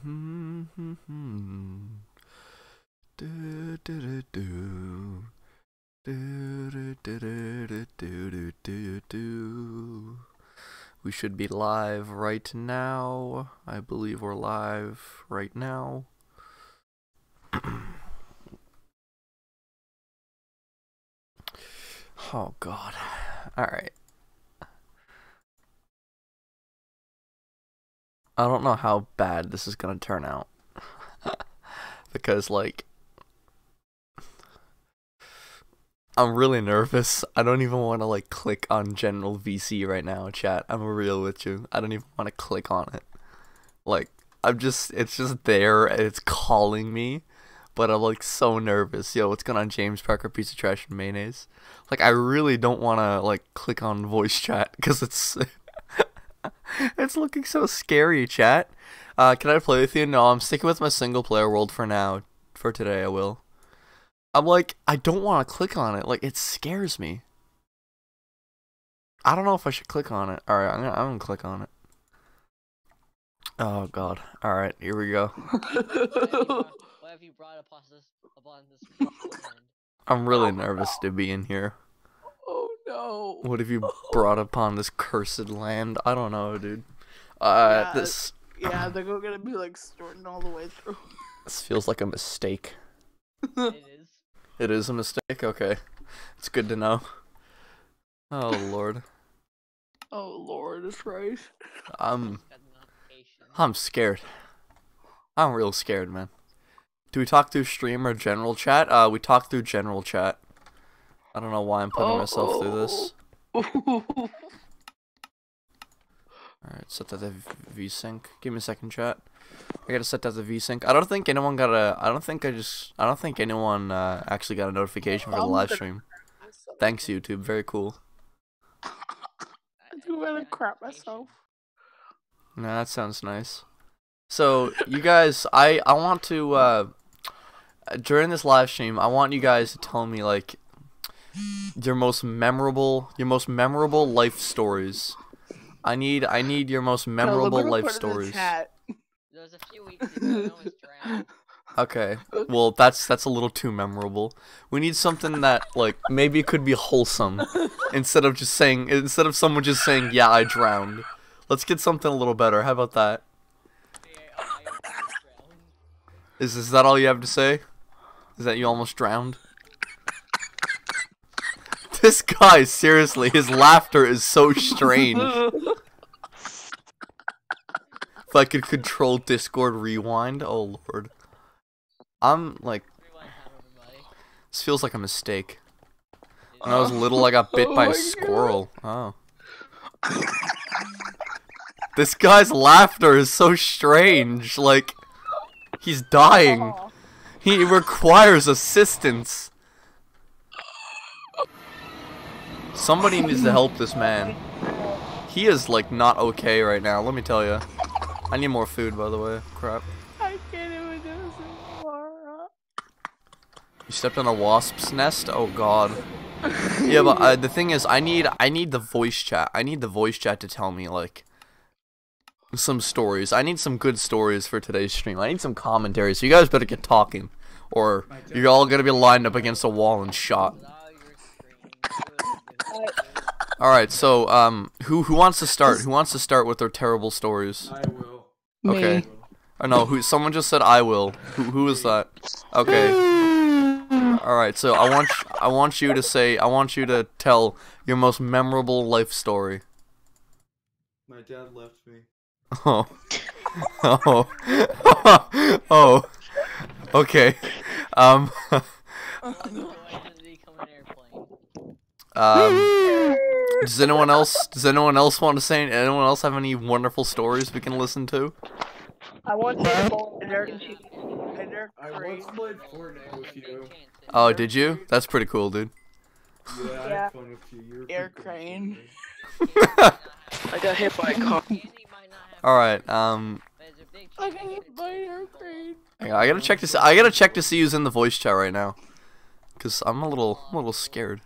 Do, do, do, do. We should be live right now. I believe we're live right now. Oh God. Alright. I don't know how bad this is gonna turn out. Because, like, I'm really nervous. I don't even want to, like, click on General VC right now, chat. I'm real with you. I don't even want to click on it. Like, it's just there, and it's calling me. But I'm, like, so nervous. Yo, what's going on, James Parker, piece of trash and mayonnaise? Like, I really don't want to, like, click on voice chat, because it's... it's looking so scary, chat. Can I play with you? No, I'm sticking with my single player world for now. For today, I will. I'm like, I don't want to click on it. Like, it scares me. I don't know if I should click on it. Alright, I'm gonna click on it. Oh God. Alright, here we go. What have you brought upon this I'm really nervous to be in here. Oh no. What have you brought upon this cursed land? I don't know, dude. This... Yeah, they're gonna be like snorting all the way through. This feels like a mistake. It is. It is a mistake? Okay. It's good to know. Oh, Lord. Oh, Lord, it's right. I'm scared. I'm real scared, man. Do we talk through stream or general chat? We talk through general chat. I don't know why I'm putting myself through this. Alright, set that to VSync. Give me a second, chat. I gotta set that to VSync. I don't think anyone got a... I don't think anyone actually got a notification for the live stream. Thanks, YouTube. Very cool. I'm gonna crap myself. Nah, that sounds nice. So, you guys, I want to, during this live stream, I want you guys to tell me, like, your most memorable life stories. I need your most memorable life stories. There was a few weeks ago, no one's drowned. Okay, well, that's a little too memorable. We need something that, like, maybe it could be wholesome, instead of someone just saying, yeah, I drowned. Let's get something a little better. How about that? Is that all you have to say? Is that you almost drowned? This guy, seriously, his laughter is so strange. If I could control Discord rewind, oh Lord. I'm like, this feels like a mistake. When I was little, I got bit by a squirrel. Oh. This guy's laughter is so strange, like, he's dying. He requires assistance. Somebody needs to help this man. He is, like, not okay right now, let me tell you. I need more food, by the way. Crap. I can't even do this anymore. You stepped on a wasp's nest? Oh God. Yeah, but the thing is, I need the voice chat. I need the voice chat to tell me, like, some stories. I need some good stories for today's stream. I need some commentary, so you guys better get talking, or you're all gonna be lined up against a wall and shot. Alright, so, who wants to start? Who wants to start with their terrible stories? I will. Okay. Me. Oh no, someone just said I will. Who is that? Okay. Alright, so I want you to tell your most memorable life story. My dad left me. Oh. Oh. Oh. Okay. Does anyone else want to say? Anyone else have any wonderful stories we can listen to? I want to I once played Fortnite with you. Oh, did you? That's pretty cool, dude. Yeah, I had fun with you. You were Air pretty crane. cool. I got hit by a car. Alright, I got hit by an air crane. I gotta check to see who's in the voice chat right now. Cause I'm a little scared.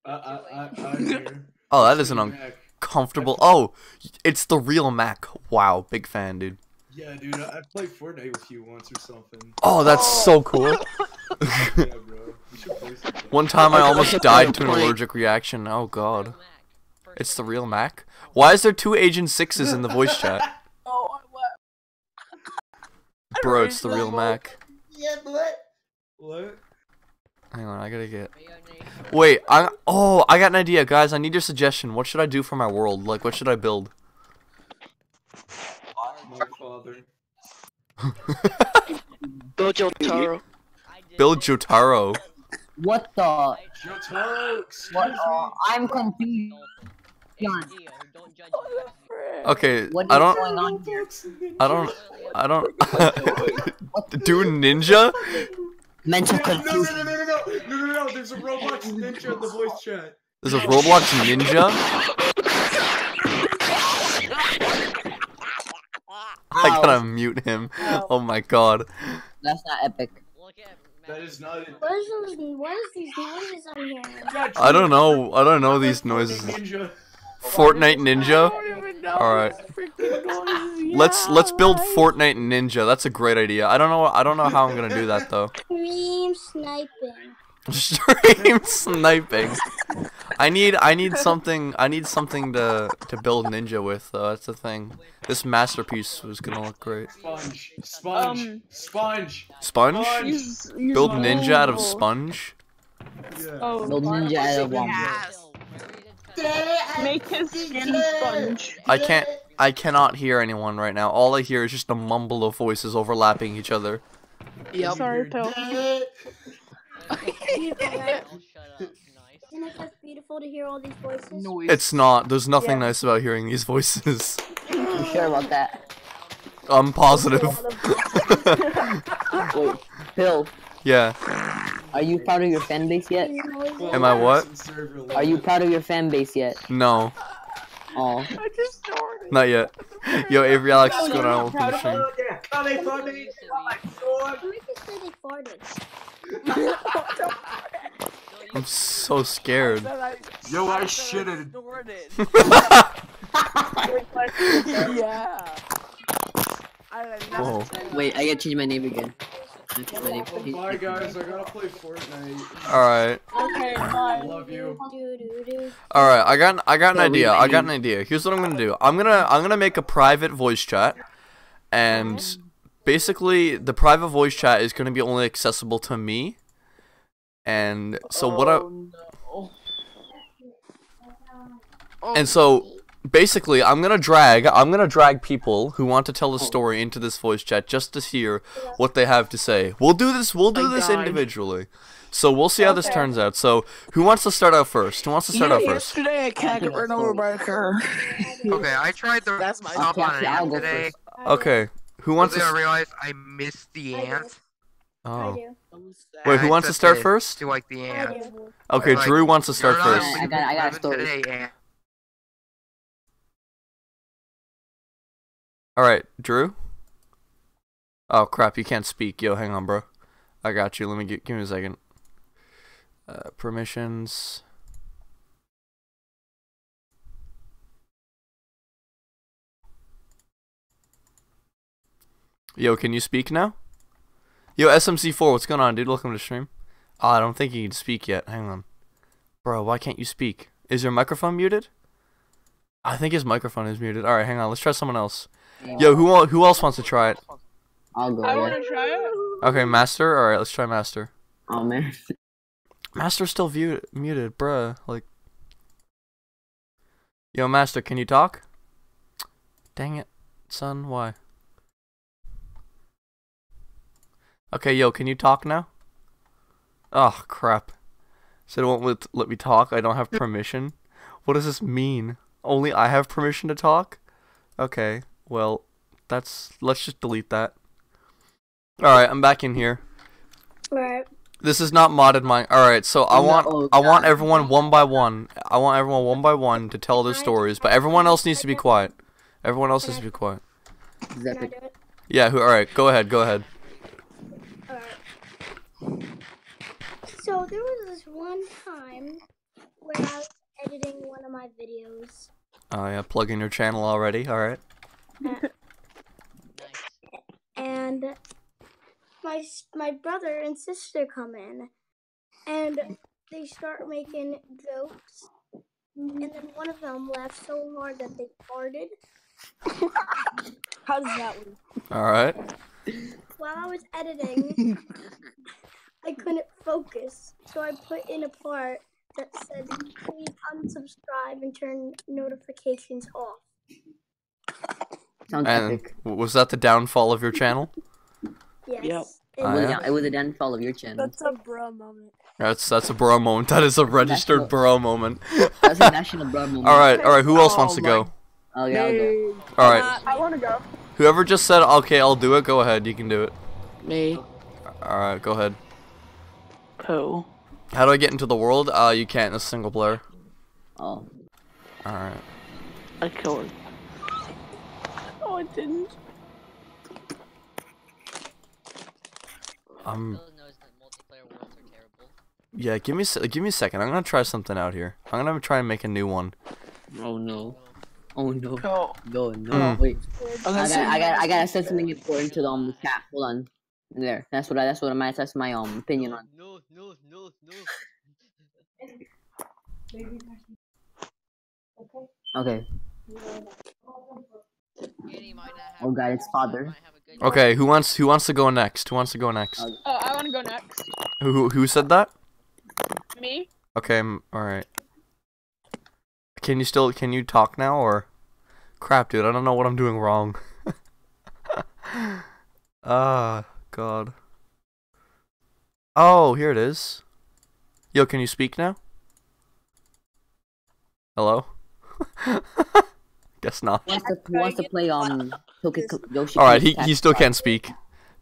I'm here. Oh, that is an uncomfortable. Oh, it's the real Mac. Wow, big fan, dude. Yeah, dude, I played Fortnite with you once or something. Oh, that's so cool. Yeah, bro. We should play something. One time I almost died to an allergic reaction. Oh god. It's the real Mac? Why is there 2 Agent 6s in the voice chat? Oh, what? Bro, it's the real Mac. Yeah, what? Hang on, I gotta get... Wait, I got an idea, guys. I need your suggestion. What should I do for my world? Like, what should I build? My father. Build Jotaro. Build Jotaro. What the? Jotaro, excuse What? me. I'm confused. John. Okay, What is I don't... going on here? I don't... Do ninja? Mental No, confusion. no, there's a Roblox ninja in the voice chat. There's a Roblox ninja? I gotta mute him. Oh my god. That's not epic. That is not it. What is these noises on here? Yeah, I don't know these noises. Ninja. Fortnite ninja? Alright. Alright. Let's build Fortnite ninja. That's a great idea. I don't know how I'm gonna do that though. Stream sniping. Stream sniping. I need something to build ninja with though. That's the thing. This masterpiece was gonna look great. Sponge. Sponge? Use Build ninja out of mobile. sponge? Yeah. Oh, Build ninja out of one. make his skin sponge. I cannot hear anyone right now. All I hear is just a mumble of voices overlapping each other. Yep. Sorry, Pill. Isn't it just beautiful to hear all these voices? Noise. It's not. There's nothing nice about hearing these voices. You sure about that? I'm positive. Wait, Phil, Yeah. are you proud of your fan base yet? Am I what? Are you proud of your fan base yet? No. Oh. I just snorted. Not yet. Yo, Avery Alex, what's going on? Welcome to the stream. I'm so scared. Yo, I shitted. Yeah. Whoa. Wait, I gotta change my name again. Bye guys, I gotta play Fortnite. Alright. Okay, I bye. love you. Alright, I got an idea. I got an idea. Here's what I'm gonna do. I'm gonna make a private voice chat, and basically the private voice chat is gonna be only accessible to me. And so what I and so basically I'm gonna drag people who want to tell a story into this voice chat just to hear what they have to say. We'll do this individually. So we'll see how this turns out. So who wants to start out first? Who wants to start out first? Yesterday I can't get run over by a car. Okay, I tried to That's my stop on an I'll ant go today. first. Okay. Who wants Until I to realized I missed the ant. Oh. and Wait, who I wants to set start it first? To like the ant. Okay, Like, Drew wants to start You're not first. I got a story. Today, ant. Alright, Drew? Oh crap, you can't speak. Yo, hang on, bro. I got you. Let me give me a second. Permissions. Yo, can you speak now? Yo, SMC4, what's going on, dude? Welcome to the stream. Oh, I don't think you can speak yet. Hang on. Bro, why can't you speak? Is your microphone muted? I think his microphone is muted. Alright, hang on. Let's try someone else. Yo, who else wants to try it? I'll go. I Yeah. want to try it. Okay, Master? Alright, let's try Master. Oh man. Master's still muted, bruh. Like... Yo, Master, can you talk? Dang it, son. Why? Okay, yo, can you talk now? Oh, crap. Said it won't let me talk. I don't have permission. What does this mean? Only I have permission to talk? Okay, well, let's just delete that. Alright, I'm back in here. Right. This is not modded mine. Alright, so I want everyone one by one. I want everyone one by one to tell their stories, but everyone else needs to be quiet. Everyone else needs to be quiet. This is Can I epic. do it? Yeah, alright, go ahead. Alright. So there was this one time where I was editing one of my videos. Oh yeah, plug in your channel already, alright. and my brother and sister come in, and they start making jokes, and then one of them laughed so hard that they farted. How does that work? Alright. While I was editing, I couldn't focus, so I put in a part that said, please unsubscribe and turn notifications off. Sounds And epic. was that the downfall of your channel? Yes. Yep. Yeah? It was a downfall of your channel. That's a bro moment. That's a bro moment. That is a registered National- bro moment. That's a national bro moment. Alright, who else wants to Oh go? Okay, I'll go. Alright. I want to go. Whoever just said, okay, I'll do it, go ahead, you can do it. Me. Alright, go ahead. Who? How do I get into the world? You can't, it's single player. Oh. Alright. I killed her. No, I didn't. Bill knows that multiplayer worlds are terrible. Yeah, give me a second. I'm gonna try something out here. I'm gonna try and make a new one. Oh no. Oh no. Go. No, no. Wait. Okay, I gotta say something important to the chat. Hold on. There. That's my opinion on. No. Okay. Kenny might not have Oh god, it's father. might have a good Okay, who wants to go next? Who wants to go next? Okay. Oh, I want to go next. Who said that? Me? Okay, alright. Can you talk now or? Crap, dude, I don't know what I'm doing wrong. Ah, God. Oh, here it is. Yo, can you speak now? Hello? Guess not. Who wants to play Yoshi? Alright, he still can't speak.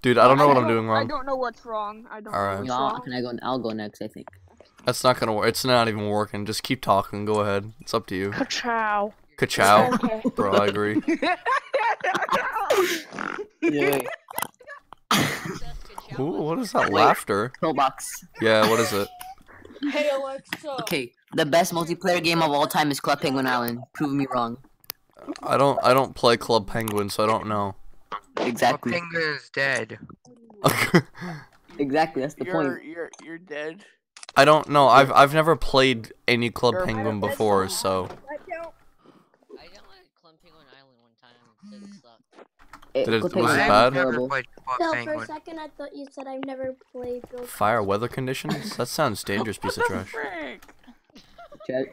Dude, I don't know what I'm doing I wrong. don't know what's wrong. I don't know Alright. what's No, wrong. can I go? I'll go next, I think. That's not gonna work. It's not even working. Just keep talking. Go ahead. It's up to you. Ka-chow. Ka-chow. Okay. Bro, I agree. Yeah. Ooh, what is that laughter? Pillbawks. Yeah, what is it? Hey Alexa. Okay, the best multiplayer game of all time is Club Penguin Island. Prove me wrong. I don't play Club Penguin, so I don't know. Exactly. Penguin is dead. Exactly. That's the point. You're dead. I don't know. I've never played any Club You're- Penguin before, so I don't like Club Penguin Island one time. It did suck. Did it- Club was Penguin it Island bad? I've never terrible. played Club So for a Penguin. second, I thought you said I've never played Bill. fire weather conditions? That sounds dangerous, piece of trash. Frick. Chat.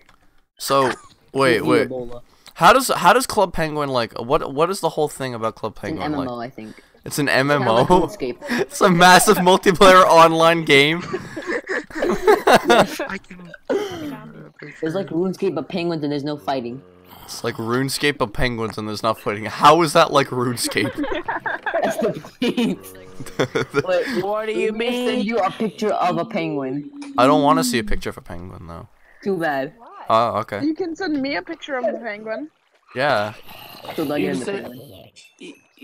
So, wait. Ebola. How does Club Penguin like? What is the whole thing about Club It's an Penguin MMO, like? I think. It's an Kinda like MMO. RuneScape. It's a massive multiplayer online game. I can. It's like RuneScape but penguins and there's no fighting. It's like RuneScape of penguins and there's not fighting. How is that like RuneScape? That's the point. Wait, What do you let me send mean? you a picture of a penguin. I don't want to see a picture of a penguin though. Too bad. Oh, okay. You can send me a picture of the penguin. Yeah. Too bad You you're in the said- penguin.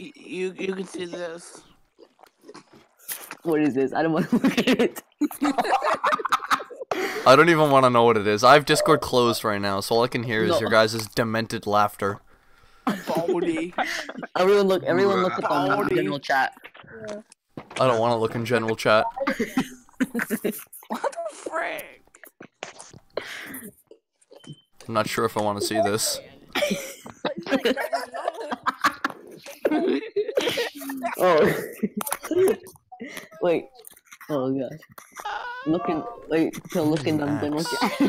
You can see this. What is this? I don't want to look at it. I don't even want to know what it is. I have Discord closed right now, so all I can hear is No. your guys' demented laughter. Baldy. Everyone look at the Baldy. general chat. I don't want to look in general chat. What the frick? I'm not sure if I want to see this. Oh. Wait. Oh gosh. Look in the general chat.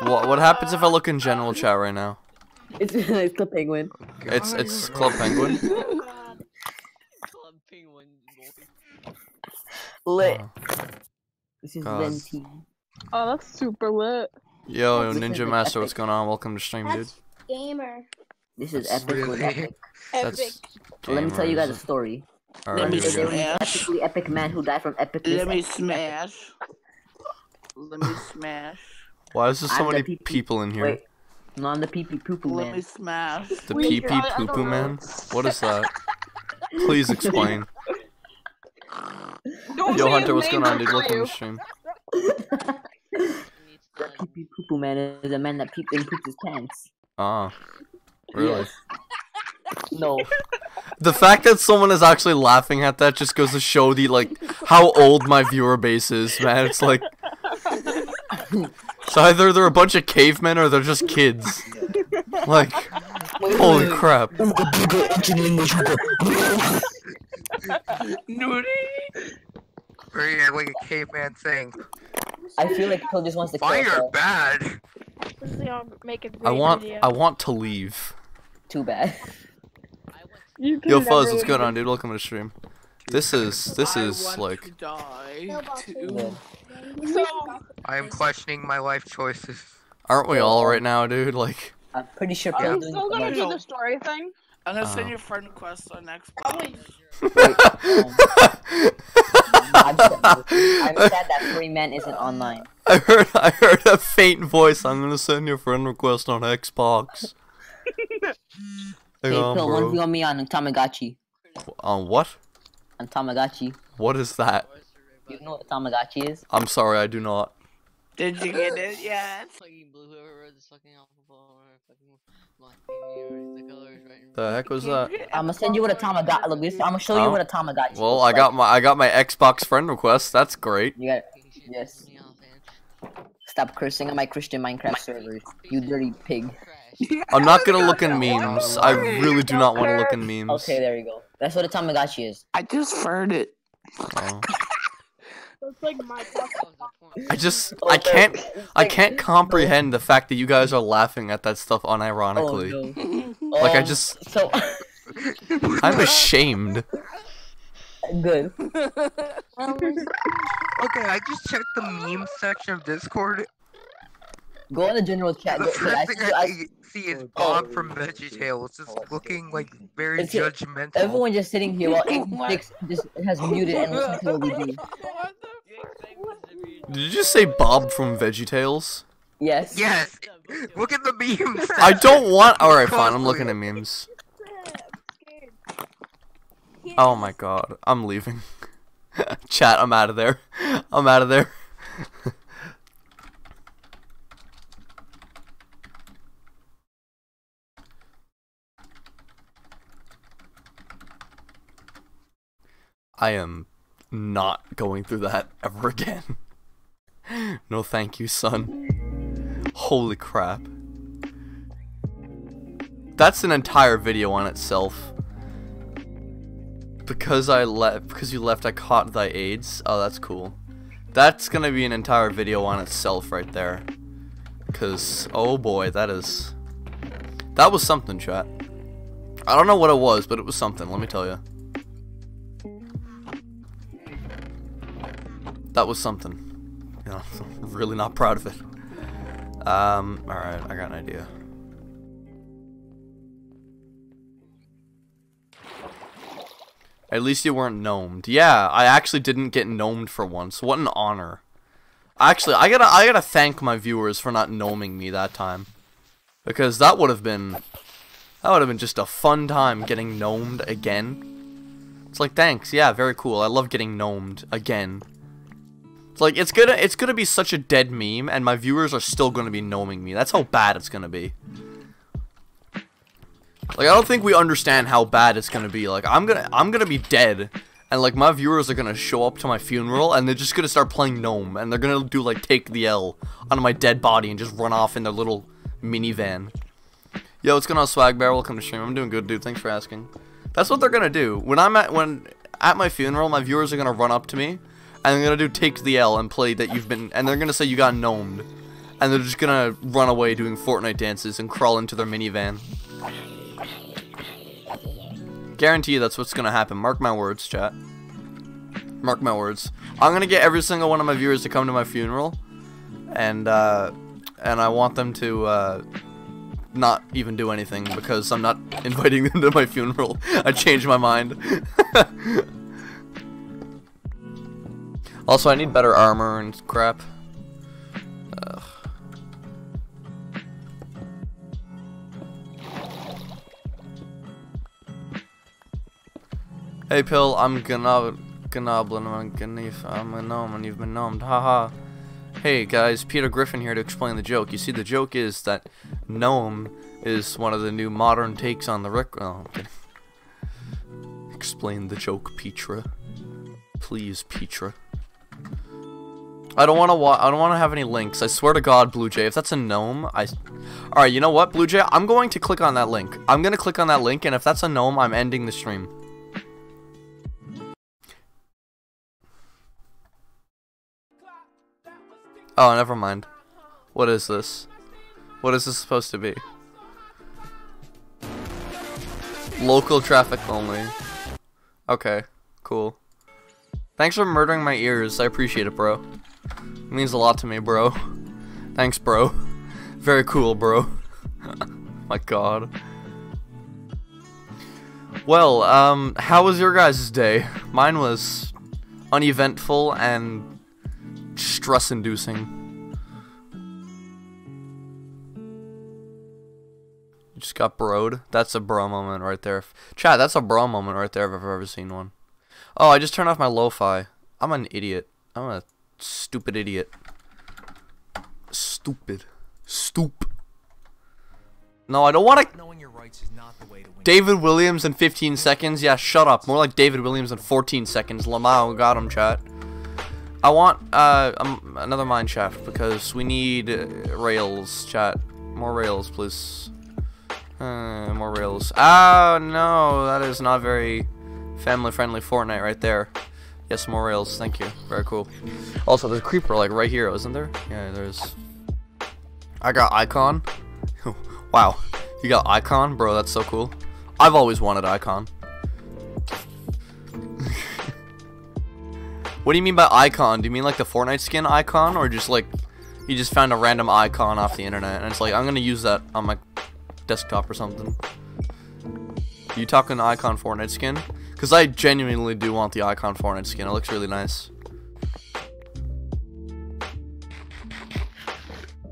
What happens if I look in general chat right now? It's the penguin. It's Club Penguin. Club Penguin. Lit. Oh. This is God. Venti. Oh, that's super lit. Yo, This is Ninja Master, what's going on? Welcome to stream, dude. That's gamer. This is That's epic with really- epic. That's Let me tell you guys a gamers. story. Alright, Let me here we go. smash. Epically epic man who died from epicness. Let me smash. Let me smash. Why is there so I'm the many PP people in here? Wait. No, I'm the pee pee poo poo Let me man. smash. The Wait, pee pee I poo don't poo know. man? What is that? Please explain. Don't Yo, say Hunter, his what's going name on, dude? before Welcome you. to stream. The pee pee poo poo man is a man that peeped and pooped his pants. Ah, really? Yes. No. The fact that someone is actually laughing at that just goes to show the like how old my viewer base is, man. It's like so either they're a bunch of cavemen or they're just kids. Like holy crap. Or yeah, like a caveman thing. I feel like Phil just wants to kill Fire himself. bad. This is gonna make a great I video. want to leave. Too bad. You can Yo never Fuzz, what's going leave. on, dude? Welcome to the stream. This is like So, I am questioning my life choices. aren't we all right now, dude? Like I'm pretty sure are Phil's we doing still gonna commercial. do the story thing? I'm gonna send you a friend request on Xbox. I'm sad that free man isn't online. I heard a faint voice. I'm gonna send you a friend request on Xbox. Hey, Hang on, Phil, bro. one view on me on Tamagotchi. On what? On Tamagotchi. What is that? You know what a Tamagotchi is? I'm sorry, I do not. Did you get it yet? Fucking blue, whoever wrote this fucking alphabet or fucking black or the colors right in The heck was that? I'm gonna send you what a Tamagotchi. Look, I'm gonna show you what a Tamagotchi. Well, looks I got my Xbox friend request. That's great. You got yes. Stop cursing on my Christian Minecraft servers, you dirty pig. I'm not gonna look in memes. I really do not want to look in memes. Okay, there you go. That's what a Tamagotchi is. I just heard it. Oh. That's like my I can't comprehend the fact that you guys are laughing at that stuff unironically. Oh, no. Like I just, So I'm ashamed. good. Okay, I just checked the meme section of Discord. Go in the general chat. The Go, first thing I see is Bob from VeggieTales, just looking like very It's it. judgmental. Everyone just sitting here while 86 just has muted and listened to what we do. Did you just say Bob from VeggieTales? Yes. Yes! Look at the memes! I don't want. All right, fine. I'm looking at memes. Oh my god, I'm leaving. Chat, I'm out of there. I'm out of there. I am not going through that ever again. No thank you, son. Holy crap. That's an entire video on itself. Because you left, I caught thy AIDS. Oh, that's cool. That's gonna be an entire video on itself right there. Cause, oh boy, that was something, chat. I don't know what it was, but it was something, let me tell you. That was something. You know, I'm really not proud of it. Alright, I got an idea. At least you weren't gnomed. Yeah, I actually didn't get gnomed for once. What an honor. Actually, I gotta thank my viewers for not gnoming me that time. Because that would have been just a fun time getting gnomed again. It's like, thanks, yeah, very cool. I love getting gnomed again. It's like it's gonna be such a dead meme, and my viewers are still gonna be gnoming me. That's how bad it's gonna be. Like, I don't think we understand how bad it's gonna be. Like, I'm gonna be dead, and like my viewers are gonna show up to my funeral, and they're just gonna start playing gnome, and they're gonna do like take the L on my dead body and just run off in their little minivan. Yo, what's going on, Swag Bear? Welcome to stream. I'm doing good, dude. Thanks for asking. That's what they're gonna do. When at my funeral, my viewers are gonna run up to me, and they're gonna do take the L and play that you've been, and they're gonna say you got gnomed, and they're just gonna run away doing Fortnite dances and crawl into their minivan. Guarantee you that's what's gonna happen. Mark my words, chat. Mark my words. I'm gonna get every single one of my viewers to come to my funeral, and I want them to not even do anything because I'm not inviting them to my funeral. I changed my mind. Also, I need better armor and crap. Ugh. Hey Pill, I'm Gnoblin, I'm a gnome and you've been gnomed, haha. Hey guys, Peter Griffin here to explain the joke. You see, the joke is that gnome is one of the new modern takes on the Rick. Oh, I'm kidding. Explain the joke, Petra. Please, Petra. I don't want to have any links. I swear to God, Blue Jay, if that's a gnome, Alright, you know what, Blue Jay? I'm going to click on that link. I'm going to click on that link, and if that's a gnome, I'm ending the stream. Oh, never mind. What is this? What is this supposed to be? Local traffic only. Okay, cool. Thanks for murdering my ears. I appreciate it, bro. It means a lot to me, bro. Thanks, bro. Very cool, bro. My God. Well, how was your guys' day? Mine was uneventful and stress-inducing. You just got broed. That's a bro moment right there. Chat, that's a bro moment right there if I've ever seen one. Oh, I just turned off my lo-fi. I'm an idiot. I'm a stupid idiot. Stupid. No, I don't want to. Knowing your rights is not the way to win. David Williams in 15 seconds? Yeah, shut up. More like David Williams in 14 seconds. Lamau got him, chat. I want another mineshaft because we need rails, chat. More rails, please. More rails. Ah, no, that is not very family-friendly Fortnite right there. Yes, more rails. Thank you. Very cool. Also, there's a creeper like right here, isn't there? Yeah, there's. I got icon. Wow, you got icon, bro. That's so cool. I've always wanted icon. What do you mean by icon? Do you mean like the Fortnite skin icon, or just like you just found a random icon off the internet and it's like I'm gonna use that on my desktop or something? You talking icon Fortnite skin? Because I genuinely do want the icon Fortnite skin. It looks really nice.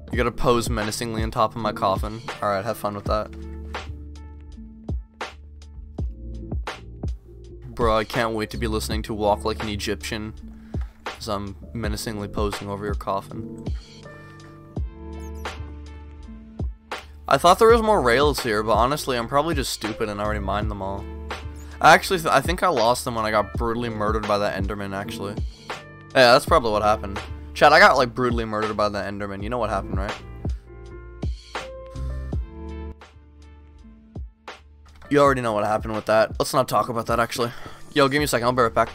You gotta pose menacingly on top of my coffin. Alright, have fun with that. Bro, I can't wait to be listening to Walk Like an Egyptian as I'm menacingly posing over your coffin. I thought there was more rails here, but honestly, I'm probably just stupid and already mined them all. Actually, I think I lost them when I got brutally murdered by that Enderman, actually. Yeah, that's probably what happened. Chat, I got, like, brutally murdered by that Enderman. You know what happened, right? You already know what happened with that. Let's not talk about that, actually. Yo, give me a second. I'll be right back.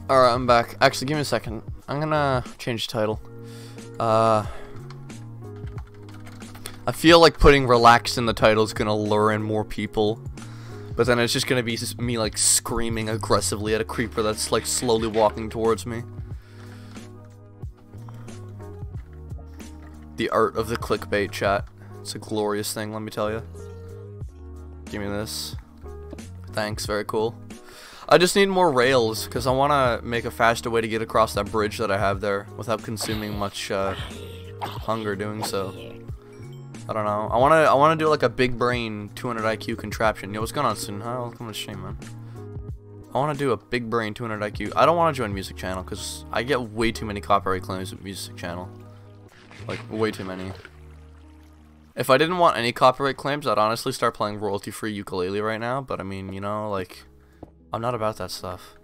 Alright, I'm back. Actually, give me a second. I'm gonna change the title. I feel like putting relaxed in the title is gonna lure in more people. But then it's just gonna be me, like, screaming aggressively at a creeper that's, like, slowly walking towards me. The art of the clickbait, chat. It's a glorious thing, let me tell you. Give me this. Thanks, very cool. I just need more rails, because I want to make a faster way to get across that bridge that I have there, without consuming much, hunger doing so. I don't know. I want to do, like, a big brain 200 IQ contraption. Yo, what's going on, student? Hi, welcome to the stream, man. I want to do a big brain 200 IQ. I don't want to join music channel, because I get way too many copyright claims with music channel. Like, way too many. If I didn't want any copyright claims, I'd honestly start playing royalty-free ukulele right now, but I mean, you know, like, I'm not about that stuff.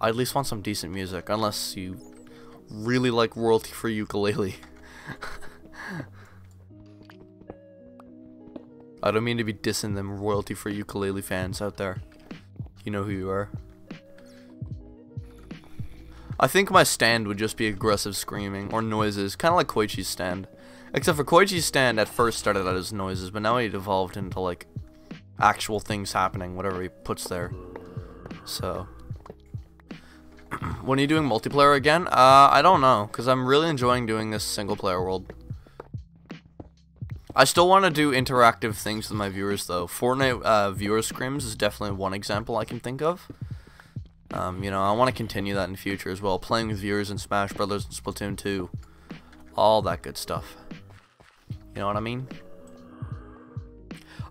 I at least want some decent music, unless you really like royalty-free ukulele. I don't mean to be dissing them royalty-free ukulele fans out there. You know who you are. I think my stand would just be aggressive screaming or noises, kind of like Koichi's stand. Except for Koichi's stand at first started out as noises, but now it evolved into like actual things happening, whatever he puts there. So, when are you doing multiplayer again? I don't know, because I'm really enjoying doing this single player world. I still want to do interactive things with my viewers though. Fortnite viewer scrims is definitely one example I can think of. You know, I want to continue that in the future as well. Playing with viewers in Smash Brothers and Splatoon 2. All that good stuff. You know what I mean?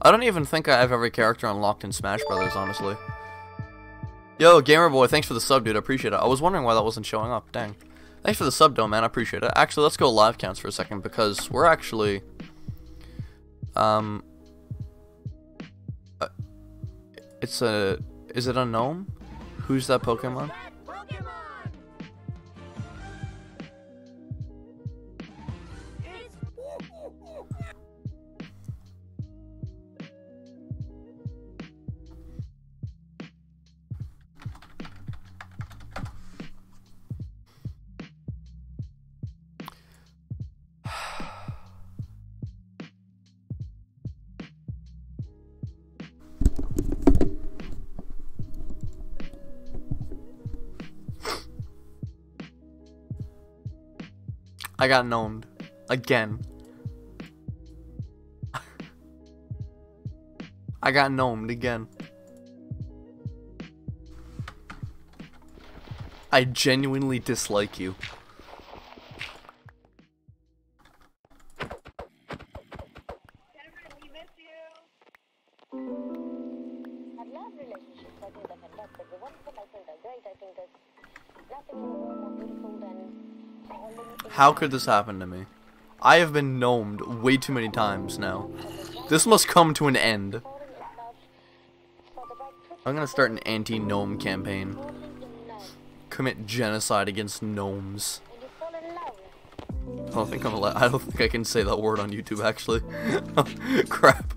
I don't even think I have every character unlocked in Smash Brothers, honestly. Yo, Gamerboy, thanks for the sub, dude. I appreciate it. I was wondering why that wasn't showing up. Dang. Thanks for the sub, though, man. I appreciate it. Actually, let's go live counts for a second, because we're actually... Is it a gnome? Who's that Pokemon? I got gnomed. Again. I got gnomed again. I genuinely dislike you. How could this happen to me? I have been gnomed way too many times now. This must come to an end. I'm gonna start an anti-gnome campaign. Commit genocide against gnomes. I don't think I can say that word on YouTube actually. Crap.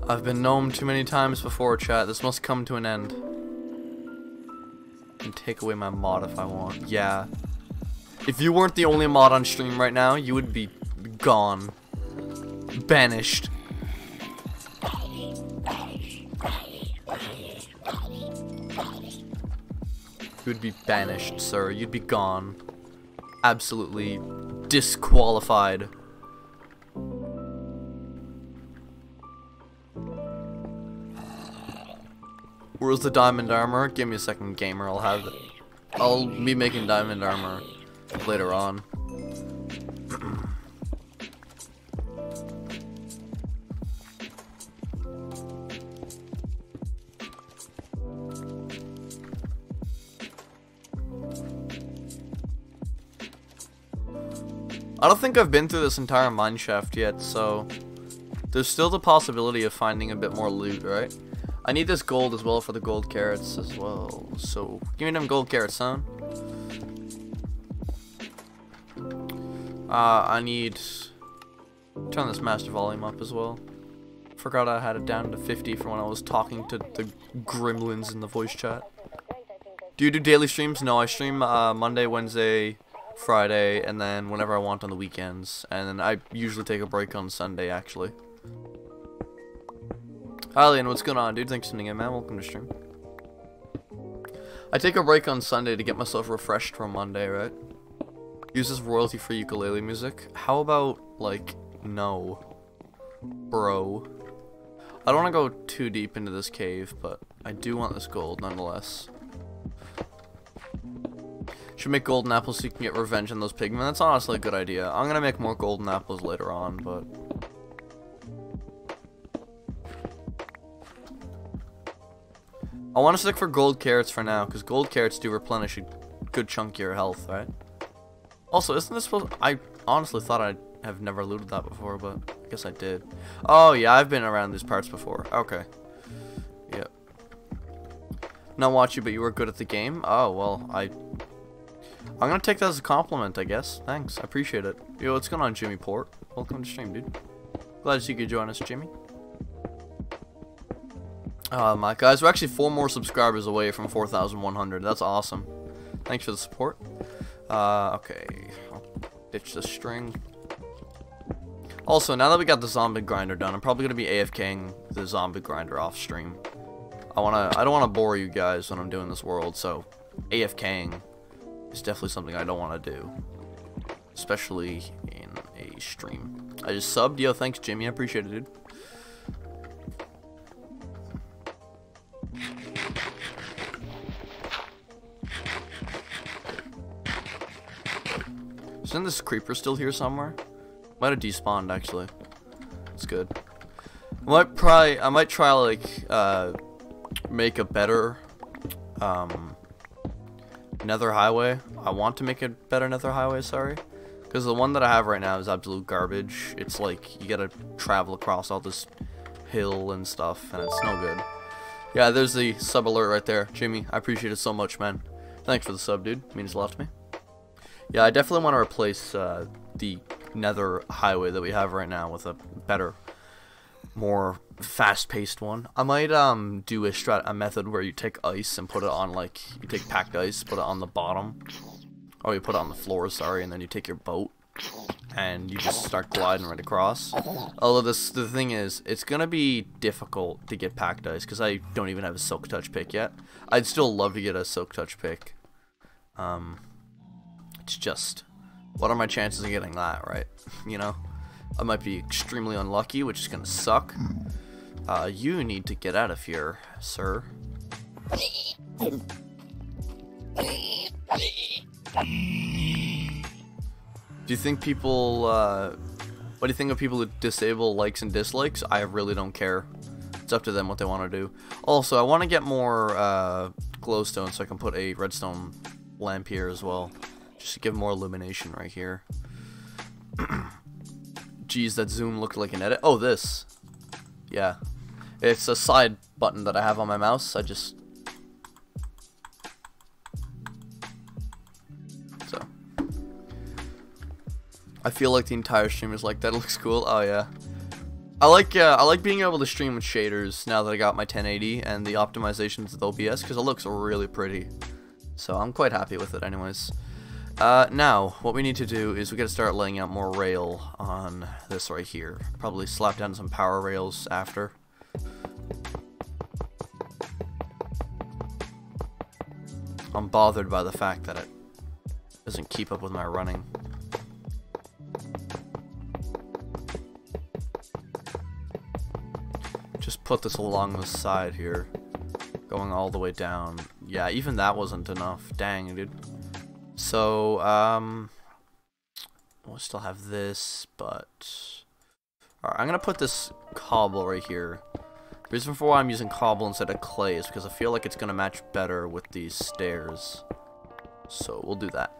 I've been gnomed too many times before, chat. This must come to an end. And take away my mod if I want. Yeah. If you weren't the only mod on stream right now, you would be gone. Banished. You would be banished, sir. You'd be gone. Absolutely disqualified. Where's the diamond armor? Give me a second, gamer. I'll be making diamond armor later on. I don't think I've been through this entire mineshaft yet, so there's still the possibility of finding a bit more loot, right? I need this gold as well for the gold carrots as well, so give me them gold carrots, son. I need turn this master volume up as well. Forgot I had it down to 50 for when I was talking to the gremlins in the voice chat. Do you do daily streams? No, I stream Monday, Wednesday, Friday, and then whenever I want on the weekends. And then I usually take a break on Sunday, actually. Hi, Leon, what's going on, dude? Thanks for tuning in, man. Welcome to stream. I take a break on Sunday to get myself refreshed for Monday, right? Use this royalty-free ukulele music. How about, like, no. Bro. I don't want to go too deep into this cave, but I do want this gold, nonetheless. Should make golden apples so you can get revenge on those pigmen. That's honestly a good idea. I'm gonna make more golden apples later on, but... I want to stick for gold carrots for now, because gold carrots do replenish a good chunk of your health, right? Also, isn't this supposed... I honestly thought I have never looted that before, but I guess I did. Oh, yeah, I've been around these parts before. Okay. Yep. Not watch you, but you were good at the game. Oh well, I'm gonna take that as a compliment, I guess. Thanks, I appreciate it. Yo, what's going on, Jimmy Port? Welcome to stream, dude. Glad you could join us, Jimmy. My guys, we're actually 4 more subscribers away from 4,100. That's awesome. Thanks for the support. Okay, I'll ditch the string. Also, now that we got the zombie grinder done, I'm probably gonna be AFKing the zombie grinder off stream. I don't wanna bore you guys when I'm doing this world, so AFKing is definitely something I don't wanna do, especially in a stream. I just subbed. Yo, thanks, Jimmy. I appreciate it, dude. Isn't this creeper still here somewhere? Might have despawned, actually. It's good. I might try like make a better nether highway. I want to make a better nether highway, sorry. Because the one that I have right now is absolute garbage. It's like you gotta travel across all this hill and stuff, and it's no good. Yeah, there's the sub alert right there. Jimmy, I appreciate it so much, man. Thanks for the sub, dude. It means a lot to me. Yeah, I definitely want to replace the nether highway that we have right now with a better, more fast-paced one. I might do a method where you take ice and put it on, like, you take packed ice, put it on the bottom, or you put it on the floor, sorry, and then you take your boat and you just start gliding right across. Although the thing is, it's gonna be difficult to get packed ice because I don't even have a silk touch pick yet. I'd still love to get a silk touch pick. It's just, what are my chances of getting that, right? You know? I might be extremely unlucky, which is gonna suck. You need to get out of here, sir. Do you think people, what do you think of people who disable likes and dislikes? I really don't care. It's up to them what they want to do. Also, I want to get more glowstone so I can put a redstone lamp here as well. Just to give more illumination right here. Jeez, that zoom looked like an edit. Oh, this. Yeah. It's a side button that I have on my mouse. I just... So. I feel like the entire stream is like that. It looks cool. Oh, yeah. I like being able to stream with shaders now that I got my 1080 and the optimizations with OBS because it looks really pretty. So I'm quite happy with it anyways. Now, what we need to do is we gotta start laying out more rail on this right here. Probably slap down some power rails after. I'm bothered by the fact that it doesn't keep up with my running. Just put this along the side here, going all the way down. Yeah, even that wasn't enough. Dang, dude. So, we'll still have this, but... Alright, I'm gonna put this cobble right here. The reason for why I'm using cobble instead of clay is because I feel like it's gonna match better with these stairs. So, we'll do that.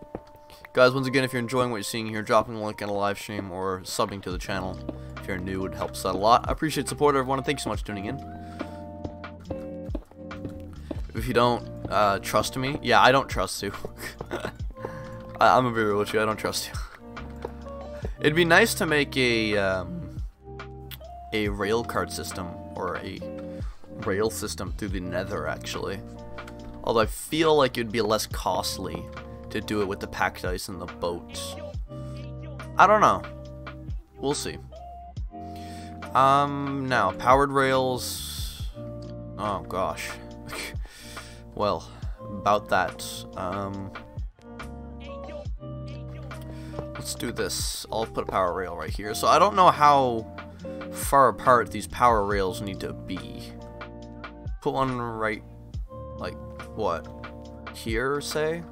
Guys, once again, if you're enjoying what you're seeing here, dropping a like in a live stream or subbing to the channel. If you're new, it helps out a lot. I appreciate support, everyone, and thank you so much for tuning in. If you don't trust me, yeah, I don't trust you. I'm gonna be real with you, I don't trust you. It'd be nice to make a rail cart system, or a rail system through the nether, actually. Although I feel like it'd be less costly to do it with the packed ice and the boats. I don't know. We'll see. Now, powered rails... Oh, gosh. Well, about that. Let's do this. I'll put a power rail right here. So I don't know how far apart these power rails need to be. Put one right, like, what? Here, say?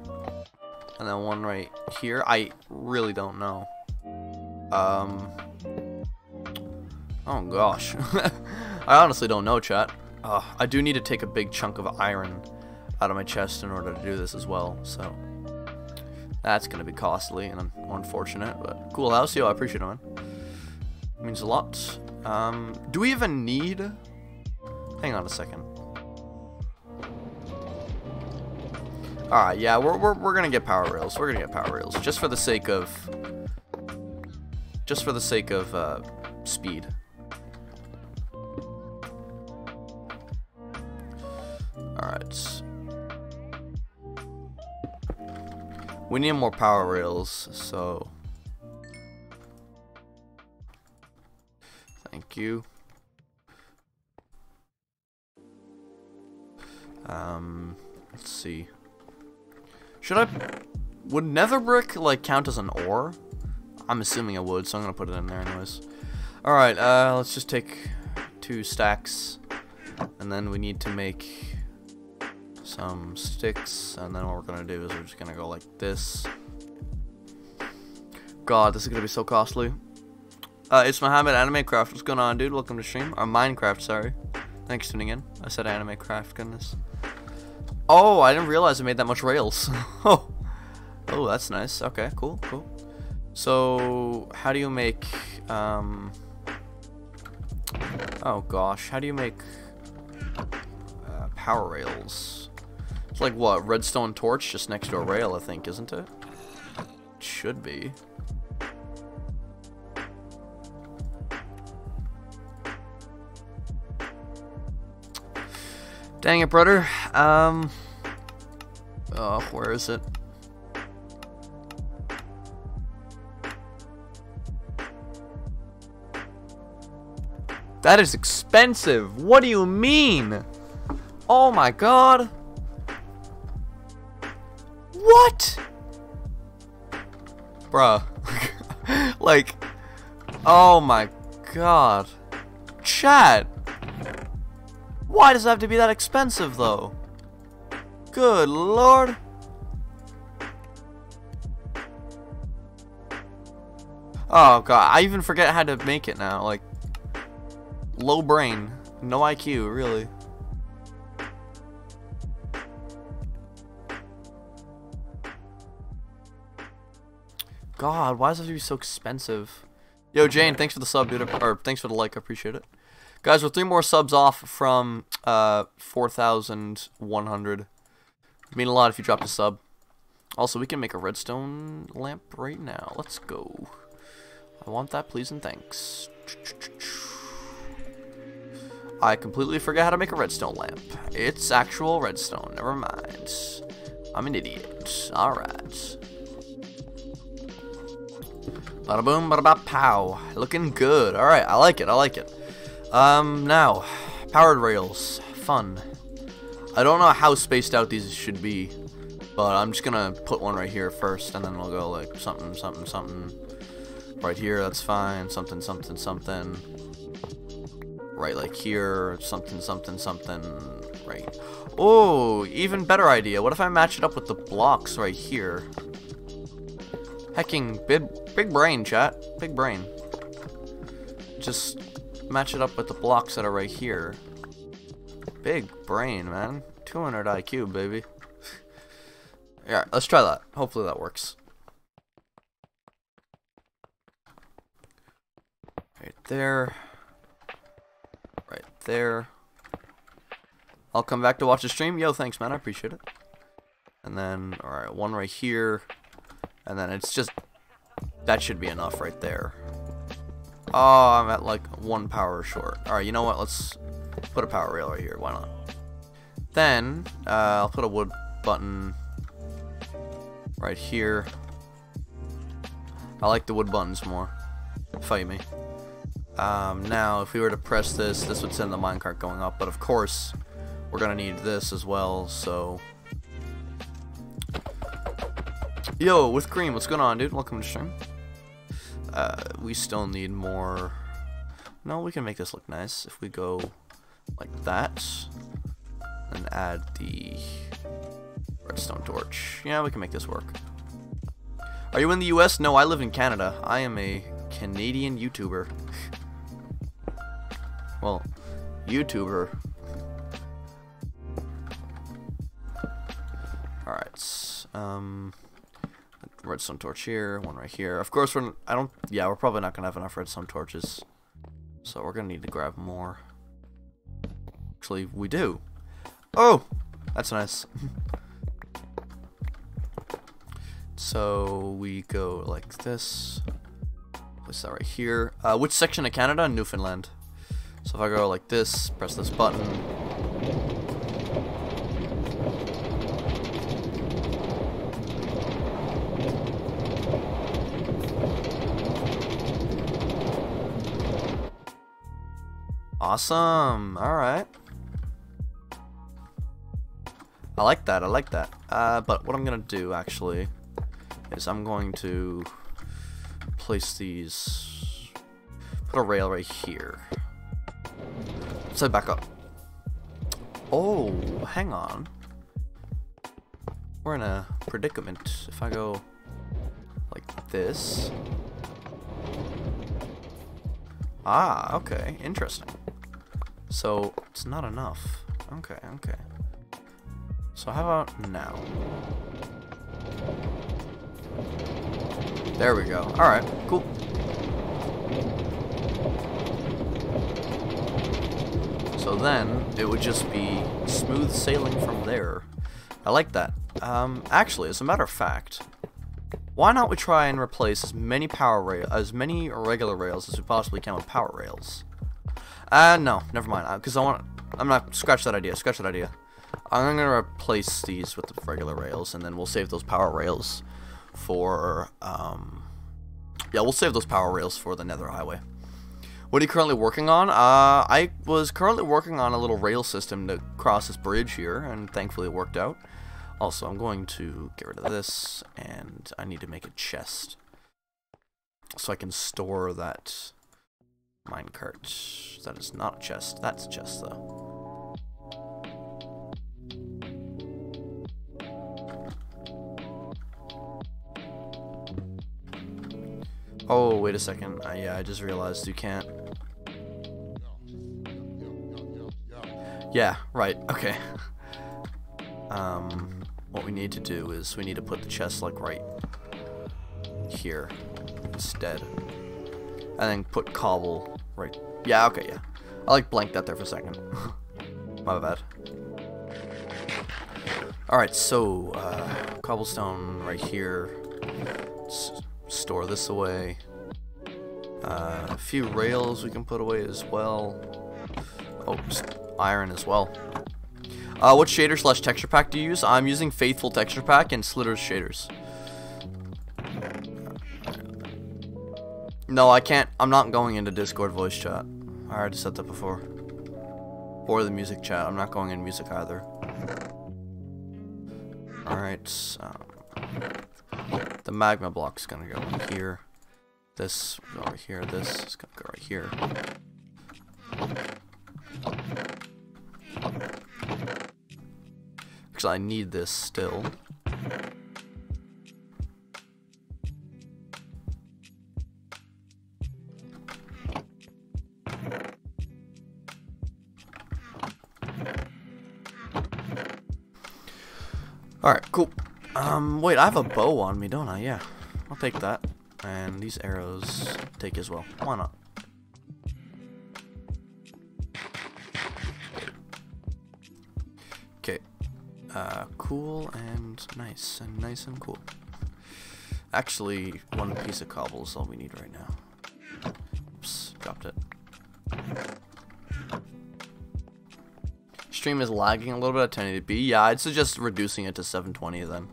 And then one right here? I really don't know. Oh gosh. I honestly don't know, chat. I do need to take a big chunk of iron out of my chest in order to do this as well, so that's gonna be costly and unfortunate, but cool house, yo, I appreciate it, man. It means a lot. Do we even need... Hang on a second. Alright, yeah, we're gonna get power rails. We're gonna get power rails. Just for the sake of speed. Alright. We need more power rails, so thank you. Let's see. Would nether brick like count as an ore? I'm assuming it would, so I'm gonna put it in there anyways. Alright, let's just take 2 stacks, and then we need to make some sticks, and then what we're gonna do is we're just gonna go like this. God, this is gonna be so costly. It's Mohammed Anime Craft. What's going on, dude? Welcome to stream. Or Minecraft, sorry. Thanks for tuning in. I said Anime Craft, goodness. Oh, I didn't realize it made that much rails. Oh, that's nice. Okay, cool. So, how do you make, oh gosh, how do you make power rails? It's like what, redstone torch just next to a rail, I think, isn't it? It should be. Dang it, brother. Oh, where is it? That is expensive. What do you mean? Oh my god. What? Bruh. Like, oh my god. Chat. Why does it have to be that expensive, though? Good lord. Oh god, I even forget how to make it now. Like, low brain, no IQ, really. God, why does it have to be so expensive? Yo, Jane, thanks for the sub, dude. Or thanks for the like, I appreciate it. Guys, we're 3 more subs off from 4,100. It'd mean a lot if you dropped a sub. Also, we can make a redstone lamp right now. Let's go. I want that, please and thanks. I completely forgot how to make a redstone lamp. It's actual redstone. Never mind. I'm an idiot. Alright. Bada boom, bada bop, pow. Looking good. Alright, I like it. Now, powered rails. Fun. I don't know how spaced out these should be, but I'm just gonna put one right here first, and then we'll go like something. Right here, that's fine. Something. Right, like here, something. Right. Oh, even better idea. What if I match it up with the blocks right here? Hecking, big brain, chat. Big brain. Just match it up with the blocks that are right here. Big brain, man. 200 IQ, baby. Yeah, let's try that. Hopefully that works. Right there. Right there. I'll come back to watch the stream. Yo, thanks, man. I appreciate it. And then, alright, one right here. And then it's just... that should be enough right there. Oh, I'm at like 1 power short. Alright, you know what? Let's put a power rail right here. Why not? Then, I'll put a wood button right here. I like the wood buttons more. Fight me. Now, if we were to press this, this would send the minecart going up. But of course, we're going to need this as well, so... Yo, with Cream, what's going on, dude? Welcome to stream. We still need more... No, we can make this look nice if we go like that. And add the redstone torch. Yeah, we can make this work. Are you in the US? No, I live in Canada. I am a Canadian YouTuber. Well, YouTuber. Alright, redstone torch here, one right here. Of course, we're probably not gonna have enough redstone torches, so we're gonna need to grab more. Actually, we do. Oh, that's nice. So we go like this. Place that right here. Which section of Canada? Newfoundland. So if I go like this, press this button. Awesome. Alright. I like that. I like that. But what I'm going to do actually is I'm going to place these. Put a rail right here. So back up. Oh, hang on. We're in a predicament. If I go like this. Ah, okay. Interesting. So, it's not enough. Okay, okay. So how about now? There we go. Alright, cool. So then, it would just be smooth sailing from there. I like that. Actually, as a matter of fact, why not we try and replace as many regular rails as we possibly can with power rails? No, never mind. Because I'm not, scratch that idea, I'm gonna replace these with the regular rails, and then we'll save those power rails for, yeah, we'll save those power rails for the Nether Highway. What are you currently working on? I was currently working on a little rail system to cross this bridge here, and thankfully it worked out. Also, I'm going to get rid of this, and I need to make a chest so I can store that minecart. That is not a chest. That's a chest, though. Oh, wait a second. Yeah, I just realized you can't. Yeah, right. Okay. What we need to do is we need to put the chest like right here instead, and then put cobble right. Yeah, okay, yeah. I like blanked that there for a second. My bad. All right, so cobblestone right here. Let's store this away. A few rails we can put away as well. Oh, iron as well. What shader / texture pack do you use? I'm using Faithful Texture Pack and Slitter's shaders. No, I can't. I'm not going into Discord voice chat. I already said that before. Or the music chat. I'm not going in music either. Alright. The magma block's gonna go in here. This will go right here. This is gonna go right here. Actually, I need this still. Alright, cool. Wait, I have a bow on me, don't I? Yeah. I'll take that. And these arrows take as well. Why not? Okay. Cool and nice and cool. Actually, one piece of cobble is all we need right now. Oops, dropped it. Stream is lagging a little bit at 1080p. Yeah, I'd suggest reducing it to 720 then.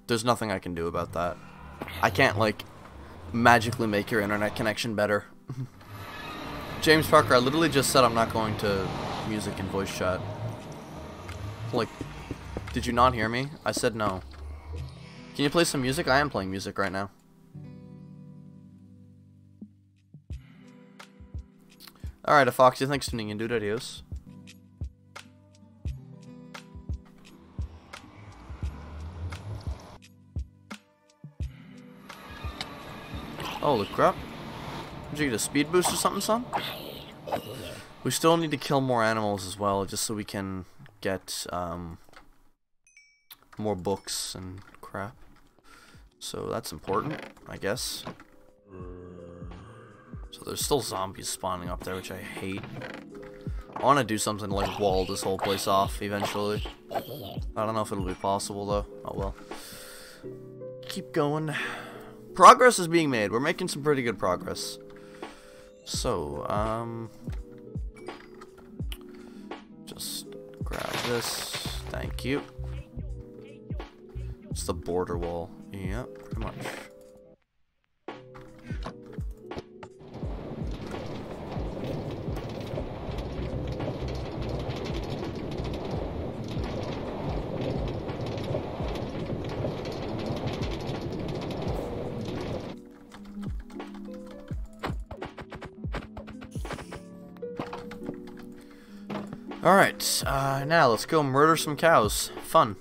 There's nothing I can do about that. I can't, like, magically make your internet connection better. James Parker, I literally just said I'm not going to music and voice chat. Like, did you not hear me? I said no. Can you play some music? I am playing music right now. Alright, Foxy, thanks for tuning in, dude. Adios. Holy crap. Did you get a speed boost or something, son? We still need to kill more animals as well, just so we can get more books and crap. So that's important, I guess. So there's still zombies spawning up there, which I hate. I want to do something to, like, wall this whole place off eventually. I don't know if it'll be possible though. Oh well. Keep going. Progress is being made. We're making some pretty good progress. So, just grab this. Thank you. It's the border wall. Yeah, pretty much. Alright, now let's go murder some cows. Fun.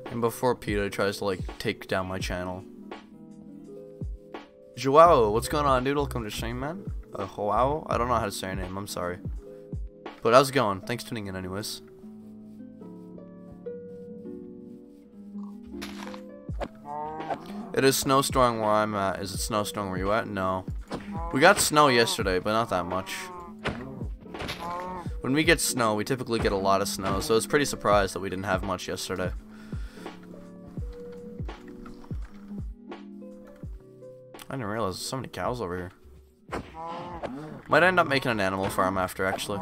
And before PETA tries to, like, take down my channel. Joao, what's going on, dude? Welcome to stream, man. Joao? I don't know how to say your name, I'm sorry. But how's it going? Thanks for tuning in anyways. It is snowstorming where I'm at. Is it snowstorming where you at? No. We got snow yesterday, but not that much. When we get snow, we typically get a lot of snow, so I was pretty surprised that we didn't have much yesterday. I didn't realize there's so many cows over here. Might end up making an animal farm after, actually.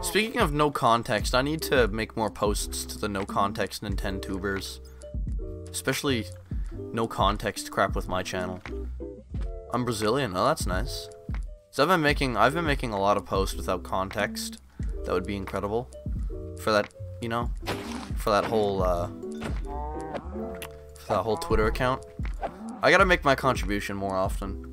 Speaking of no context, I need to make more posts to the no context Nintendo-tubers. Especially no context crap with my channel. I'm Brazilian. Oh, that's nice. So I've been making a lot of posts without context. That would be incredible. For that, you know, for that whole Twitter account. I gotta make my contribution more often.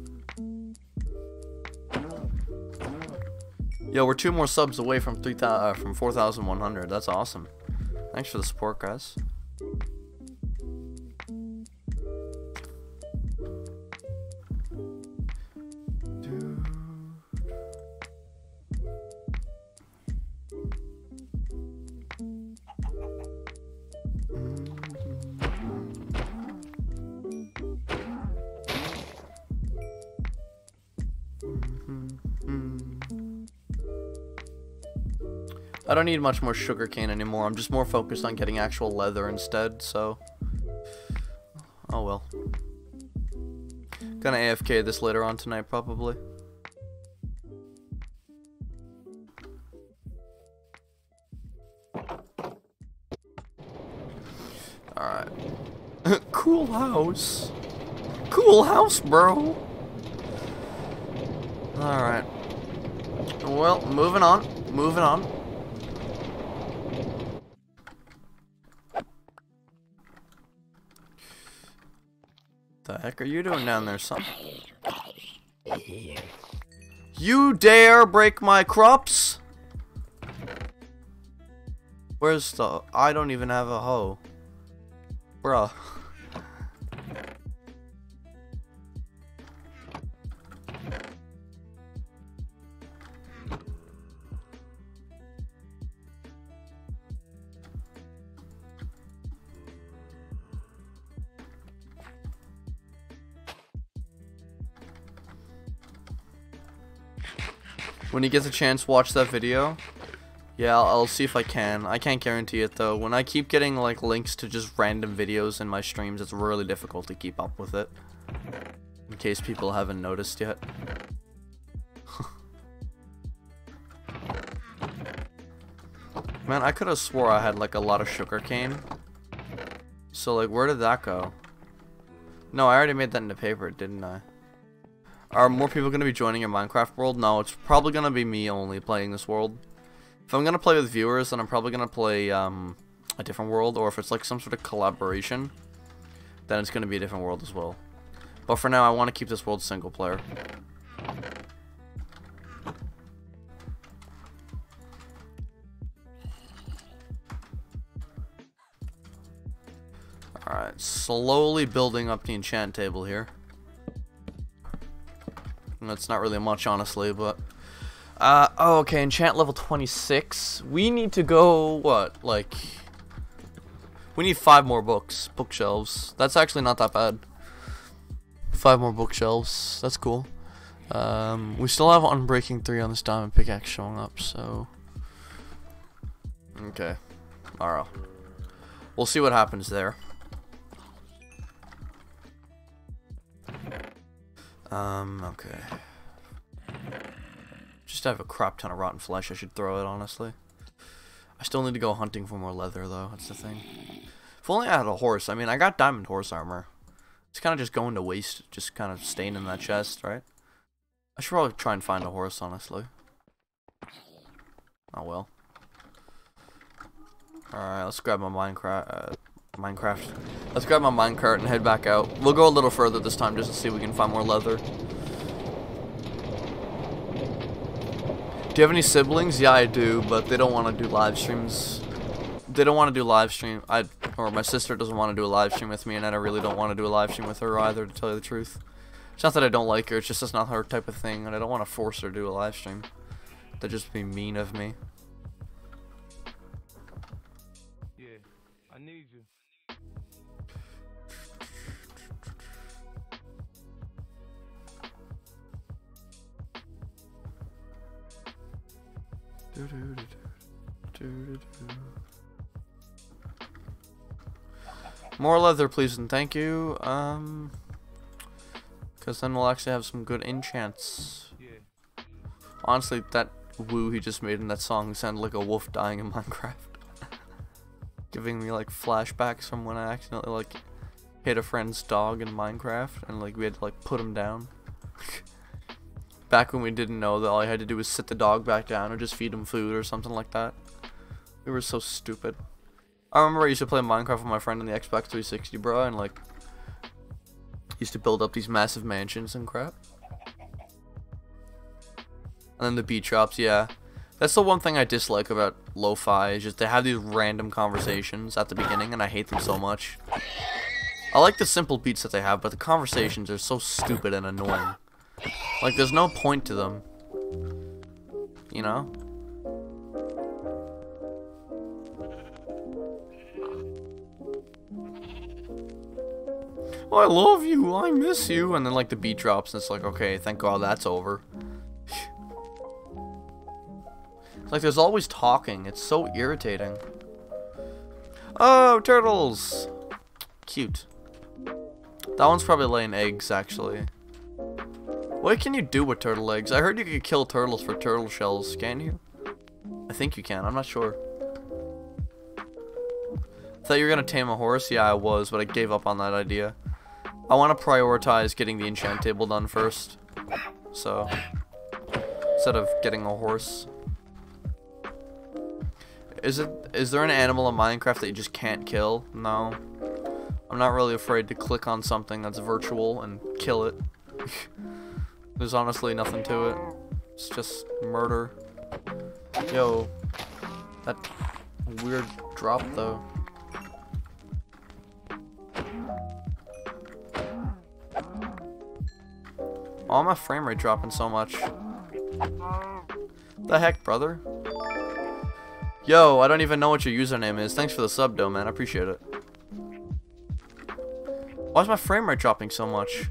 Yo, we're 2 more subs away from 4,100. That's awesome. Thanks for the support, guys. I don't need much more sugarcane anymore. I'm just more focused on getting actual leather instead, so... Oh well. Gonna AFK this later on tonight, probably. Alright. Cool house. Cool house, bro. Alright. Well, moving on. Moving on. The heck are you doing down there, son? You dare break my crops? Where's the... I don't even have a hoe. Bruh. When he gets a chance, watch that video. Yeah, I'll see if I can. I can't guarantee it though. When I keep getting like links to just random videos in my streams, it's really difficult to keep up with it. In case people haven't noticed yet. Man, I could have swore I had like a lot of sugarcane. So like, where did that go? No, I already made that into paper, didn't I? Are more people going to be joining your Minecraft world? No, it's probably going to be me only playing this world. If I'm going to play with viewers, then I'm probably going to play a different world. Or if it's like some sort of collaboration, then it's going to be a different world as well. But for now, I want to keep this world single player. Alright, slowly building up the enchant table here. That's not really much, honestly, but... oh, okay, enchant level 26. We need to go, what, like... We need 5 more bookshelves. That's actually not that bad. 5 more bookshelves. That's cool. We still have Unbreaking 3 on this diamond pickaxe showing up, so... Okay. Alright. We'll see what happens there. Okay. Just have a crap ton of rotten flesh. I should throw it, honestly. I still need to go hunting for more leather, though. That's the thing. If only I had a horse. I mean, I got diamond horse armor. It's kind of just going to waste. Just kind of staying in that chest, right? I should probably try and find a horse, honestly. Oh, well. Alright, let's grab my Minecraft. Let's grab my minecart and head back out. We'll go a little further this time just to see if we can find more leather. Do you have any siblings? Yeah, I do, but they don't want to do live streams. They don't want to do live stream. Or my sister doesn't want to do a live stream with me, and I really don't want to do a live stream with her either, to tell you the truth. It's not that I don't like her, it's just that's not her type of thing, and I don't want to force her to do a live stream. That'd just be mean of me. Yeah, I need you. More leather, please, and thank you. Because then we'll actually have some good enchants. Yeah. Honestly, that woo he just made in that song sounded like a wolf dying in Minecraft. Giving me like flashbacks from when I accidentally like hit a friend's dog in Minecraft and like we had to like put him down. Back when we didn't know that all I had to do was sit the dog back down or just feed him food or something like that. We were so stupid. I remember I used to play Minecraft with my friend on the Xbox 360, bro, and like used to build up these massive mansions and crap. And then the beat drops, yeah. That's the one thing I dislike about lo-fi, is just they have these random conversations at the beginning, and I hate them so much. I like the simple beats that they have, but the conversations are so stupid and annoying. Like, there's no point to them. You know? I love you, I miss you, and then like the beat drops and it's like, okay, thank God that's over. It's like there's always talking, it's so irritating. Oh, turtles! Cute. That one's probably laying eggs, actually. What can you do with turtle eggs? I heard you could kill turtles for turtle shells, can you? I think you can, I'm not sure. Thought you were gonna tame a horse? Yeah, I was, but I gave up on that idea. I want to prioritize getting the enchant table done first. So, instead of getting a horse. Is there an animal in Minecraft that you just can't kill? No. I'm not really afraid to click on something that's virtual and kill it. There's honestly nothing to it. It's just murder. Yo, that weird drop though. Oh, my frame rate dropping so much. The heck, brother? Yo, I don't even know what your username is. Thanks for the sub, though, man. I appreciate it. Why is my frame rate dropping so much?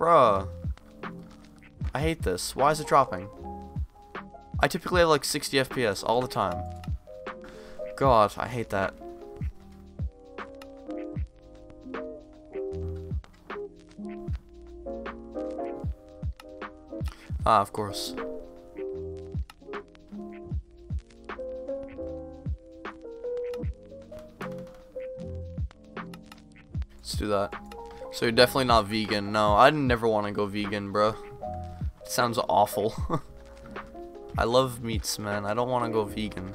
Bruh. I hate this. Why is it dropping? I typically have like 60 FPS all the time. God, I hate that. Ah, of course. Let's do that. So you're definitely not vegan. No, I'd never want to go vegan, bro. It sounds awful. I love meats, man. I don't want to go vegan.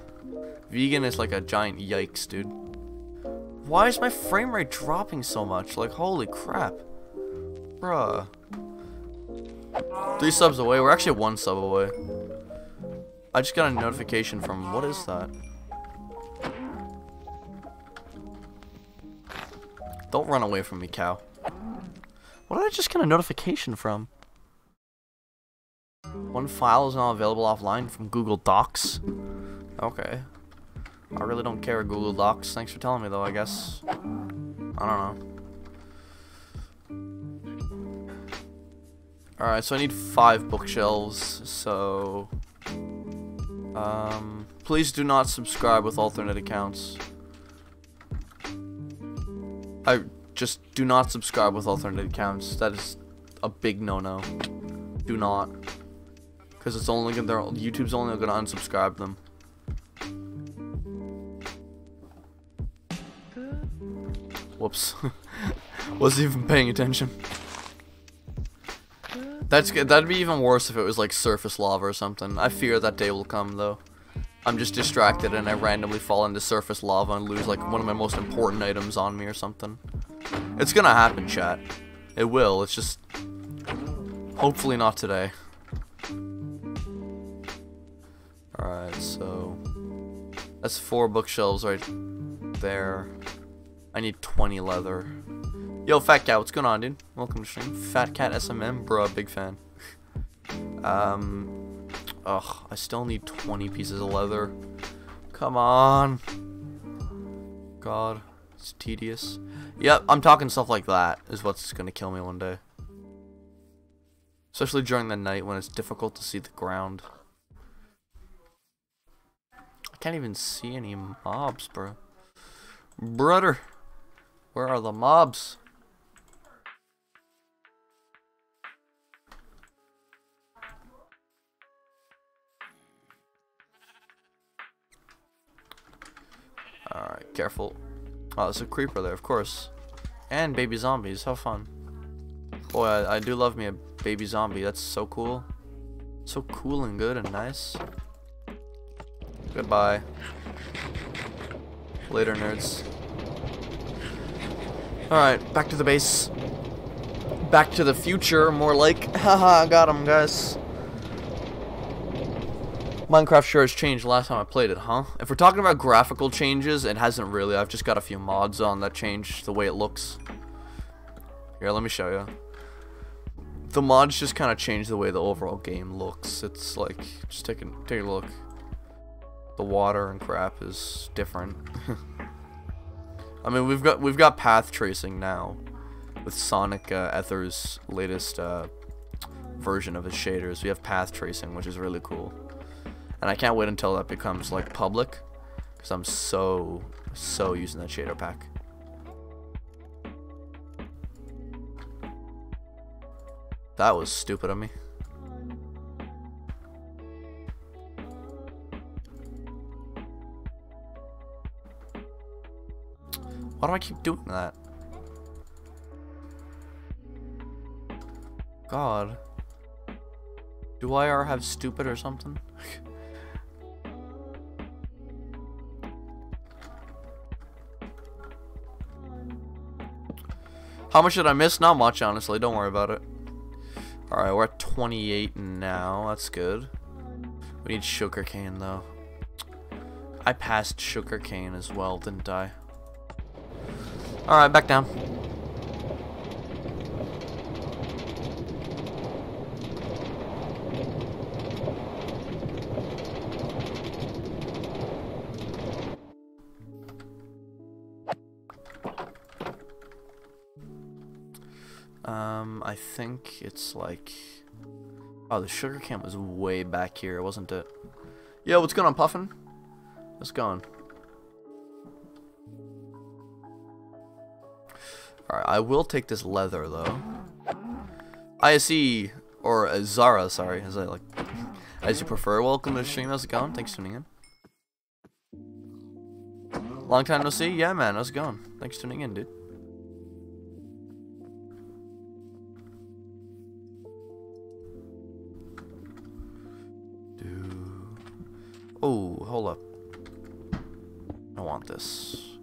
Vegan is like a giant yikes, dude. Why is my frame rate dropping so much? Like, holy crap. Bruh. 3 subs away. We're actually 1 sub away. I just got a notification from... What is that? Don't run away from me, cow. What did I just get a notification from? One file is now available offline from Google Docs. Okay. I really don't care, Google Docs. Thanks for telling me, though, I guess. I don't know. Alright, so I need 5 bookshelves, so... please do not subscribe with alternate accounts. I just do not subscribe with alternate accounts. That is a big no-no. Do not. Because it's only gonna, YouTube's only gonna unsubscribe them. Whoops. Wasn't even paying attention. That'd be even worse if it was like surface lava or something. I fear that day will come though. I'm just distracted and I randomly fall into surface lava and lose like one of my most important items on me or something. It's gonna happen, chat. It will. It's just hopefully not today. Alright, so that's 4 bookshelves right there. I need 20 leather. Yo, Fat Cat, what's going on, dude? Welcome to stream. Fat Cat SMM, bro, big fan. Ugh, I still need 20 pieces of leather. Come on. God, it's tedious. Yep, I'm talking stuff like that is what's gonna kill me one day. Especially during the night when it's difficult to see the ground. I can't even see any mobs, bro. Brother, where are the mobs? Alright, careful. Oh, there's a creeper there, of course. And baby zombies, how fun. Boy, I do love me a baby zombie, that's so cool. So cool and good and nice. Goodbye. Later, nerds. Alright, back to the base. Back to the future, more like. Haha, got him, guys. Minecraft sure has changed last time I played it, huh? If we're talking about graphical changes, it hasn't really. I've just got a few mods on that change the way it looks. Here, let me show you. The mods just kind of change the way the overall game looks. It's like, just take a look. The water and crap is different. I mean, we've got path tracing now with Sonic Ether's latest version of his shaders. We have path tracing, which is really cool. And I can't wait until that becomes like public, because I'm so using that shader pack. That was stupid of me. Why do I keep doing that? God. Do I have stupid or something? How much did I miss? Not much, honestly. Don't worry about it. Alright, we're at 28 now. That's good. We need sugarcane, though. I passed sugarcane as well, didn't I? Alright, back down. I think it's like... Oh, the sugar camp was way back here, wasn't it? Yo, what's going on, Puffin? What's going? Alright, I will take this leather, though. ISE, or Zara, sorry, as you prefer. Welcome to the stream, how's it going? Thanks for tuning in. Long time no see? Yeah, man, how's it going? Thanks for tuning in, dude. Oh, hold up. I want this.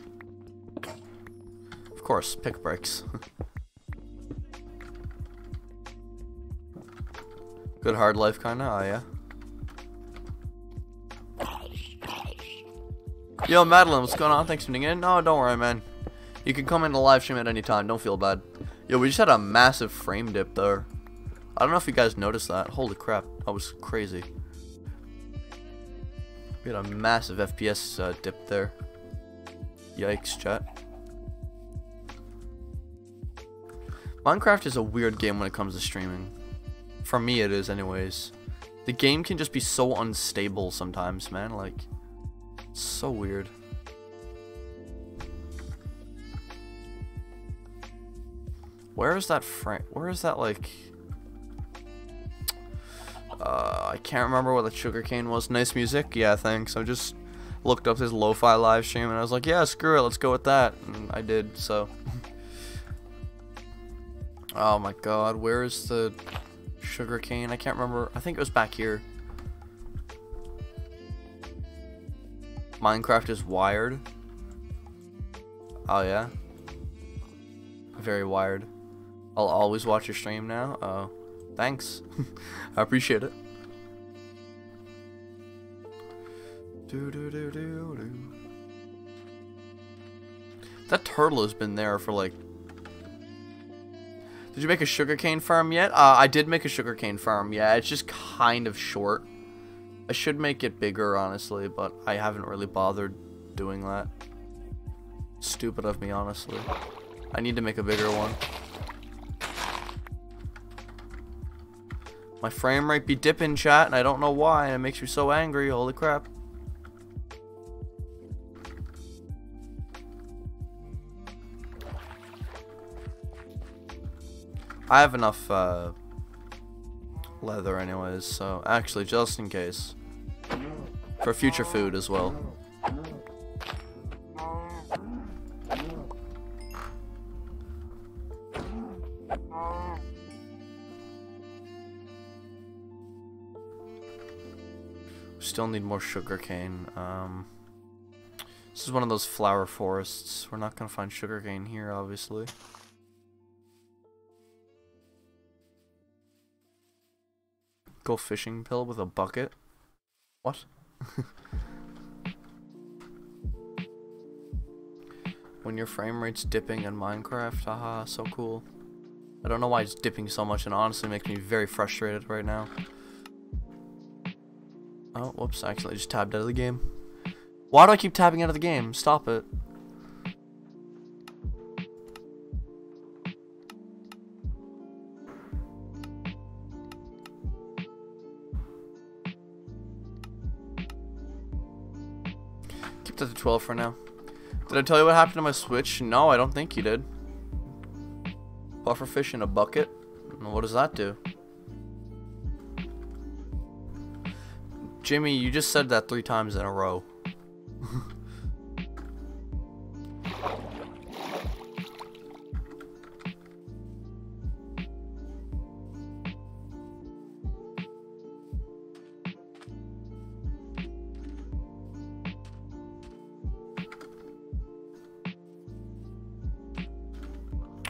Of course, pick breaks. Good hard life, kinda? Oh, yeah. Yo, Madeline, what's going on? Thanks for tuning in. No, don't worry, man. You can come in the live stream at any time. Don't feel bad. Yo, we just had a massive frame dip there. I don't know if you guys noticed that. Holy crap. That was crazy. We had a massive FPS dip there. Yikes, chat. Minecraft is a weird game when it comes to streaming. For me it is anyways. The game can just be so unstable sometimes, man. Like, it's so weird. Where is that frame? Where is that, like... I can't remember what the sugarcane was. Nice music? Yeah, thanks. I just looked up his lo-fi live stream and I was like, yeah, screw it, let's go with that. And I did, so... Oh my god, where is the sugarcane? I can't remember. I think it was back here. Minecraft is wired. Oh yeah? Very wired. I'll always watch your stream now. Oh, thanks. I appreciate it. That turtle has been there for like... Did you make a sugarcane farm yet? I did make a sugarcane farm, yeah. It's just kind of short. I should make it bigger, honestly, but I haven't really bothered doing that. Stupid of me, honestly. I need to make a bigger one. My frame rate be dipping, chat, and I don't know why, and it makes me so angry. Holy crap. I have enough leather anyways, so actually, just in case. For future food as well. Still need more sugarcane. This is one of those flower forests. We're not gonna find sugarcane here, obviously. Go fishing pill with a bucket? What? When your frame rate's dipping in Minecraft, haha, so cool. I don't know why it's dipping so much, and honestly makes me very frustrated right now. Oh, whoops, I actually just tabbed out of the game. Why do I keep tabbing out of the game? Stop it. Keep that to 12 for now. Did I tell you what happened to my Switch? No, I don't think you did. Pufferfish in a bucket? What does that do? Jimmy, you just said that 3 times in a row.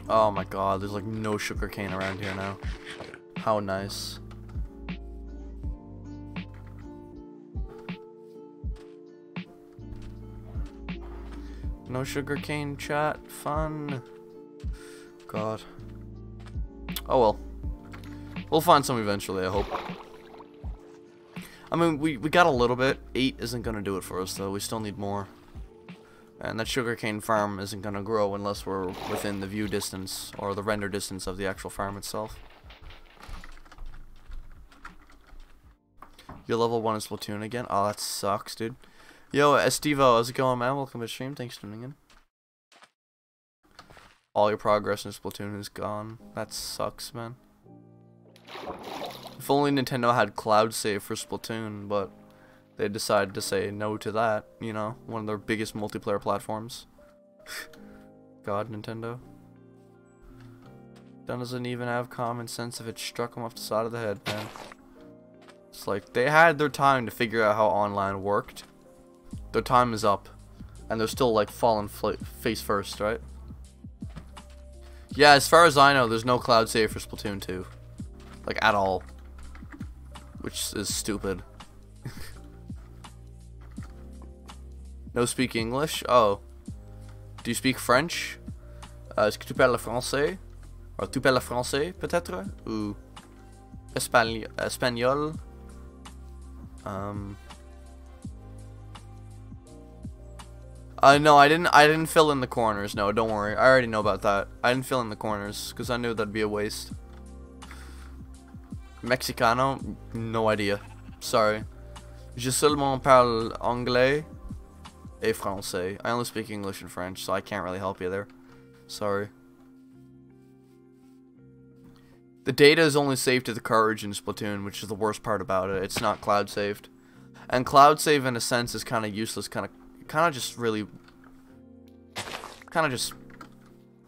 Oh my god, there's like no sugarcane around here now. How nice. No sugarcane, chat. Fun. God. Oh well. We'll find some eventually, I hope. I mean, we got a little bit. 8 isn't gonna do it for us, though. We still need more. And that sugarcane farm isn't gonna grow unless we're within the view distance or the render distance of the actual farm itself. You're level 1 in Splatoon again? Oh, that sucks, dude. Yo, Estivo, how's it going, man? Welcome to the stream. Thanks for tuning in. All your progress in Splatoon is gone. That sucks, man. If only Nintendo had cloud save for Splatoon, but they decided to say no to that, you know, one of their biggest multiplayer platforms. God, Nintendo. Doesn't even have common sense if it struck him off the side of the head, man. It's like, they had their time to figure out how online worked. Their time is up. And they're still, like, falling face first, right? Yeah, as far as I know, there's no cloud save for Splatoon 2. Like, at all. Which is stupid. No speak English? Oh. Do you speak French? Est-ce que tu parles français? Or tu parles français, peut-être? Ou espagnol? No, I didn't fill in the corners. No, don't worry. I already know about that. I didn't fill in the corners because I knew that'd be a waste. Mexicano? No idea. Sorry. Je seulement parle anglais et français. I only speak English and French, so I can't really help you there. Sorry. The data is only saved to the cartridge in Splatoon, which is the worst part about it. It's not cloud saved. And cloud save in a sense is kind of useless, kind of just really just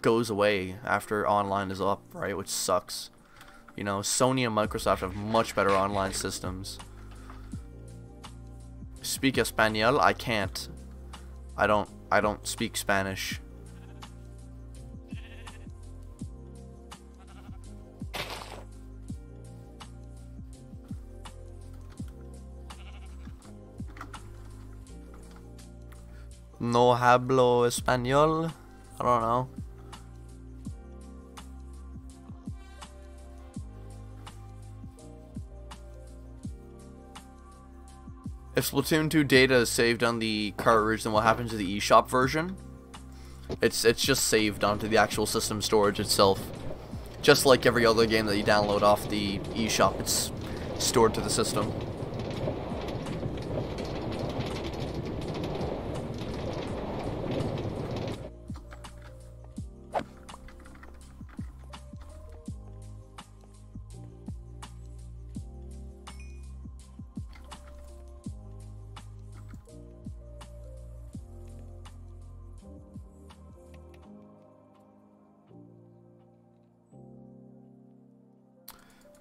goes away after online is up, right? Which sucks. You know, Sony and Microsoft have much better online systems. Speak Espanol? I can't. I don't speak Spanish. No hablo español. I don't know. If Splatoon 2 data is saved on the cartridge, then what happens to the eShop version? It's just saved onto the actual system storage itself. Just like every other game that you download off the eShop, it's stored to the system.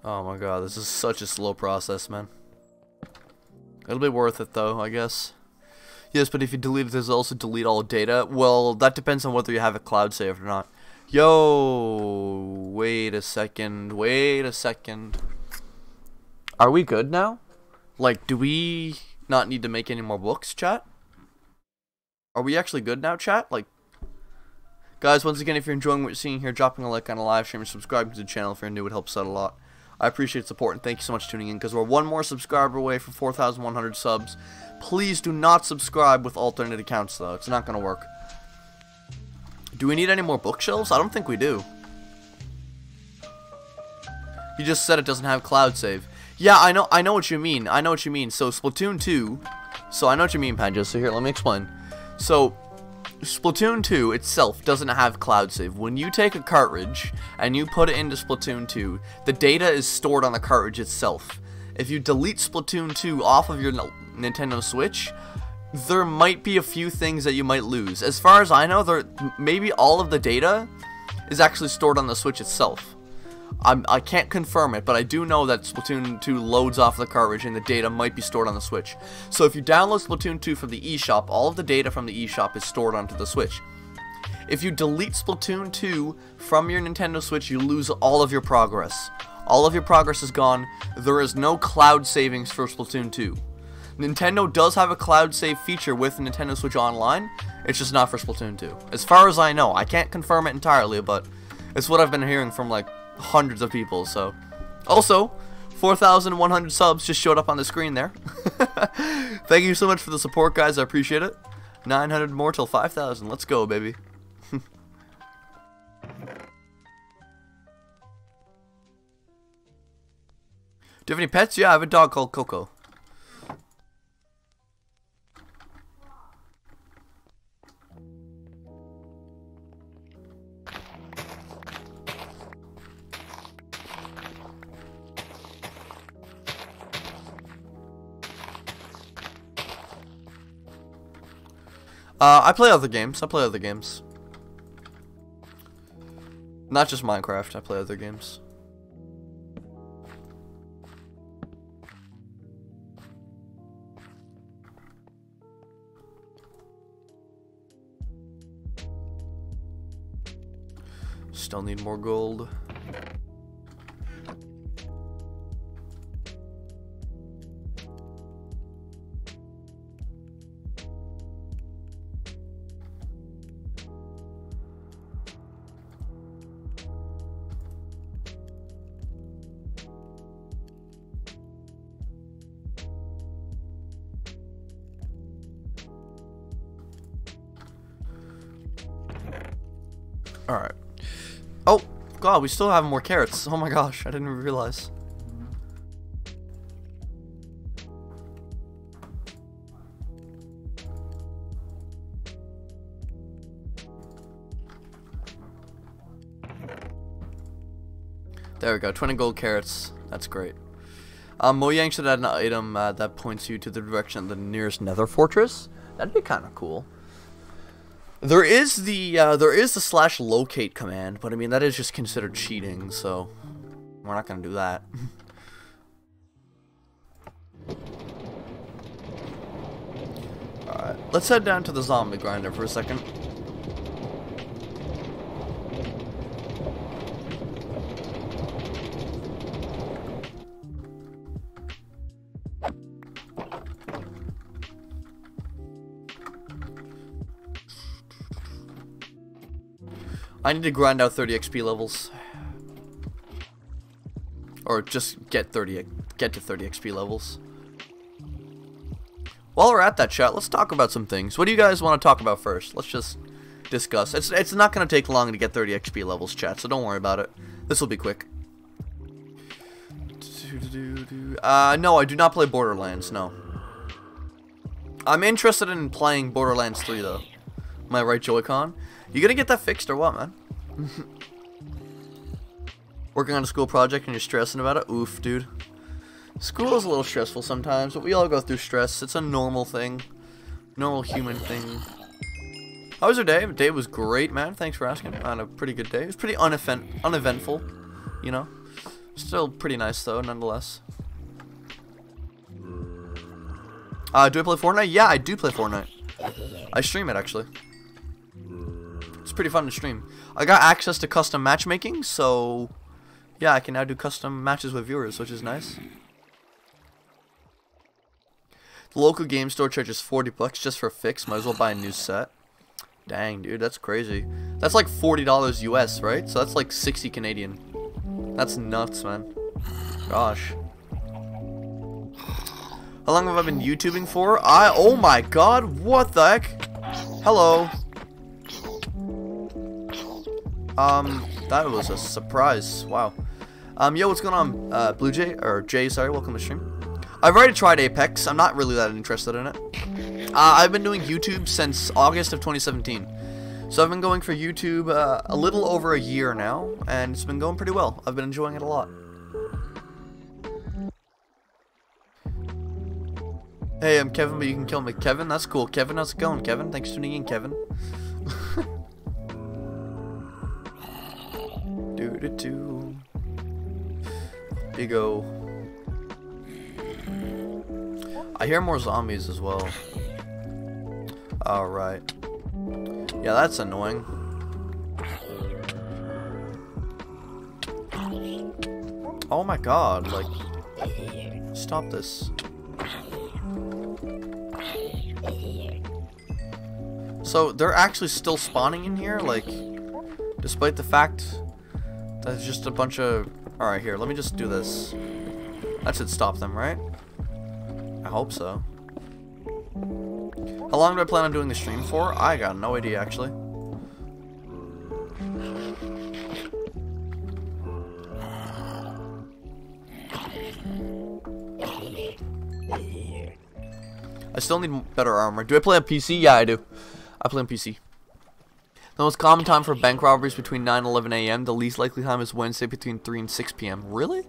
Oh my god, this is such a slow process, man. It'll be worth it though, I guess. Yes, but if you delete it, does it also delete all data? Well, that depends on whether you have it cloud saved or not. Yo, wait a second, Are we good now? Like, do we not need to make any more books, chat? Are we actually good now, chat? Like, guys, once again, if you're enjoying what you're seeing here, dropping a like on a live stream and subscribing to the channel if you're new, it helps out a lot. I appreciate support and thank you so much for tuning in because we're one more subscriber away from 4,100 subs. Please do not subscribe with alternate accounts though. It's not going to work. Do we need any more bookshelves? I don't think we do. You just said it doesn't have cloud save. Yeah, I know what you mean. So Splatoon 2. So I know what you mean, Panja. So here, let me explain. So Splatoon 2 itself doesn't have cloud save. When you take a cartridge and you put it into Splatoon 2, the data is stored on the cartridge itself. If you delete Splatoon 2 off of your Nintendo Switch, there might be a few things that you might lose. As far as I know, maybe all of the data is actually stored on the Switch itself. I can't confirm it, but I do know that Splatoon 2 loads off the cartridge and the data might be stored on the Switch. So if you download Splatoon 2 from the eShop, all of the data from the eShop is stored onto the Switch. If you delete Splatoon 2 from your Nintendo Switch, you lose all of your progress. All of your progress is gone. There is no cloud savings for Splatoon 2. Nintendo does have a cloud save feature with Nintendo Switch Online, it's just not for Splatoon 2. As far as I know, I can't confirm it entirely, but it's what I've been hearing from like hundreds of people. So also 4,100 subs just showed up on the screen there. Thank you so much for the support, guys. I appreciate it. 900 more till 5,000. Let's go, baby. Do you have any pets? Yeah, I have a dog called Coco. I play other games. Not just Minecraft, I play other games. Still need more gold. Alright. Oh, God, we still have more carrots. Oh my gosh, I didn't even realize. There we go, 20 gold carrots. That's great. Mojang should add an item that points you to the direction of the nearest nether fortress. That'd be kind of cool. There is the /locate command, but I mean that is just considered cheating, so we're not gonna do that. Alright, let's head down to the zombie grinder for a second. I need to grind out 30 XP levels. Or just get to 30 XP levels. While we're at that, chat, let's talk about some things. What do you guys want to talk about first? Let's just discuss. It's not going to take long to get 30 XP levels, chat, so don't worry about it. This will be quick. No, I do not play Borderlands, no. I'm interested in playing Borderlands 3, though. My right Joy-Con. You gonna get that fixed or what, man? Working on a school project and you're stressing about it? Oof, dude. School is a little stressful sometimes, but we all go through stress. It's a normal thing. Normal human thing. How was your day? The day was great, man. Thanks for asking. I had a pretty good day. It was pretty uneventful, you know. Still pretty nice, though, nonetheless. Do I play Fortnite? Yeah, I do play Fortnite. I stream it, actually. It's pretty fun to stream. I got access to custom matchmaking, so yeah, I can now do custom matches with viewers, which is nice. The local game store charges 40 bucks just for a fix. Might as well buy a new set. Dang, dude, that's crazy. That's like $40 US, right? So that's like 60 Canadian. That's nuts, man. Gosh. How long have I been YouTubing for? Oh my god, what the heck? Hello. That was a surprise. Wow. Yo, what's going on? Blue Jay, or Jay, sorry, welcome to stream. I've already tried Apex. I'm not really that interested in it. I've been doing YouTube since August of 2017. So I've been going for YouTube a little over a year now, and it's been going pretty well. I've been enjoying it a lot. Hey, I'm Kevin, but you can kill me. Kevin, that's cool. Kevin, how's it going, Kevin? Thanks for tuning in, Kevin. Do-do-do. Big O. I hear more zombies as well. Alright. Yeah, that's annoying. Oh my god, like, stop this. So, they're actually still spawning in here, like, despite the fact that it's just a bunch of... Alright, here, let me just do this. That should stop them, right? I hope so. How long do I plan on doing the stream for? I got no idea, actually. I still need better armor. Do I play on PC? Yeah, I do. I play on PC. The most common time for bank robberies between 9 and 11 a.m. The least likely time is Wednesday between 3 and 6 p.m. Really?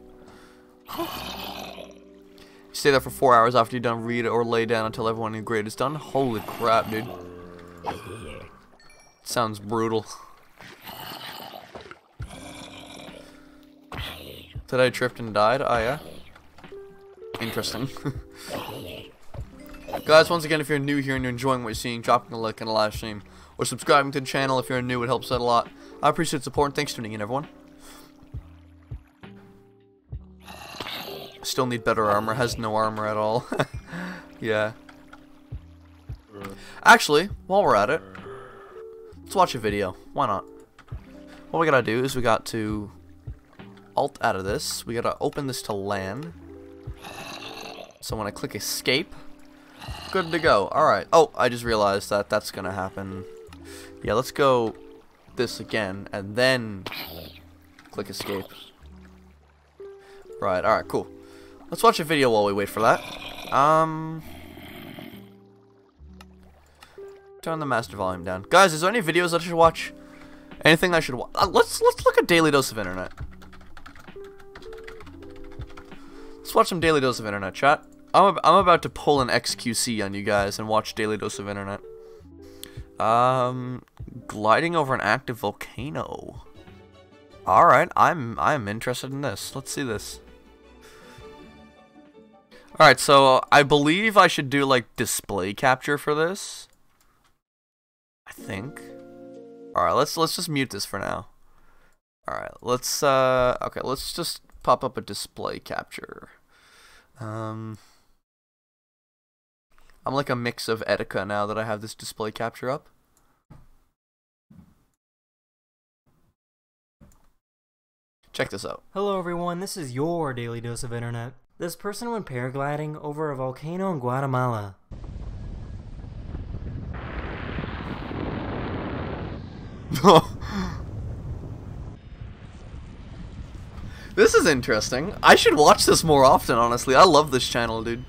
Stay there for 4 hours after you're done, read or lay down until everyone in your grade is done. Holy crap, dude. Sounds brutal. Today I tripped and died? Oh yeah? Interesting. Guys, once again, if you're new here and you're enjoying what you're seeing, dropping a like on a live stream, or subscribing to the channel if you're new, it helps out a lot. I appreciate the support, and thanks for tuning in, everyone. Still need better armor. Has no armor at all. Yeah. Actually, while we're at it, let's watch a video. Why not? What we gotta do is we got to alt out of this. We gotta open this to LAN. So when I click escape, good to go. Alright. Oh, I just realized that that's gonna happen. Yeah, let's go this again, and then click escape. Right, alright, cool. Let's watch a video while we wait for that. Turn the master volume down. Guys, is there any videos that I should watch? Anything I should watch? Let's look at Daily Dose of Internet. Let's watch some Daily Dose of Internet, chat. I'm about to pull an XQC on you guys and watch Daily Dose of Internet. Gliding over an active volcano. Alright, I'm interested in this. Let's see this. Alright, so I believe I should do like display capture for this. I think. Alright, let's just mute this for now. Alright, let's okay, let's just pop up a display capture. I'm like a mix of Etika now that I have this display capture up. Check this out. Hello everyone, this is your Daily Dose of Internet. This person went paragliding over a volcano in Guatemala. This is interesting. I should watch this more often, honestly. I love this channel, dude.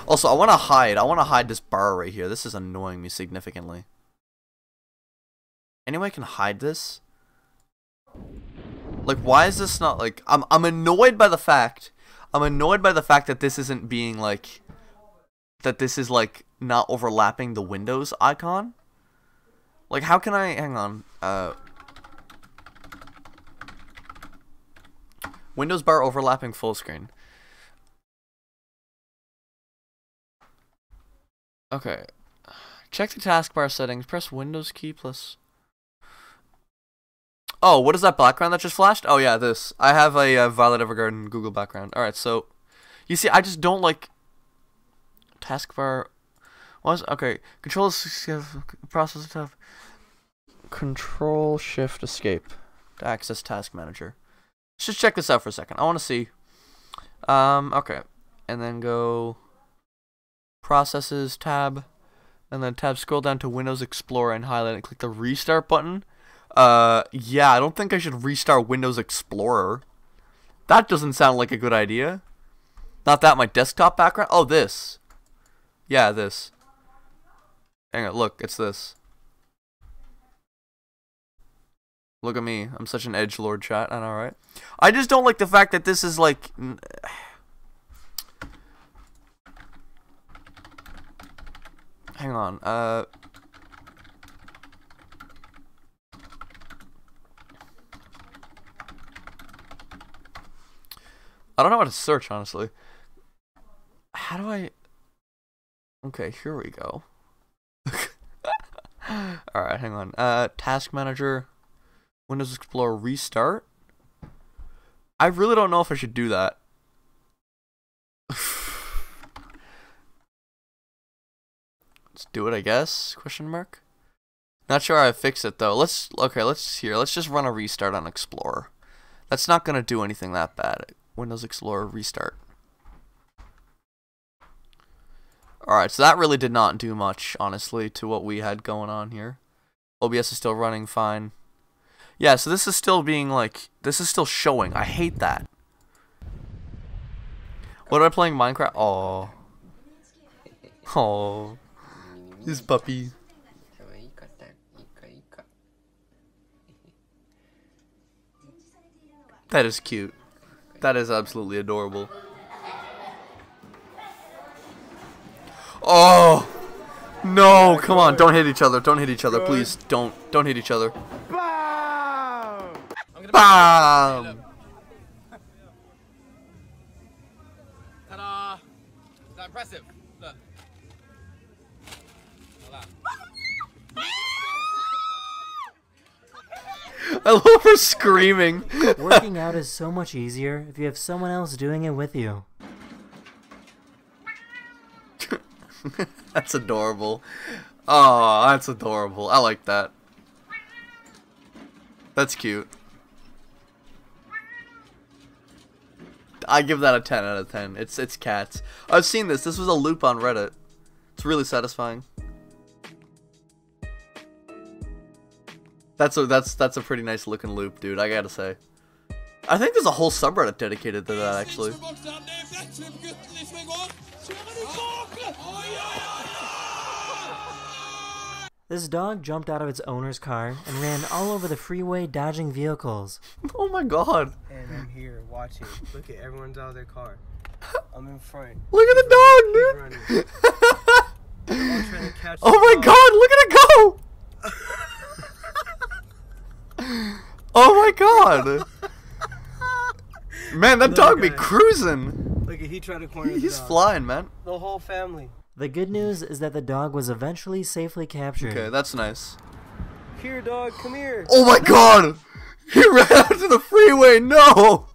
Also, I want to hide this bar right here. This is annoying me significantly. Any way I can hide this? Like, why is this not, like, I'm annoyed by the fact that this isn't being, like, that this is, like, not overlapping the Windows icon. Like, how can I, hang on, Windows bar overlapping full screen. Okay. Check the taskbar settings. Press Windows key plus. Oh, what is that background that just flashed? Oh yeah, this. I have a Violet Evergarden Google background. Alright, so you see, I just don't like taskbar. Okay, Control process tab. Control Shift Escape to access Task Manager. Let's just check this out for a second. I want to see. Okay, and then go Processes tab, and then scroll down to Windows Explorer and highlight and click the Restart button. Yeah, I don't think I should restart Windows Explorer. That doesn't sound like a good idea. Not that, my desktop background. Oh, this. Yeah, this. Hang on, look, it's this. Look at me. I'm such an edgelord, chat. I know, right? I just don't like the fact that this is like. Hang on. I don't know how to search, honestly. How do I? Okay, here we go. Alright, hang on. Task Manager, Windows Explorer Restart. I really don't know if I should do that. Let's do it, I guess? Question mark. Not sure how I fix it though. Let's just run a restart on Explorer. That's not gonna do anything that bad. Windows Explorer Restart. Alright, so that really did not do much, honestly, to what we had going on here. OBS is still running fine. Yeah, so this is still being like, this is still showing. I hate that. What am I playing? Minecraft? Oh. Oh. This puppy. That is cute. That is absolutely adorable. Oh no! Come on! Don't hit each other! Don't hit each other! Please don't hit each other! Bam! Bam! Ta-da! Is that impressive? Look. Like I love her screaming. Working out is so much easier if you have someone else doing it with you. That's adorable. Oh, that's adorable. I like that. That's cute. I give that a 10 out of 10. It's cats. I've seen this. This was a loop on Reddit. It's really satisfying. That's a pretty nice looking loop, dude. I gotta say. I think there's a whole subreddit dedicated to that, actually. This dog jumped out of its owner's car and ran all over the freeway dodging vehicles. Oh my god. And I'm here watching. Look at everyone's out of their car. I'm in front. Look at the dog, dude. Oh my god, look at it go. Oh my god. Man, that dog be cruising. Look at he tried to corner the He's dog. flying, man. The whole family. The good news is that the dog was eventually safely captured. Okay, that's nice. Here, dog, come here. Oh my god! He ran out to the freeway. No.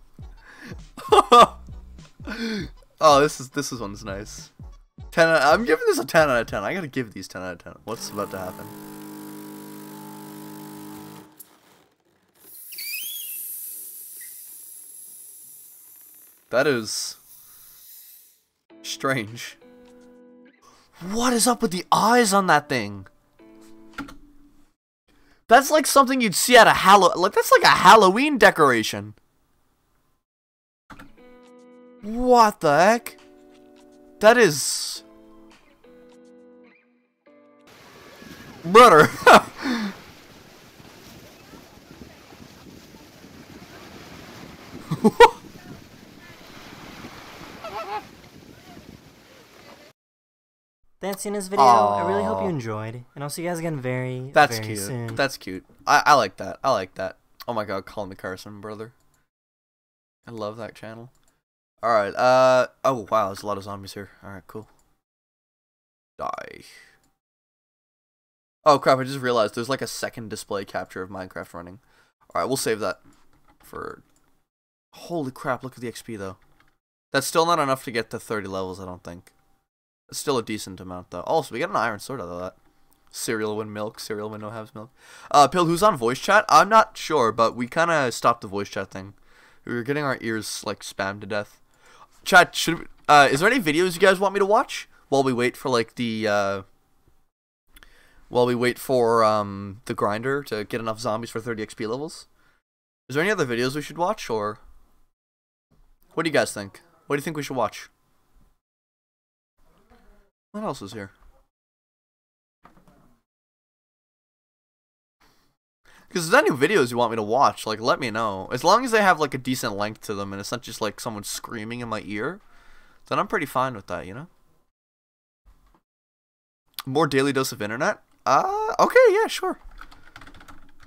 Oh, this one's nice. 10. I'm giving this a 10 out of 10. I gotta give these 10 out of 10. What's about to happen? That is strange. What is up with the eyes on that thing? That's like something you'd see at a that's like a Halloween decoration. What the heck? That is... Brother. That's in this video. I really hope you enjoyed, and I'll see you guys again very cute. soon. That's cute. I like that. I like that. Oh my god, call me Carson, brother. I love that channel. Alright, oh wow, there's a lot of zombies here. Alright, cool. Die. Oh crap, I just realized there's like a second display capture of Minecraft running. Alright, we'll save that for... Holy crap, look at the XP though. That's still not enough to get to 30 levels, I don't think. It's still a decent amount though. Oh, so we got an iron sword out of that. Cereal when milk, cereal when no has milk. Pill, who's on voice chat? I'm not sure, but we kind of stopped the voice chat thing. We were getting our ears like spammed to death. Chat, is there any videos you guys want me to watch while we wait for like the the grinder to get enough zombies for 30 XP levels? Is there any other videos we should watch, or what do you guys think? What do you think we should watch? What else is here? Because if there's any videos you want me to watch, like, let me know. As long as they have, like, a decent length to them and it's not just, like, someone screaming in my ear, then I'm pretty fine with that, you know? More daily dose of internet? Okay, yeah, sure.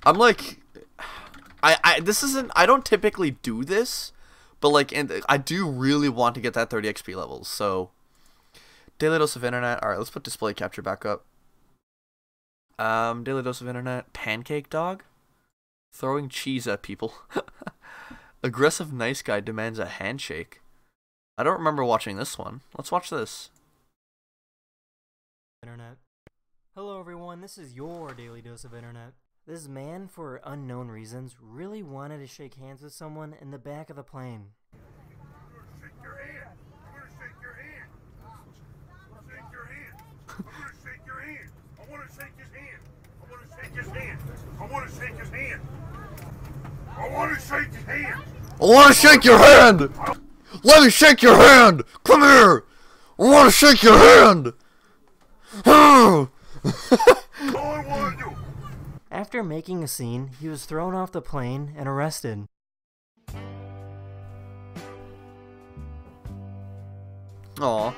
I'm, like... I don't typically do this, but, like, I do really want to get that 30 XP levels, so... Daily dose of internet. Alright, let's put display capture back up. Daily dose of internet. Pancake dog? Throwing cheese at people. Aggressive nice guy demands a handshake. I don't remember watching this one. Let's watch this. Internet. Hello everyone, this is your daily dose of internet. This man, for unknown reasons, really wanted to shake hands with someone in the back of the plane. I want to shake his hand. I want to shake his hand. I want to shake his hand. I want to shake his hand. I want to shake your hand. Let me shake your hand. Come here. I want to shake your hand. After making a scene, he was thrown off the plane and arrested. Aw.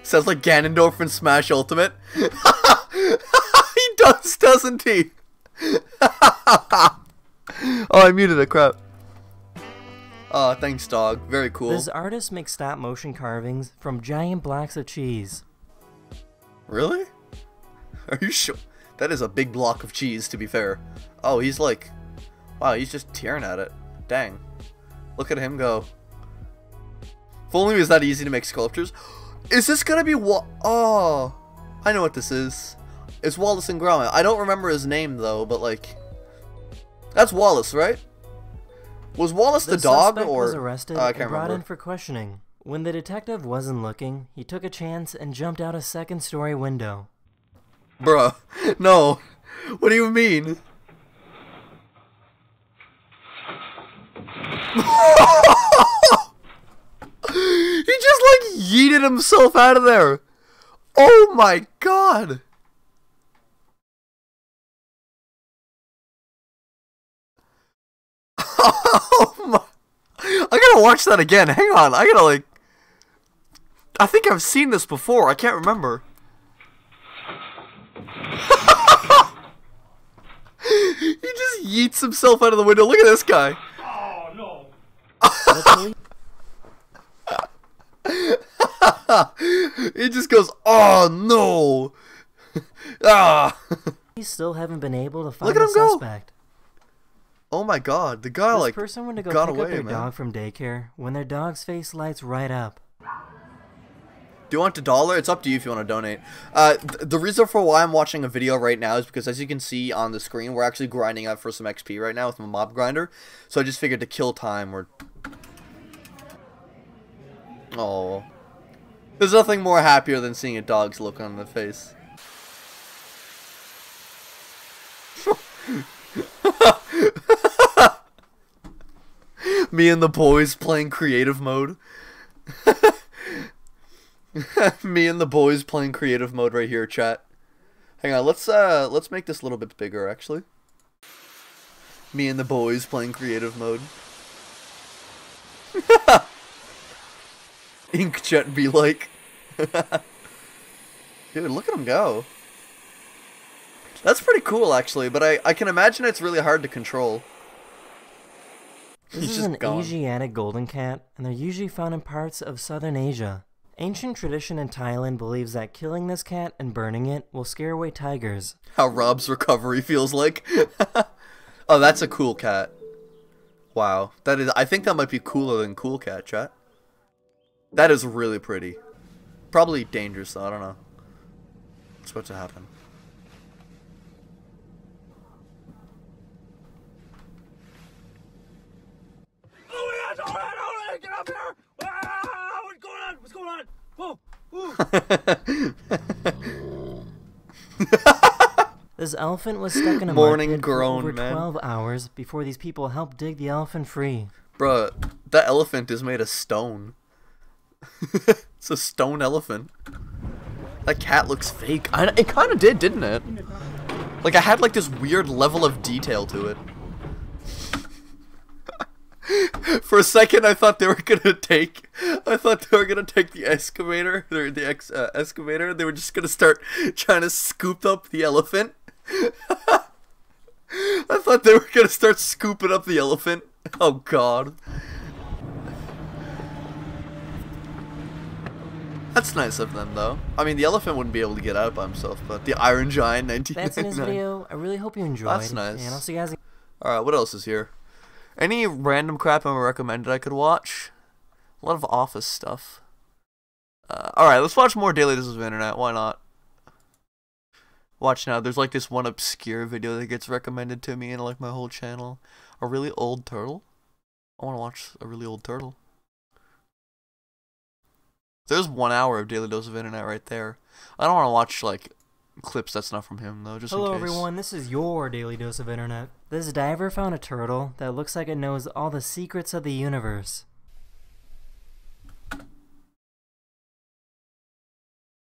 Sounds like Ganondorf in Smash Ultimate. He does, doesn't he? Oh, I muted it, crap. Oh, thanks, dog. Very cool. This artist makes stop motion carvings from giant blocks of cheese. Really? Are you sure? That is a big block of cheese, to be fair. Oh, he's like... Wow, he's just tearing at it. Dang. Look at him go. If only it was that easy to make sculptures. Is this gonna be Oh, I know what this is. It's Wallace and Gromit. I don't remember his name though, but like, that's Wallace, right? Was Wallace the dog, or was arrested I and can't brought remember. in for questioning. When the detective wasn't looking, he took a chance and jumped out a second-story window. Bruh. No. What do you mean? He just like yeeted himself out of there. Oh my god. Oh my. I gotta watch that again. Hang on. I gotta like. I think I've seen this before. I can't remember. He just yeets himself out of the window. Look at this guy. Oh no. He just goes, oh no. Ah. We still haven't been able to find Look at the him go. suspect. Oh my god, the guy This like person went to go got pick away, up their man. dog from daycare when their dog's face lights right up. Do you want $1? It's up to you if you want to donate. The reason for why I'm watching a video right now is because, as you can see on the screen, we're actually grinding up for some XP right now with my mob grinder. So I just figured to kill time. Oh, there's nothing more happier than seeing a dog's look on the face. Me and the boys playing creative mode. Me and the boys playing creative mode right here, chat. Hang on, let's make this a little bit bigger actually. Me and the boys playing creative mode. Inkjet be like. Dude, look at him go. That's pretty cool actually, but I can imagine it's really hard to control. This is an Asiatic golden cat, and they're usually found in parts of southern Asia. Ancient tradition in Thailand believes that killing this cat and burning it will scare away tigers. How Rob's recovery feels like. Oh, that's a cool cat. Wow. That is, I think that might be cooler than Cool Cat, chat. That is really pretty. Probably dangerous though, I don't know. What's about to happen? Get up here! Ah, what's going on? What's going on? Whoa! This elephant was stuck in a Morning market groan, for over man. 12 hours before these people helped dig the elephant free. Bruh, that elephant is made of stone. It's a stone elephant. That cat looks fake. It kind of did, didn't it? Like, I had like this weird level of detail to it. For a second, I thought they were gonna take the excavator, or the excavator. They were just gonna start trying to scoop up the elephant. I thought they were gonna start scooping up the elephant. Oh God, that's nice of them, though. I mean, the elephant wouldn't be able to get out by himself, but the Iron Giant, 1999. That's in this video. I really hope you enjoyed. That's nice. And I'll see you guys. All right, what else is here? Any random crap I'm recommended I could watch? A lot of Office stuff. Alright, let's watch more Daily Doses of Internet. Why not? Watch now. There's like this one obscure video that gets recommended to me in like my whole channel. A really old turtle. I want to watch a really old turtle. There's 1 hour of Daily Dose of Internet right there. I don't want to watch like clips that's not from him though, just in case. Hello everyone, this is your Daily Dose of Internet. This diver found a turtle that looks like it knows all the secrets of the universe.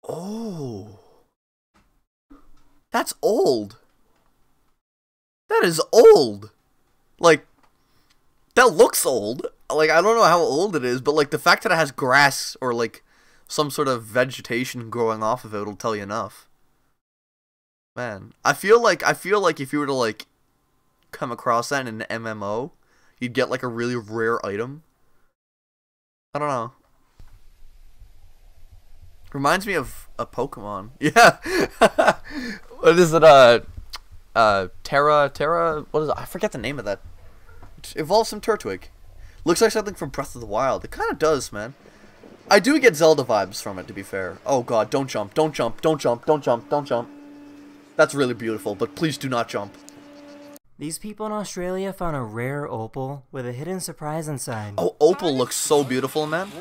Oh. That's old. That is old. Like, that looks old. Like, I don't know how old it is, but like the fact that it has grass or like some sort of vegetation growing off of it will tell you enough. Man, I feel like if you were to like come across that in an MMO, you'd get like a really rare item. I don't know. Reminds me of a Pokemon. Yeah. What is it? Terra. What is it? I forget the name of that. It evolves from Turtwig. Looks like something from Breath of the Wild. It kind of does, man. I do get Zelda vibes from it, to be fair. Oh God, don't jump! Don't jump! Don't jump! Don't jump! Don't jump! That's really beautiful, but please do not jump. These people in Australia found a rare opal with a hidden surprise inside. Oh, opal looks so beautiful, man.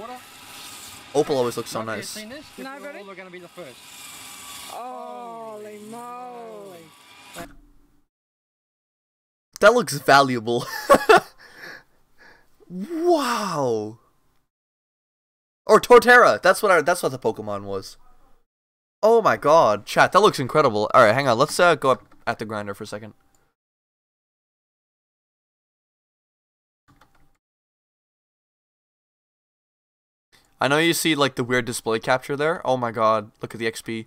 Opal always looks so nice. Seen this? No, really? We're going to be the first. Oh, Holy moly. That looks valuable. Wow. Or Torterra. That's what the Pokemon was. Oh my god, chat, that looks incredible. All right, hang on. Let's go up at the grinder for a second. I know you see like the weird display capture there. Oh my god, look at the XP.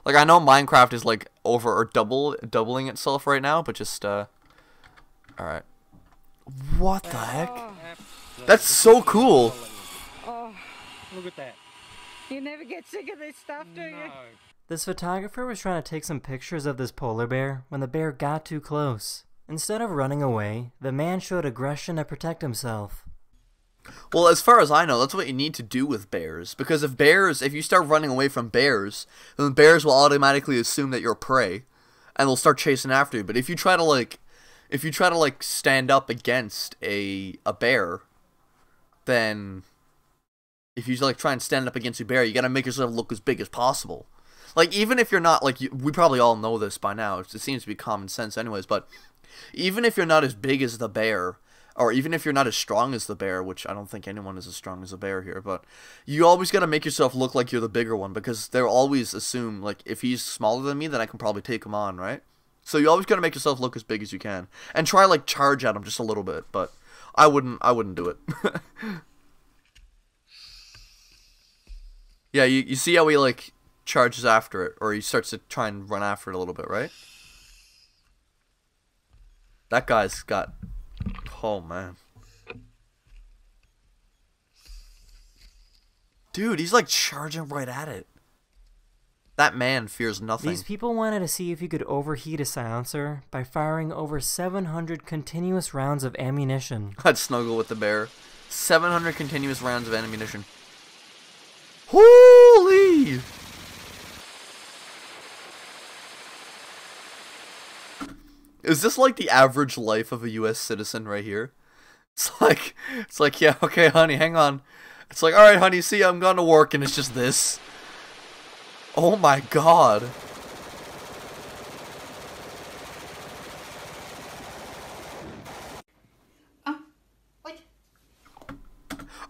Like I know Minecraft is like over or doubling itself right now, but just all right. What the heck? That's so cool. Oh, look at that. You never get sick of this stuff, do you? This photographer was trying to take some pictures of this polar bear when the bear got too close. Instead of running away, the man showed aggression to protect himself. Well, as far as I know, that's what you need to do with bears. Because if you start running away from bears, then bears will automatically assume that you're prey, and they'll start chasing after you. But if you try to stand up against a bear, then if you try and stand up against a bear, you gotta make yourself look as big as possible. Like even if you're not we probably all know this by now. It seems to be common sense, anyways. But even if you're not as big as the bear, or even if you're not as strong as the bear, which I don't think anyone is as strong as a bear here, but you always got to make yourself look like you're the bigger one, because they'll always assume, like, if he's smaller than me, then I can probably take him on, right? So you always got to make yourself look as big as you can. And try, like, charge at him just a little bit, but I wouldn't do it. Yeah, you see how he, like, charges after it, or he starts to try and run after it a little bit, right? That guy's got... Oh, man. Dude, he's like charging right at it. That man fears nothing. These people wanted to see if you could overheat a silencer by firing over 700 continuous rounds of ammunition. I'd snuggle with the bear. 700 continuous rounds of ammunition. Holy! Is this like the average life of a US citizen right here? It's like, yeah, okay, honey, hang on. It's like, alright, honey, see, I'm going to work, and it's just this. Oh my god.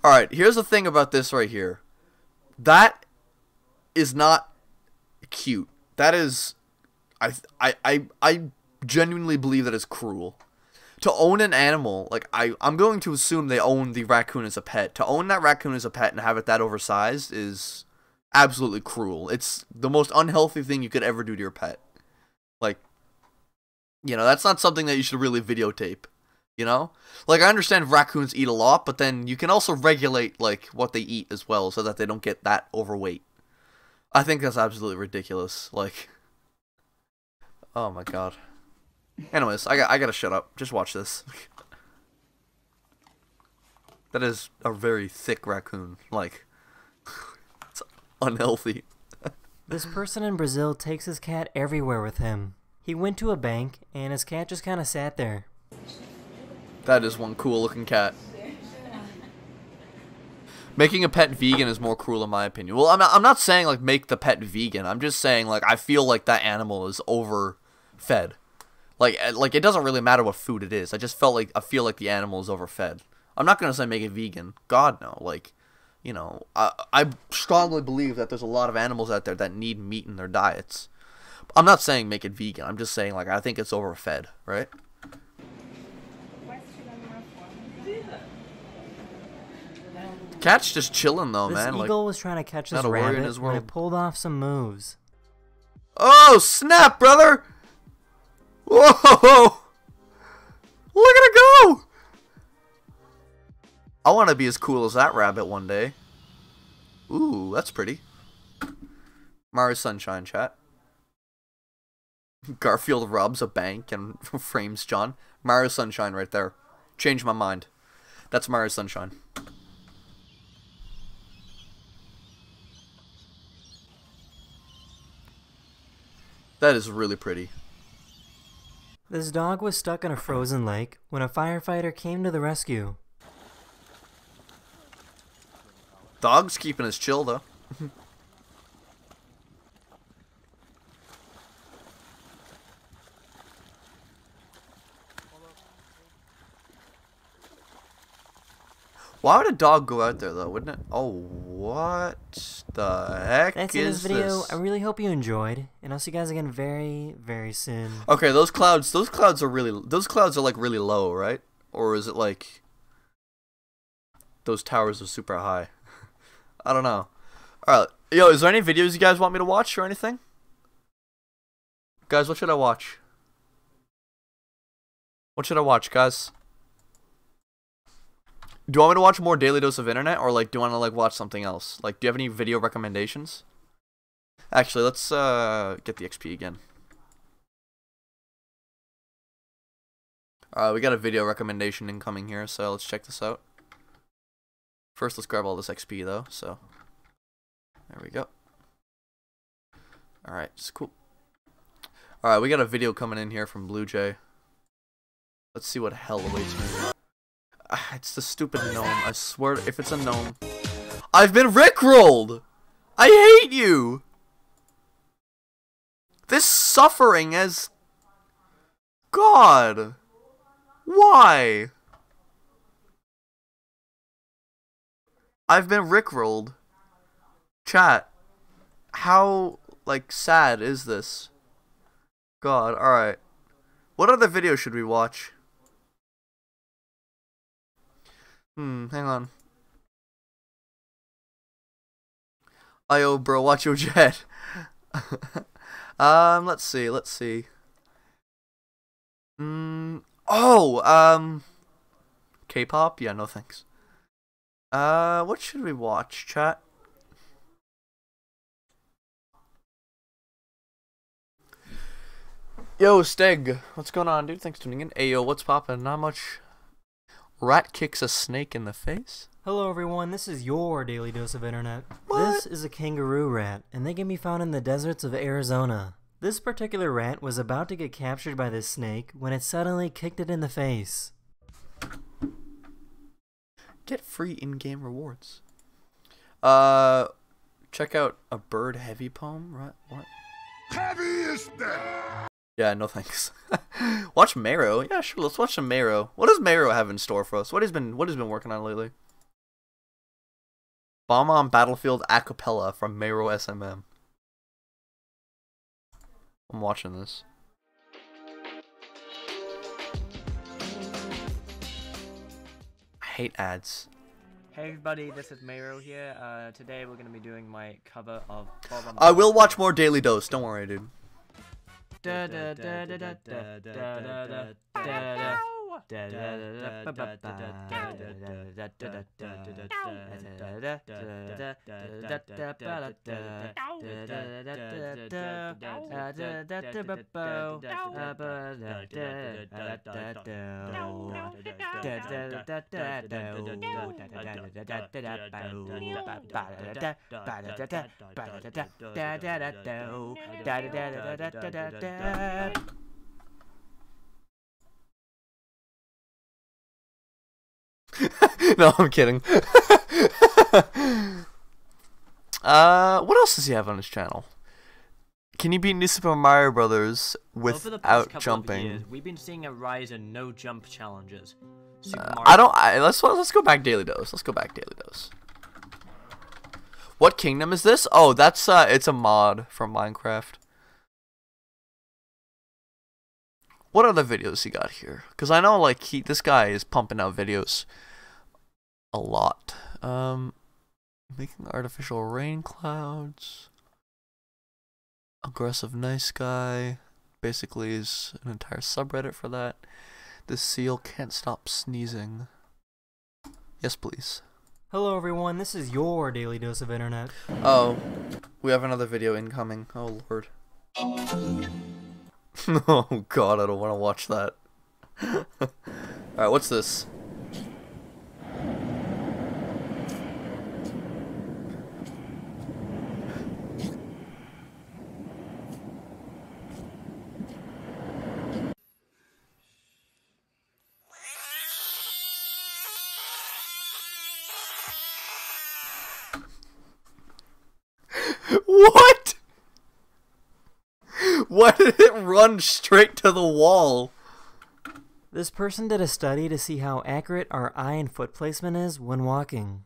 Alright, here's the thing about this right here. That is not cute. That is... I genuinely believe that is cruel. To own an animal, like, I'm going to assume they own the raccoon as a pet. To own that raccoon as a pet and have it that oversized is absolutely cruel. It's the most unhealthy thing you could ever do to your pet. Like, you know, that's not something that you should really videotape. You know? Like, I understand raccoons eat a lot, but then you can also regulate, like, what they eat as well so that they don't get that overweight. I think that's absolutely ridiculous. Like, oh my god. Anyways, I gotta shut up. Just watch this. That is a very thick raccoon. Like, it's unhealthy. This person in Brazil takes his cat everywhere with him. He went to a bank, and his cat just kind of sat there. That is one cool looking cat. Making a pet vegan is more cruel in my opinion. Well, I'm not saying, like, make the pet vegan. I'm just saying, like, I feel like that animal is overfed. Like it doesn't really matter what food it is. I feel like the animal is overfed. I'm not gonna say make it vegan. God no. Like, you know, I strongly believe that there's a lot of animals out there that need meat in their diets. I'm not saying make it vegan. I'm just saying, like, I think it's overfed, right? The cat's just chilling though, this man. This eagle was trying to catch this rabbit and it pulled off some moves. Oh snap, brother! Whoa! Look at it go! I want to be as cool as that rabbit one day. Ooh, that's pretty. Mario Sunshine, chat. Garfield robs a bank and frames John. Mario Sunshine right there. Changed my mind. That's Mario Sunshine. That is really pretty. This dog was stuck in a frozen lake when a firefighter came to the rescue. Dog's keeping us chill, though. Why would a dog go out there though? Wouldn't it? Oh, what the heck That's is in this video. this? I really hope you enjoyed, and I'll see you guys again very, very soon. Okay, those clouds are like really low, right? Or is it like those towers are super high? I don't know. Alright, yo, is there any videos you guys want me to watch or anything? Guys, what should I watch? What should I watch, guys? Do you want me to watch more Daily Dose of Internet, or like do you want to like watch something else? Like, do you have any video recommendations? Actually, let's get the XP again. We got a video recommendation incoming here, so let's check this out. First, let's grab all this XP though. So there we go. All right, it's cool. All right, we got a video coming in here from Blue Jay. Let's see what hell awaits me. It's the stupid gnome. I swear, if it's a gnome, I've been rickrolled. I hate you. This suffering has. God. Why? I've been rickrolled. Chat. How, like, sad is this? God, alright. What other video should we watch? Hang on. Ayo, bro, watch your jet. Let's see. K-pop? Yeah, no thanks. What should we watch, chat? Yo, Steg, what's going on, dude? Thanks for tuning in. Ayo, what's poppin'? Not much. Rat kicks a snake in the face? Hello everyone, this is your Daily Dose of Internet. What? This is a kangaroo rat, and they can be found in the deserts of Arizona. This particular rat was about to get captured by this snake when it suddenly kicked it in the face. Get free in-game rewards. Check out a bird heavy poem, right? What? Heavy is dead. Yeah, no thanks. Watch Maro. Yeah, sure. Let's watch some Maro. What does Maro have in store for us? What has been working on lately? Bomb on Battlefield acapella from Maro SMM. I'm watching this. I hate ads. Hey everybody, this is Maro here. Today we're gonna be doing my cover of Bob on I will watch more Daily Dose. Don't worry, dude. No, I'm kidding. What else does he have on his channel? Can you beat New Super Mario Brothers without jumping? We've been seeing a rise in no jump challenges. Let's go back Daily Dose. Let's go back Daily Dose. What kingdom is this? Oh, that's it's a mod from Minecraft. What other videos he got here? Because I know like this guy is pumping out videos a lot. Making artificial rain clouds. Aggressive nice guy. Basically is an entire subreddit for that. This seal can't stop sneezing. Yes, please. Hello everyone, this is your Daily Dose of Internet. Oh, we have another video incoming. Oh lord. Oh god, I don't want to watch that. Alright, what's this? What? Why did it run straight to the wall? This person did a study to see how accurate our eye and foot placement is when walking.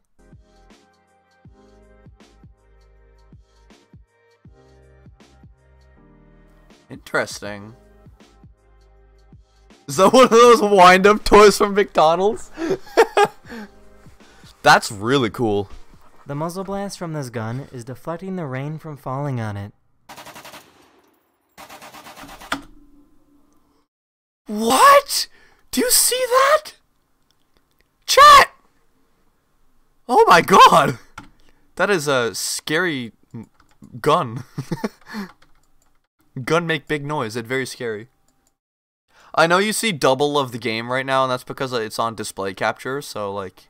Interesting. Is that one of those wind-up toys from McDonald's? That's really cool. The muzzle blast from this gun is deflecting the rain from falling on it. What? Do you see that? Chat! Oh my god! That is a scary gun. Gun make big noise. It's very scary. I know you see double of the game right now, and that's because it's on display capture, so like...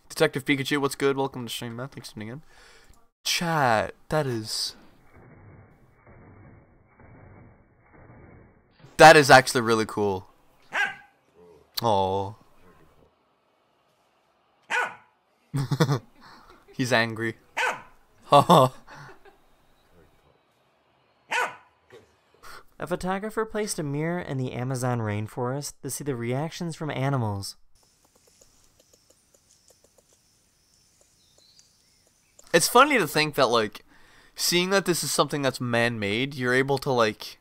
Detective Pikachu, what's good? Welcome to stream, man. Thanks for tuning in. Chat, that is actually really cool. Oh. He's angry. Haha. A photographer placed a mirror in the Amazon rainforest to see the reactions from animals. It's funny to think that, like, seeing that this is something that's man-made, you're able to, like,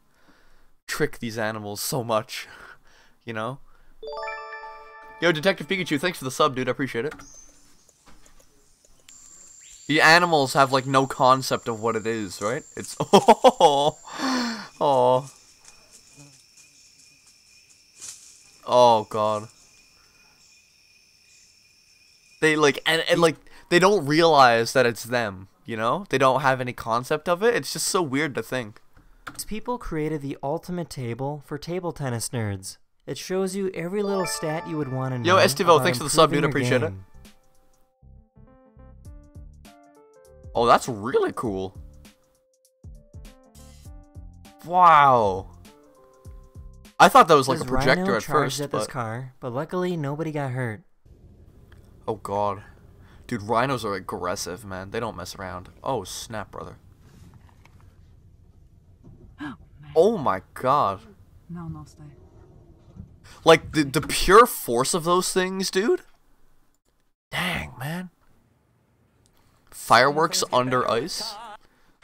trick these animals so much. You know? Yo, Detective Pikachu, thanks for the sub, dude. I appreciate it. The animals have, like, no concept of what it is, right? It's... Oh! Oh. Oh, God. They, like, and like... They don't realize that it's them, you know? They don't have any concept of it. It's just so weird to think. These people created the ultimate table for table tennis nerds. It shows you every little stat you would want to know. Yo, Estivo, thanks for the sub, dude. I appreciate it. Oh, that's really cool. Wow. I thought that was like a projector at first, at this car, but luckily nobody got hurt. Oh, God. Dude, rhinos are aggressive, man. They don't mess around. Oh, snap, brother. Oh my god. No, no, stay. Like, the pure force of those things, dude? Dang, man. Fireworks under ice?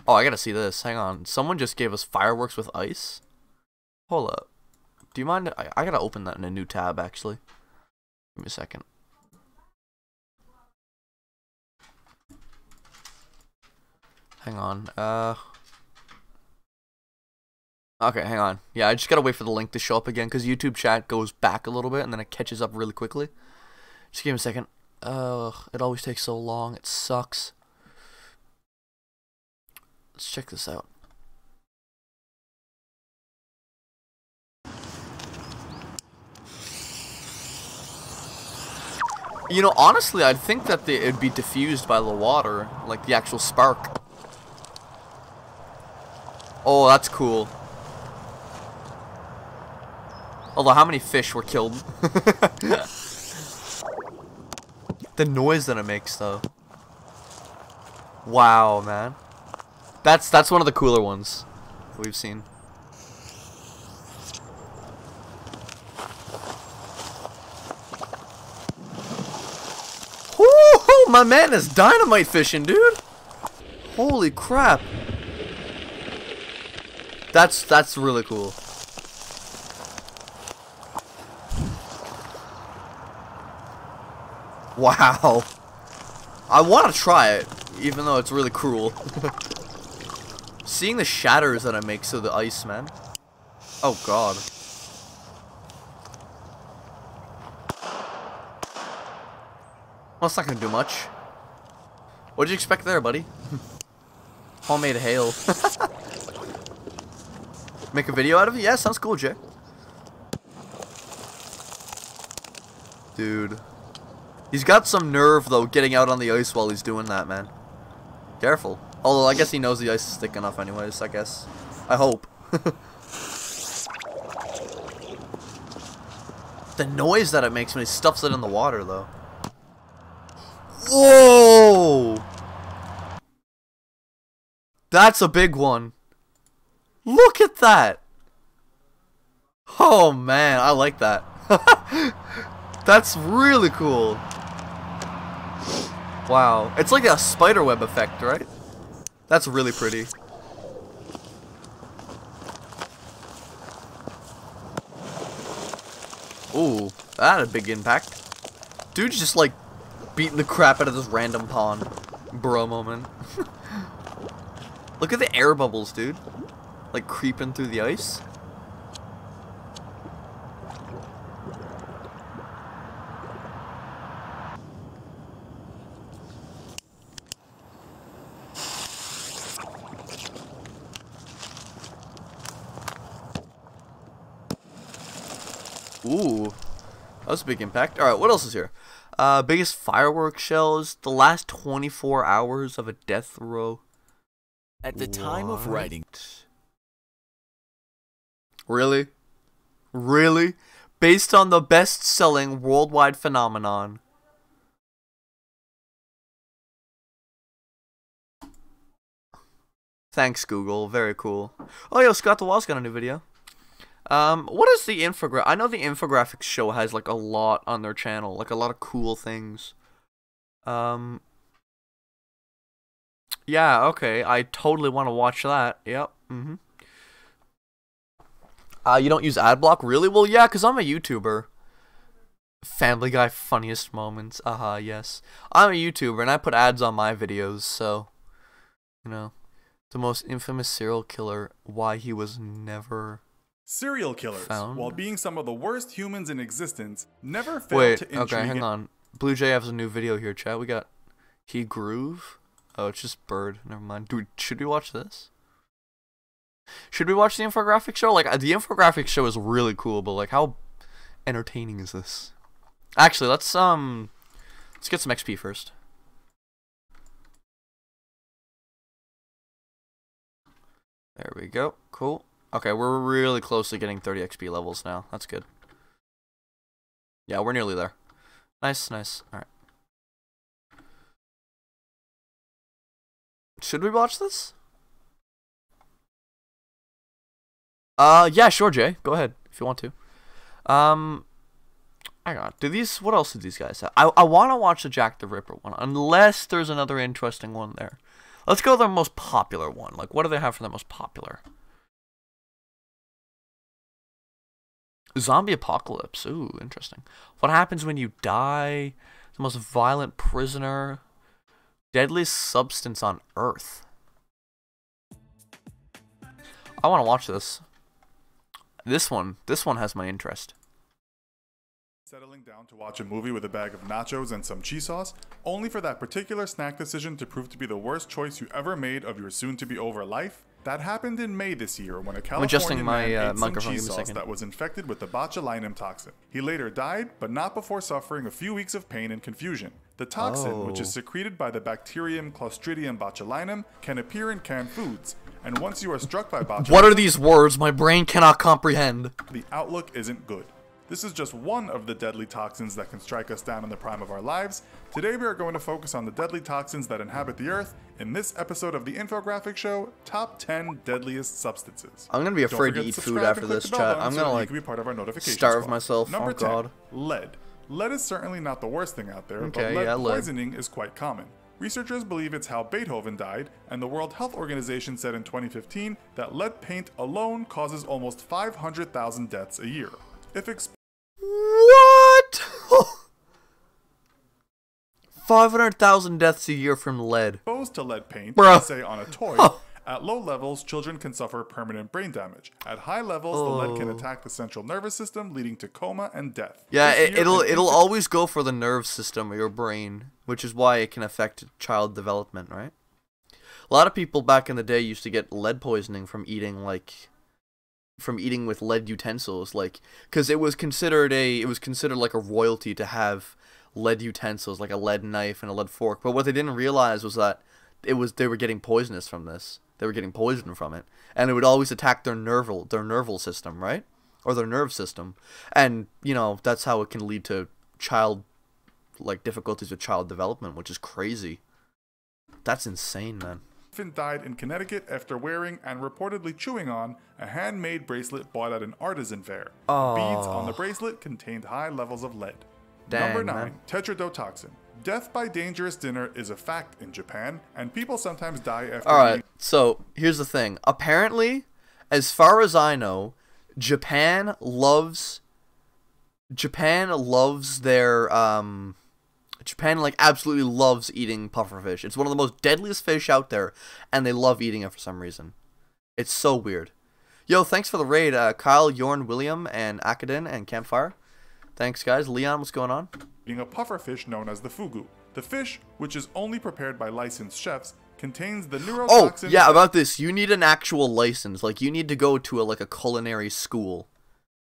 Oh, I gotta see this. Hang on. Someone just gave us fireworks with ice? Hold up. Do you mind? I gotta open that in a new tab, actually. Give me a second. Hang on, okay, hang on. Yeah, I just gotta wait for the link to show up again, because YouTube chat goes back a little bit, and then it catches up really quickly. Just give me a second. It always takes so long. It sucks. Let's check this out. You know, honestly, I'd think that it'd be diffused by the water, like the actual spark. Oh, that's cool. Although, how many fish were killed? The noise that it makes, though. Wow, man. That's one of the cooler ones we've seen. Woo! My man is dynamite fishing, dude. Holy crap. That's really cool. Wow. I want to try it, even though it's really cruel. Seeing the shatters that it makes of the ice, man. Oh god. Well, it's not gonna do much. What did you expect there, buddy? Homemade hail. Make a video out of it? Yeah, sounds cool, Jay. Dude. He's got some nerve, though, getting out on the ice while he's doing that, man. Careful. Although, I guess he knows the ice is thick enough anyways, I guess. I hope. The noise that it makes when he stuffs it in the water, though. Whoa! That's a big one. Look at that! Oh man, I like that. That's really cool. Wow. It's like a spiderweb effect, right? That's really pretty. Ooh, that had a big impact. Dude's just like beating the crap out of this random pond. Bro moment. Look at the air bubbles, dude. Like creeping through the ice. Ooh, that was a big impact. Alright, what else is here? Biggest fireworks shells, the last 24 hours of a death row. At the time of writing. Really? Really? Based on the best-selling worldwide phenomenon. Thanks, Google. Very cool. Oh, yo, Scott the Wall's got a new video. What is the infographic? I know the infographics show has like a lot on their channel, like a lot of cool things. Yeah, okay. I totally want to watch that. Yep. You don't use AdBlock? Really? Well, yeah, because I'm a YouTuber. Family Guy funniest moments. Yes. I'm a YouTuber, and I put ads on my videos, so, you know, the most infamous serial killer, why he was never serial killers, found? while being some of the worst humans in existence, never failed to intrigue. Okay, hang on. Blue Jay has a new video here, chat. We got He Groove. Oh, it's just bird. Never mind. Should we watch this? Should we watch the infographic show? Like, the infographic show is really cool, but like, how entertaining is this? Actually, let's get some XP first. There we go. Cool. Okay, we're really close to getting 30 XP levels now. That's good. Yeah, we're nearly there. Nice, nice. Alright. Should we watch this? Yeah, sure, Jay. Go ahead, if you want to. Hang on. What else do these guys have? I want to watch the Jack the Ripper one, unless there's another interesting one there. Let's go with their most popular one. Like, what do they have for the most popular? Zombie apocalypse. Ooh, interesting. What happens when you die? The most violent prisoner. Deadliest substance on Earth. I want to watch this. This one has my interest. Settling down to watch a movie with a bag of nachos and some cheese sauce, only for that particular snack decision to prove to be the worst choice you ever made of your soon-to-be-over life? That happened in May this year when a California man ate some cheese sauce that was infected with the botulinum toxin. He later died, but not before suffering a few weeks of pain and confusion. The toxin, which is secreted by the bacterium Clostridium botulinum, can appear in canned foods. And once you are struck by botulinum... What are these words? My brain cannot comprehend. The outlook isn't good. This is just one of the deadly toxins that can strike us down in the prime of our lives. Today we are going to focus on the deadly toxins that inhabit the earth in this episode of the infographic show, Top 10 Deadliest Substances. I'm going to be afraid to eat food after this, chat. I'm going to, like, starve myself. Number 10, God. lead. Lead is certainly not the worst thing out there, but lead poisoning is quite common. Researchers believe it's how Beethoven died, and the World Health Organization said in 2015 that lead paint alone causes almost 500,000 deaths a year. If What? 500,000 deaths a year from lead. Exposed to lead paint, Bro. say on a toy, at low levels, children can suffer permanent brain damage. At high levels, the lead can attack the central nervous system, leading to coma and death. Yeah, it'll always go for the nerve system or your brain, which is why it can affect child development, right? A lot of people back in the day used to get lead poisoning from eating with lead utensils, like, because it was considered like a royalty to have lead utensils, like a lead knife and a lead fork. But what they didn't realize was that they were getting poisonous from this. They were getting poisoned from it, and it would always attack their nerval system, right, or their nerve system, and you know that's how it can lead to difficulties with child development, which is crazy. That's insane, man. infant died in Connecticut after wearing and reportedly chewing on a handmade bracelet bought at an artisan fair. The beads on the bracelet contained high levels of lead. Dang, Number 9, man. tetrodotoxin. Death by dangerous dinner is a fact in Japan, and people sometimes die after Alright, so here's the thing. Apparently, as far as I know, Japan loves their Japan like absolutely loves eating pufferfish. It's one of the most deadliest fish out there, and they love eating it for some reason. It's so weird. Yo, thanks for the raid, Kyle, Yorn, William, and Akadin, and Campfire. Thanks, guys. Leon, what's going on? Eating a pufferfish known as the fugu. The fish, which is only prepared by licensed chefs, contains the neurotoxin. Oh, yeah, about this. You need an actual license. Like, you need to go to a culinary school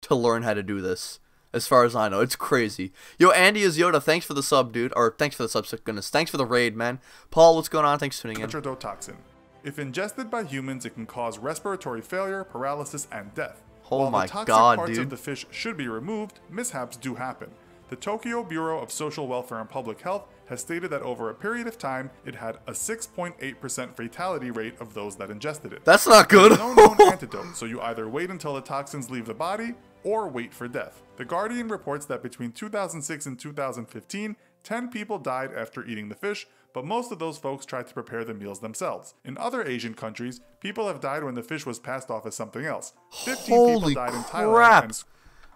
to learn how to do this. As far as I know, it's crazy. Yo, Andy is Yoda, thanks for the sub, dude. Or, thanks for the sub, goodness. Thanks for the raid, man. Paul, what's going on? Thanks for tuning in. Tetrodotoxin. If ingested by humans, it can cause respiratory failure, paralysis, and death. Oh While my the toxic God, parts dude. of the fish should be removed, mishaps do happen. The Tokyo Bureau of Social Welfare and Public Health has stated that over a period of time, it had a 6.8% fatality rate of those that ingested it. That's not good. There's no known antidote, so you either wait until the toxins leave the body or wait for death. The Guardian reports that between 2006 and 2015, 10 people died after eating the fish, but most of those folks tried to prepare the meals themselves. In other Asian countries, people have died when the fish was passed off as something else. 15 Holy people died in Thailand. crap. And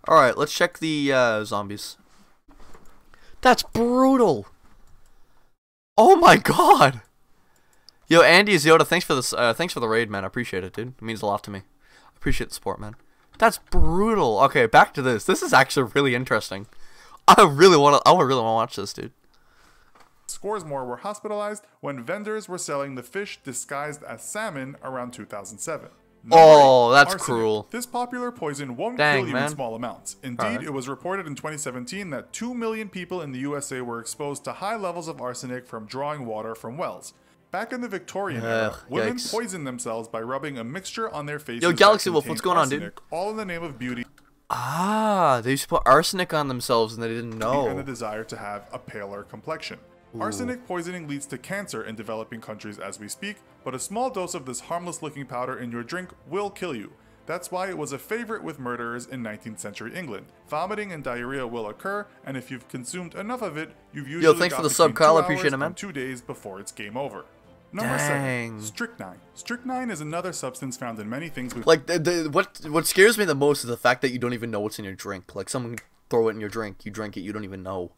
Alright, let's check the zombies. That's brutal. Oh my god. Yo, Andy is Yoda, thanks for this. Thanks for the raid, man. I appreciate it, dude. It means a lot to me. I appreciate the support, man. That's brutal. Okay, back to this. This is actually really interesting. I really want to watch this, dude. scores more were hospitalized when vendors were selling the fish disguised as salmon around 2007. Oh, that's arsenic. cruel. This popular poison won't Dang, kill you man. in small amounts. Indeed, Alright. it was reported in 2017 that 2 million people in the USA were exposed to high levels of arsenic from drawing water from wells. Back in the Victorian era, Ugh, women yikes. poisoned themselves by rubbing a mixture on their faces. Yo, that Galaxy Wolf, what's contained going on, dude? arsenic, all in the name of beauty Ah, they used to put arsenic on themselves and they didn't and know. the desire to have a paler complexion. Arsenic poisoning leads to cancer in developing countries as we speak, but a small dose of this harmless-looking powder in your drink will kill you. That's why it was a favorite with murderers in 19th century England. Vomiting and diarrhea will occur, and if you've consumed enough of it, you've usually thanks got for the sub, between Kyle. 2 I appreciate hours it, man. and 2 days before it's game over. Number Dang. 7. Strychnine. Strychnine is another substance found in many things we Like, what scares me the most is the fact that you don't even know what's in your drink. Like, someone throw it in your drink, you drink it, you don't even know.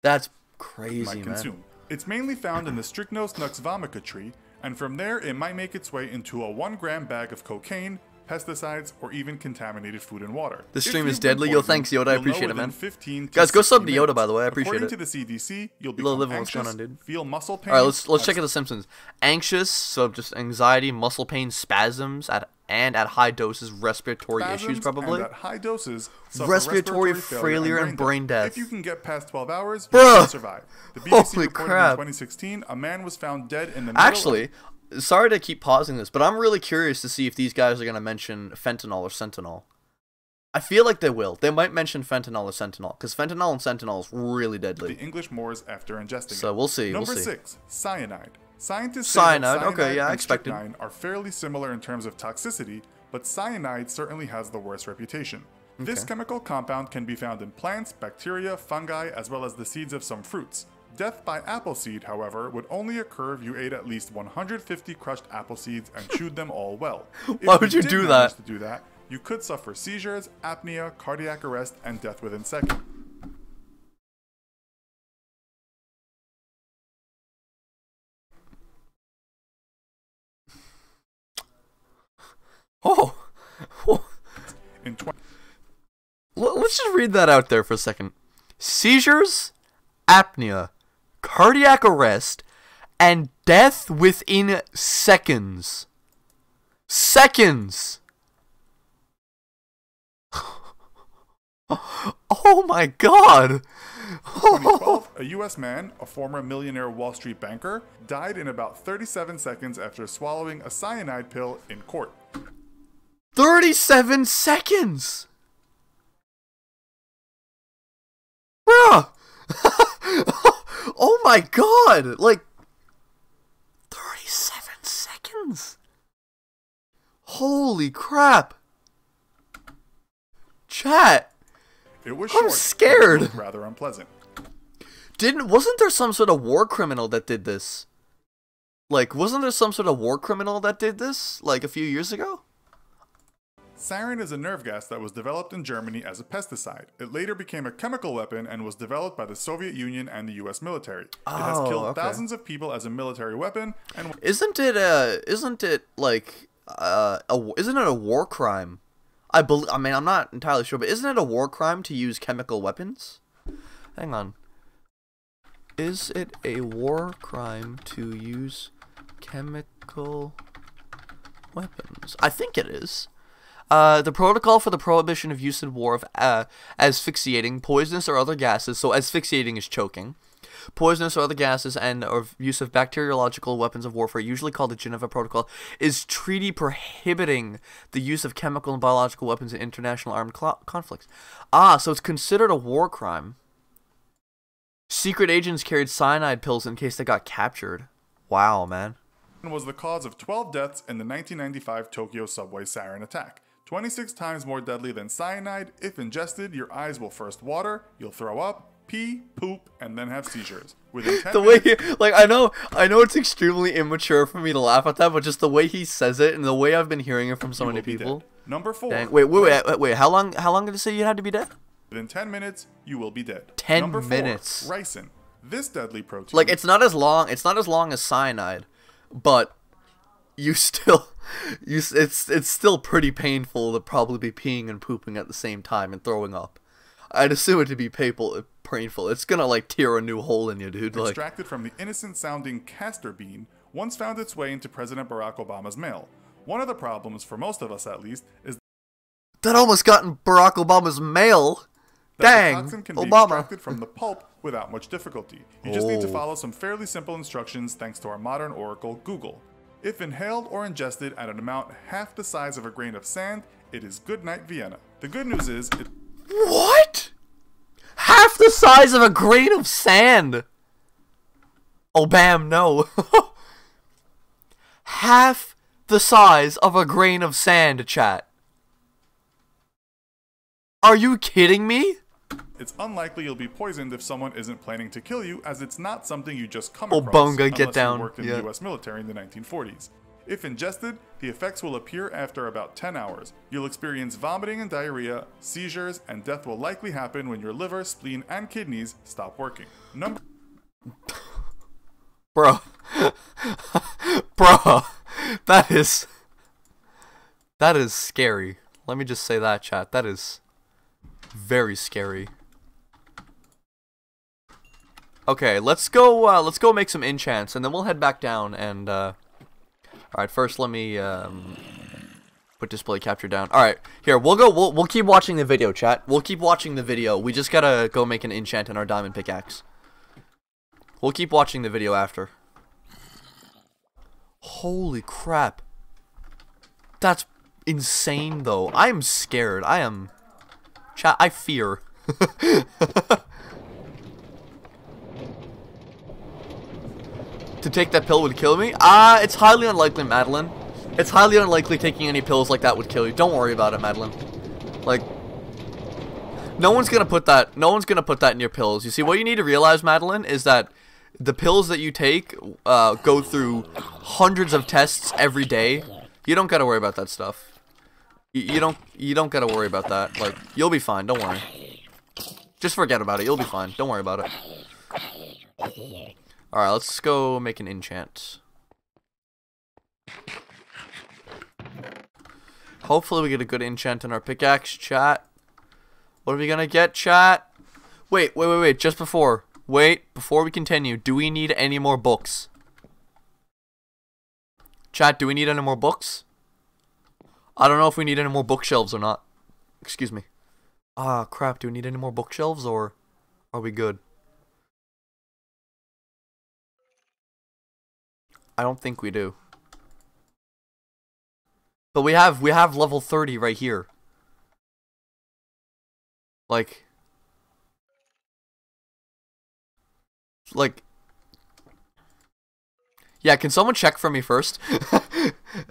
That's crazy, might man. consume. It's mainly found in the Strychnos nux vomica tree, and from there it might make its way into a 1-gram bag of cocaine, pesticides, or even contaminated food and water. This If stream is you've been deadly. Yo, poisoned, thanks, Yoda. I you'll know appreciate it, within man. 15 to Guys, go 60 sub to Yoda, minutes. by the way. I appreciate According it. to the CDC, you'll Little become living, what's going anxious, on, dude? feel muscle pain. Alright, let's check out The Simpsons. Anxious, so just anxiety, muscle pain, spasms, and at high doses, respiratory issues, spasms, probably. And at high doses, suffer Respiratory failure failure and brain death. If you can get past 12 hours, Bruh! you can survive. The BBC Holy reported crap. in 2016 a man was found dead in the middle Actually, sorry to keep pausing this, but I'm really curious to see if these guys are going to mention fentanyl or sentinel. I feel like they will. They might mention fentanyl or sentinel, because fentanyl and sentinel is really deadly. the English moors after ingesting So it. we'll see, Number we'll see. 6, cyanide. Scientists say that Cyanide, okay, yeah, I and expected. strychnine are fairly similar in terms of toxicity, but cyanide certainly has the worst reputation. This Okay. chemical compound can be found in plants, bacteria, fungi, as well as the seeds of some fruits. Death by apple seed, however, would only occur if you ate at least 150 crushed apple seeds and chewed them all well. If Why would you did do manage that? to do that, you could suffer seizures, apnea, cardiac arrest, and death within seconds. Oh! In Let's just read that out there for a second. Seizures, apnea, cardiac arrest, and death within seconds. Seconds! Oh my god! 2012, a U.S. man, a former millionaire Wall Street banker, died in about 37 seconds after swallowing a cyanide pill in court. 37 seconds! Bruh! Oh my god! Like, 37 seconds. weapons? Holy crap. Chat. It was I'm short, scared. but rather unpleasant. Wasn't there some sort of war criminal that did this? Like, wasn't there some sort of war criminal that did this, like, a few years ago? Sarin is a nerve gas that was developed in Germany as a pesticide. It later became a chemical weapon and was developed by the Soviet Union and the US military. It has killed thousands of people as a military weapon and isn't it a war crime? I mean, I'm not entirely sure, but isn't it a war crime to use chemical weapons? Hang on. Is it a war crime to use chemical weapons? I think it is. The protocol for the prohibition of use in war of asphyxiating, poisonous, or other gases. So asphyxiating is choking. Poisonous or other gases and or use of bacteriological weapons of warfare, usually called the Geneva Protocol, is treaty prohibiting the use of chemical and biological weapons in international armed conflicts. Ah, so it's considered a war crime. Secret agents carried cyanide pills in case they got captured. Wow, man. was the cause of 12 deaths in the 1995 Tokyo subway sarin attack. 26 times more deadly than cyanide. If ingested, your eyes will first water, you'll throw up, pee, poop, and then have seizures. Within 10 the way he, like, I know it's extremely immature for me to laugh at that, but just the way he says it and the way I've been hearing it from so many people. Number 4. Dang. Wait, how long did it say you had to be dead? Within 10 minutes, you will be dead. 10 Number 4, minutes. Ricin. This deadly protein. Like, it's not as long as cyanide, but you still it's still pretty painful to probably be peeing and pooping at the same time and throwing up. I'd assume it to be painful. It's gonna like tear a new hole in you, dude. Like, extracted from the innocent-sounding castor bean, once found its way into President Barack Obama's mail. One of the problems, for most of us at least, is that almost got in Barack Obama's mail. That Dang, the toxin can be Obama. extracted from the pulp without much difficulty. You just need to follow some fairly simple instructions thanks to our modern oracle, Google. If inhaled or ingested at an amount half the size of a grain of sand, it is good night Vienna. The good news is What? Half the size of a grain of sand. Oh, bam, no. Half the size of a grain of sand, chat. Are you kidding me? It's unlikely you'll be poisoned if someone isn't planning to kill you, as it's not something you just come Oh, across Bonga, unless get down. you worked in the US military in the 1940s. If ingested, the effects will appear after about 10 hours. You'll experience vomiting and diarrhea, seizures, and death will likely happen when your liver, spleen, and kidneys stop working. Bro. Bro. That is scary. Let me just say that, chat. That is very scary. Okay, let's go make some enchants, and then we'll head back down, and, alright, first let me, put display capture down. Alright, here, we'll keep watching the video, chat. We'll keep watching the video. We just gotta go make an enchant in our diamond pickaxe. We'll keep watching the video after. Holy crap. That's insane, though. I am scared. Chat, I fear. To take that pill would kill me? It's highly unlikely, Madeline. It's highly unlikely taking any pills like that would kill you. Don't worry about it, Madeline. Like, no one's gonna put that in your pills. You see, what you need to realize, Madeline, is that the pills that you take go through hundreds of tests every day. You don't gotta worry about that stuff. You don't gotta worry about that. Like, you'll be fine. Don't worry. Just forget about it. You'll be fine. Don't worry about it. Alright, let's go make an enchant. Hopefully we get a good enchant in our pickaxe, chat. What are we gonna get, chat? Wait, just before we continue, do we need any more books? Chat, do we need any more books? I don't know if we need any more bookshelves or not. Excuse me. Ah, crap, do we need any more bookshelves, or are we good? I don't think we do. But we have level 30 right here. Like, yeah, can someone check for me first?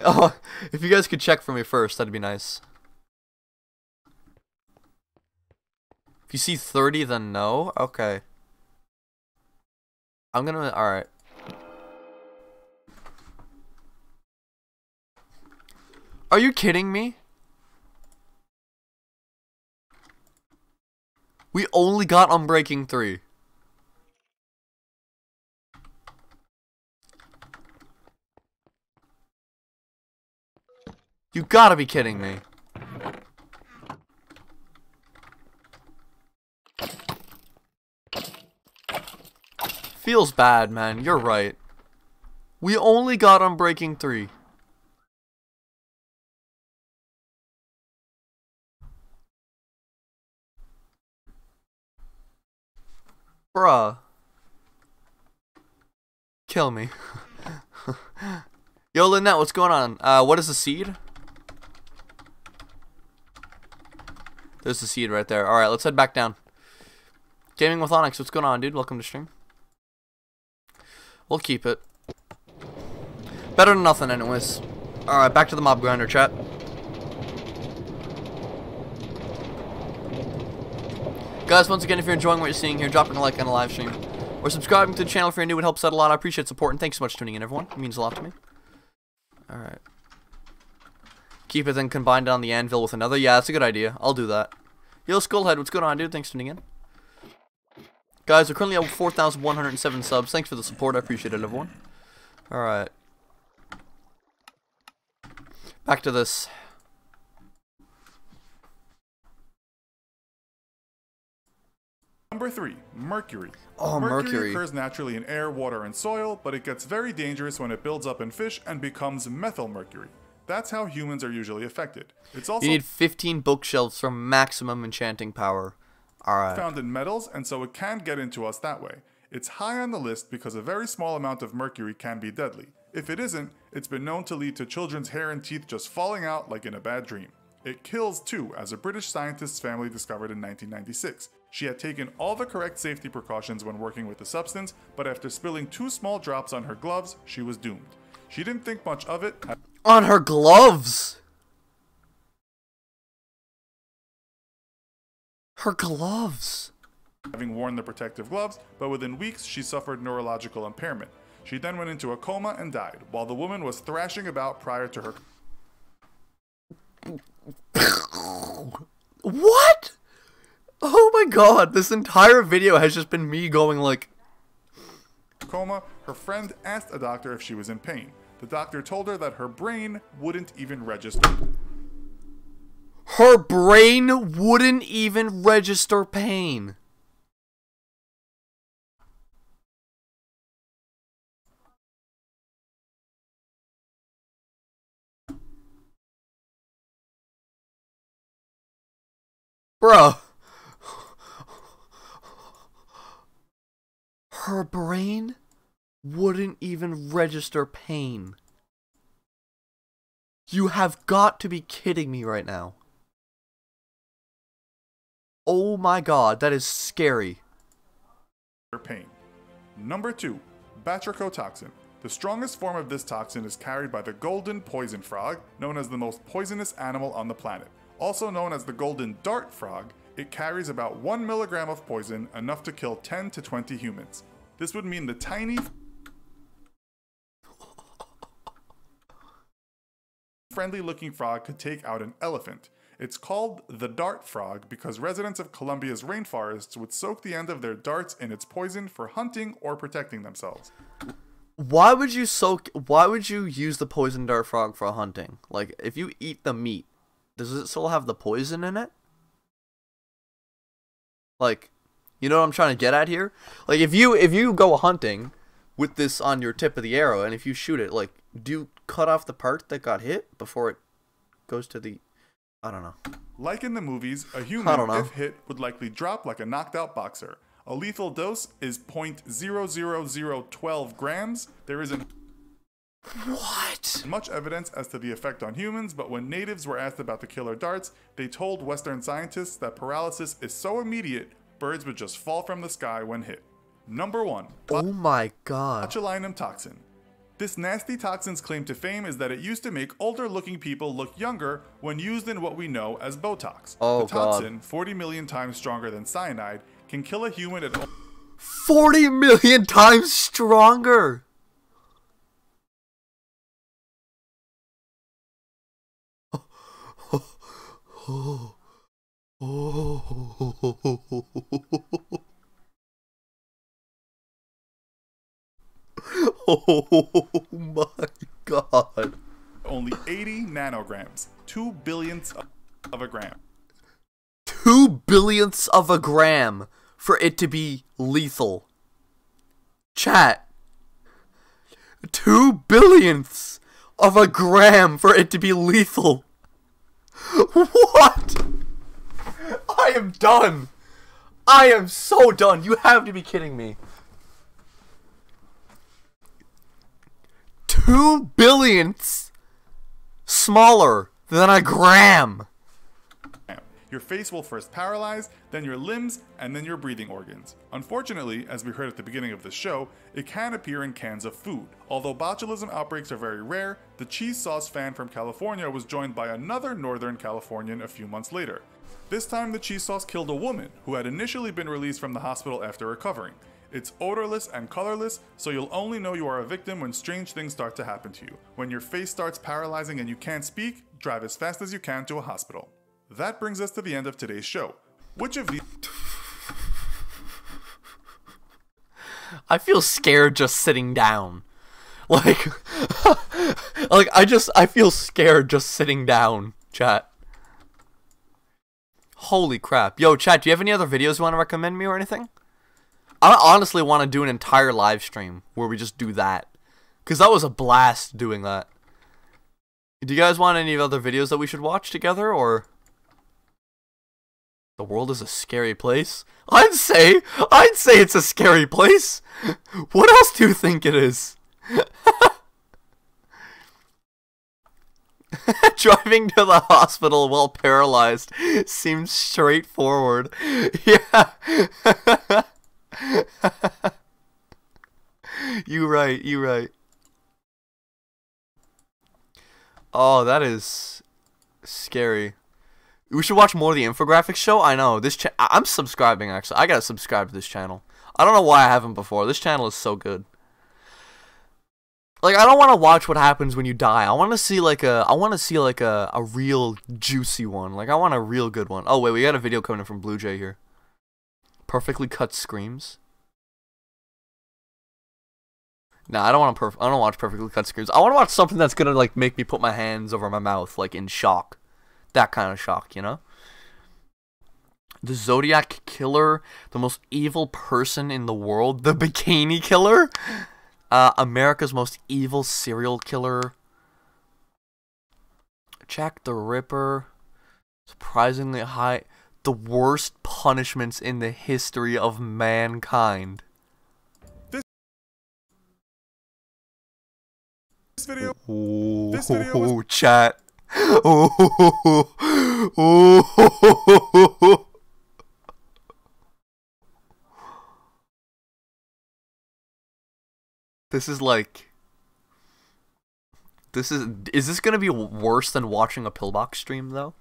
Oh, if you guys could check for me first, that'd be nice. If you see 30, then no? Okay. I'm gonna... Alright. Are you kidding me? We only got Unbreaking 3. You gotta be kidding me. Feels bad, man. You're right. We only got Unbreaking 3. Bruh. Kill me. Yo, Lynette, what's going on? What is the seed? There's the seed right there. Alright, let's head back down. Gaming with Onyx, what's going on, dude? Welcome to stream. We'll keep it. Better than nothing, anyways. Alright, back to the mob grinder, chat. Guys, once again, if you're enjoying what you're seeing here, dropping a like on the live stream, or subscribing to the channel if you're new, it helps out a lot. I appreciate support, and thanks so much for tuning in, everyone. It means a lot to me. Alright. Keep it then combined on the anvil with another. Yeah, that's a good idea. I'll do that. Yo, Skullhead, what's going on, dude? Thanks for tuning in. Guys, we're currently at 4,107 subs. Thanks for the support. I appreciate it, everyone. Alright. Back to this. Number 3, mercury. Oh, mercury. Occurs naturally in air, water, and soil, but it gets very dangerous when it builds up in fish and becomes methylmercury. That's how humans are usually affected. It's also You need 15 bookshelves for maximum enchanting power. Alright. found in metals, and so it can get into us that way. It's high on the list because a very small amount of mercury can be deadly. If it isn't, it's been known to lead to children's hair and teeth just falling out like in a bad dream. It kills too, as a British scientist's family discovered in 1996. She had taken all the correct safety precautions when working with the substance, but after spilling 2 small drops on her gloves, she was doomed. She didn't think much of it. On her gloves! Her gloves! Having worn the protective gloves, but within weeks she suffered neurological impairment. She then went into a coma and died, while the woman was thrashing about prior to her... What? Oh my god, this entire video has just been me going like... coma. Her friend asked a doctor if she was in pain. The doctor told her that her brain wouldn't even register. Her brain wouldn't even register pain. Bruh. Her brain wouldn't even register pain. You have got to be kidding me right now. Oh my god, that is scary. Pain. Number 2, batrachotoxin. The strongest form of this toxin is carried by the golden poison frog, known as the most poisonous animal on the planet. Also known as the golden dart frog, it carries about 1 milligram of poison, enough to kill 10 to 20 humans. This would mean the tiny, friendly-looking frog could take out an elephant. It's called the dart frog because residents of Colombia's rainforests would soak the end of their darts in its poison for hunting or protecting themselves. Why would you use the poison dart frog for hunting? Like, if you eat the meat, does it still have the poison in it? Like, you know what I'm trying to get at here? Like, if you go hunting with this on your tip of the arrow, and if you shoot it, like, do you cut off the part that got hit before it goes to the... I don't know. Like in the movies, a human, if hit, would likely drop like a knocked out boxer. A lethal dose is 0.00012 grams. There isn't much evidence as to the effect on humans, but when natives were asked about the killer darts, they told Western scientists that paralysis is so immediate, birds would just fall from the sky when hit. Number 1. Oh my god. Botulinum toxin. This nasty toxin's claim to fame is that it used to make older looking people look younger when used in what we know as Botox. Oh, the toxin, 40 million times stronger than cyanide, can kill a human at 40 million times stronger! Oh my god. only 80 nanograms, 2 billionths of a gram. 2 billionths of a gram for it to be lethal. Chat. 2 billionths of a gram for it to be lethal. What? I am done. I am so done. You have to be kidding me. 2 billionths smaller than a gram. Your face will first paralyze, then your limbs, and then your breathing organs. Unfortunately, as we heard at the beginning of the show, it can appear in cans of food. Although botulism outbreaks are very rare, the cheese sauce fan from California was joined by another Northern Californian a few months later. This time the cheese sauce killed a woman who had initially been released from the hospital after recovering. It's odorless and colorless, so you'll only know you are a victim when strange things start to happen to you. When your face starts paralyzing and you can't speak, drive as fast as you can to a hospital. That brings us to the end of today's show. Which of these... I feel scared just sitting down. Like, I feel scared just sitting down, chat. Holy crap. Yo, chat, do you have any other videos you want to recommend me or anything? I honestly want to do an entire live stream where we just do that. Because that was a blast doing that. Do you guys want any other videos that we should watch together, or... The world is a scary place? I'd say it's a scary place. What else do you think it is? Driving to the hospital while paralyzed seems straightforward. Yeah. You right. Oh, that is scary. We should watch more of the infographics show. I know this. I'm subscribing actually. I gotta subscribe to this channel. I don't know why I haven't before. This channel is so good. Like, I don't want to watch what happens when you die. I want to see like a real juicy one. Like, I want a real good one. Oh wait, we got a video coming in from Blue Jay here. Perfectly cut screams. Nah, I don't want to watch perfectly cut screams. I want to watch something that's gonna like make me put my hands over my mouth, like in shock. That kind of shock, you know? The Zodiac Killer, the most evil person in the world, the Bikini Killer, America's most evil serial killer, Jack the Ripper, surprisingly high, the worst punishments in the history of mankind. This video was... chat. This is like... Is this gonna be worse than watching a Pillbawks stream, though?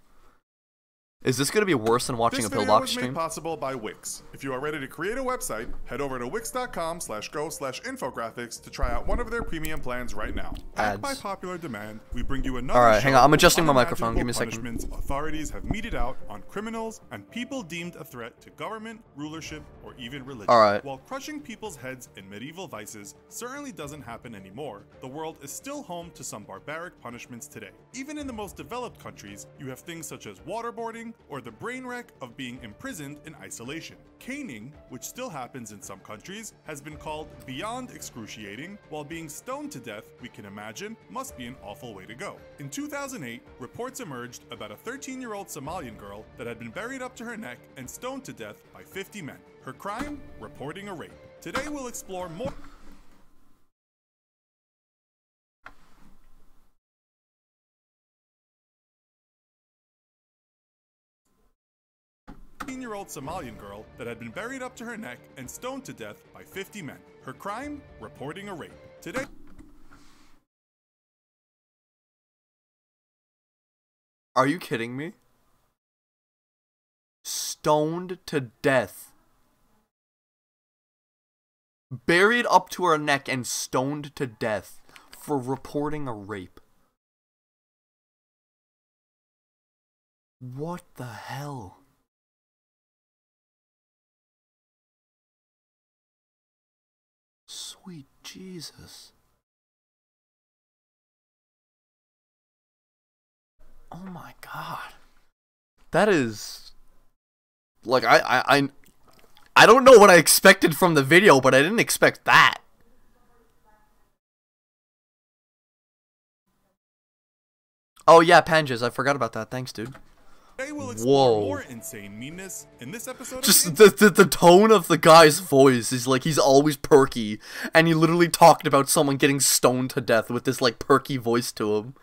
Is this gonna be worse than watching a Pillbawks stream? This video was made possible by Wix. If you are ready to create a website, head over to wix.com/go/infographics to try out one of their premium plans right now. Backed by popular demand, we bring you another Alright, hang on, I'm adjusting my unimaginable microphone, give me a second. punishments authorities have meted out on criminals and people deemed a threat to government, rulership, or even religion. Alright. While crushing people's heads in medieval vices certainly doesn't happen anymore, the world is still home to some barbaric punishments today. Even in the most developed countries, you have things such as waterboarding, or the brain wreck of being imprisoned in isolation. Caning, which still happens in some countries, has been called beyond excruciating, while being stoned to death, we can imagine, must be an awful way to go. In 2008, reports emerged about a 13-year-old Somalian girl that had been buried up to her neck and stoned to death by 50 men. Her crime? Reporting a rape. Today we'll explore more. 13-year-old Somalian girl that had been buried up to her neck and stoned to death by 50 men. Her crime? Reporting a rape. Today... Are you kidding me? Stoned to death. Buried up to her neck and stoned to death for reporting a rape. What the hell? Sweet Jesus. Oh my God. That is like I don't know what I expected from the video, but I didn't expect that. Oh yeah, Panjas, I forgot about that. Thanks, dude. Today we'll explore more insane meanness in this episode. Just the tone of the guy's voice is like he's always perky, and he literally talked about someone getting stoned to death with this like perky voice to him.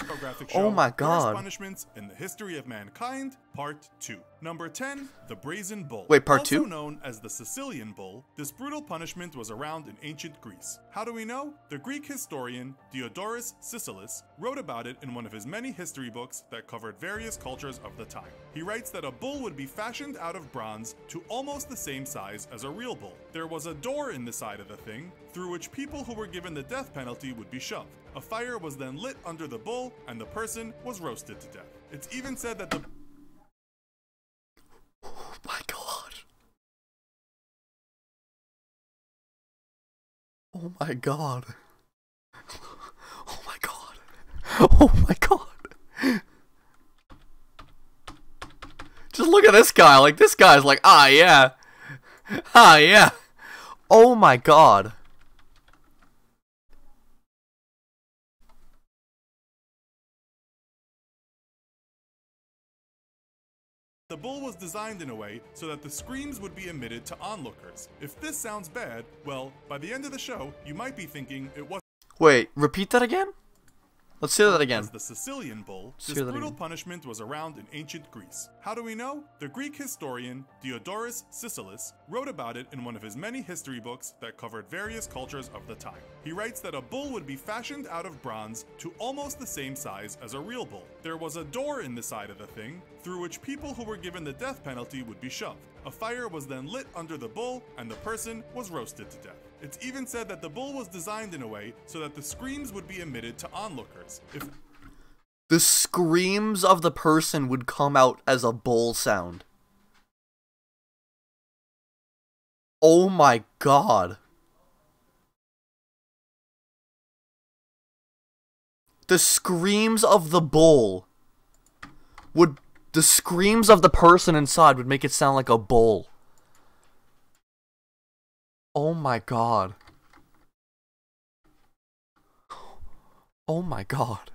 Oh my God. Punishments in the history of mankind, Part 2. Number 10, the Brazen Bull. Wait, Part 2? Also known as the Sicilian Bull, this brutal punishment was around in ancient Greece. How do we know? The Greek historian Diodorus Siculus wrote about it in one of his many history books that covered various cultures of the time. He writes that a bull would be fashioned out of bronze to almost the same size as a real bull. There was a door in the side of the thing, through which people who were given the death penalty would be shoved. A fire was then lit under the bull, and the person was roasted to death. It's even said that the Oh my God. Oh my God. Oh my God. Oh my God. Just look at this guy. Like, this guy's like, ah, yeah. Ah, yeah. Oh my God. The bull was designed in a way so that the screams would be emitted to onlookers. If this sounds bad, well, by the end of the show, you might be thinking it was. Wait, repeat that again? Let's hear that again. As the Sicilian Bull, this brutal punishment was around in ancient Greece. How do we know? The Greek historian Diodorus Siculus wrote about it in one of his many history books that covered various cultures of the time. He writes that a bull would be fashioned out of bronze to almost the same size as a real bull. There was a door in the side of the thing, through which people who were given the death penalty would be shoved. A fire was then lit under the bull, and the person was roasted to death. It's even said that the bull was designed in a way so that the screams would be emitted to onlookers. If the screams of the person would come out as a bull sound. Oh my God. The screams of the bull would... The screams of the person inside would make it sound like a bull. Oh my God. Oh my God.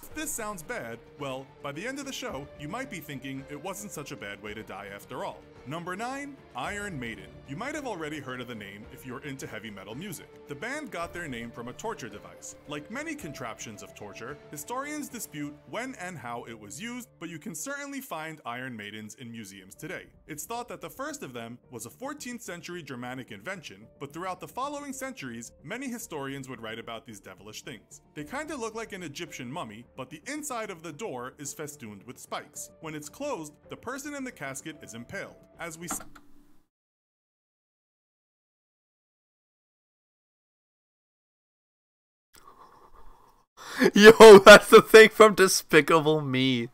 If this sounds bad, well, by the end of the show, you might be thinking it wasn't such a bad way to die after all. Number 9, Iron Maiden. You might have already heard of the name if you're into heavy metal music. The band got their name from a torture device. Like many contraptions of torture, historians dispute when and how it was used, but you can certainly find Iron Maidens in museums today. It's thought that the first of them was a 14th century Germanic invention, but throughout the following centuries, many historians would write about these devilish things. They kinda look like an Egyptian mummy, but the inside of the door is festooned with spikes. When it's closed, the person in the casket is impaled. As we Yo, that's the thing from Despicable Me.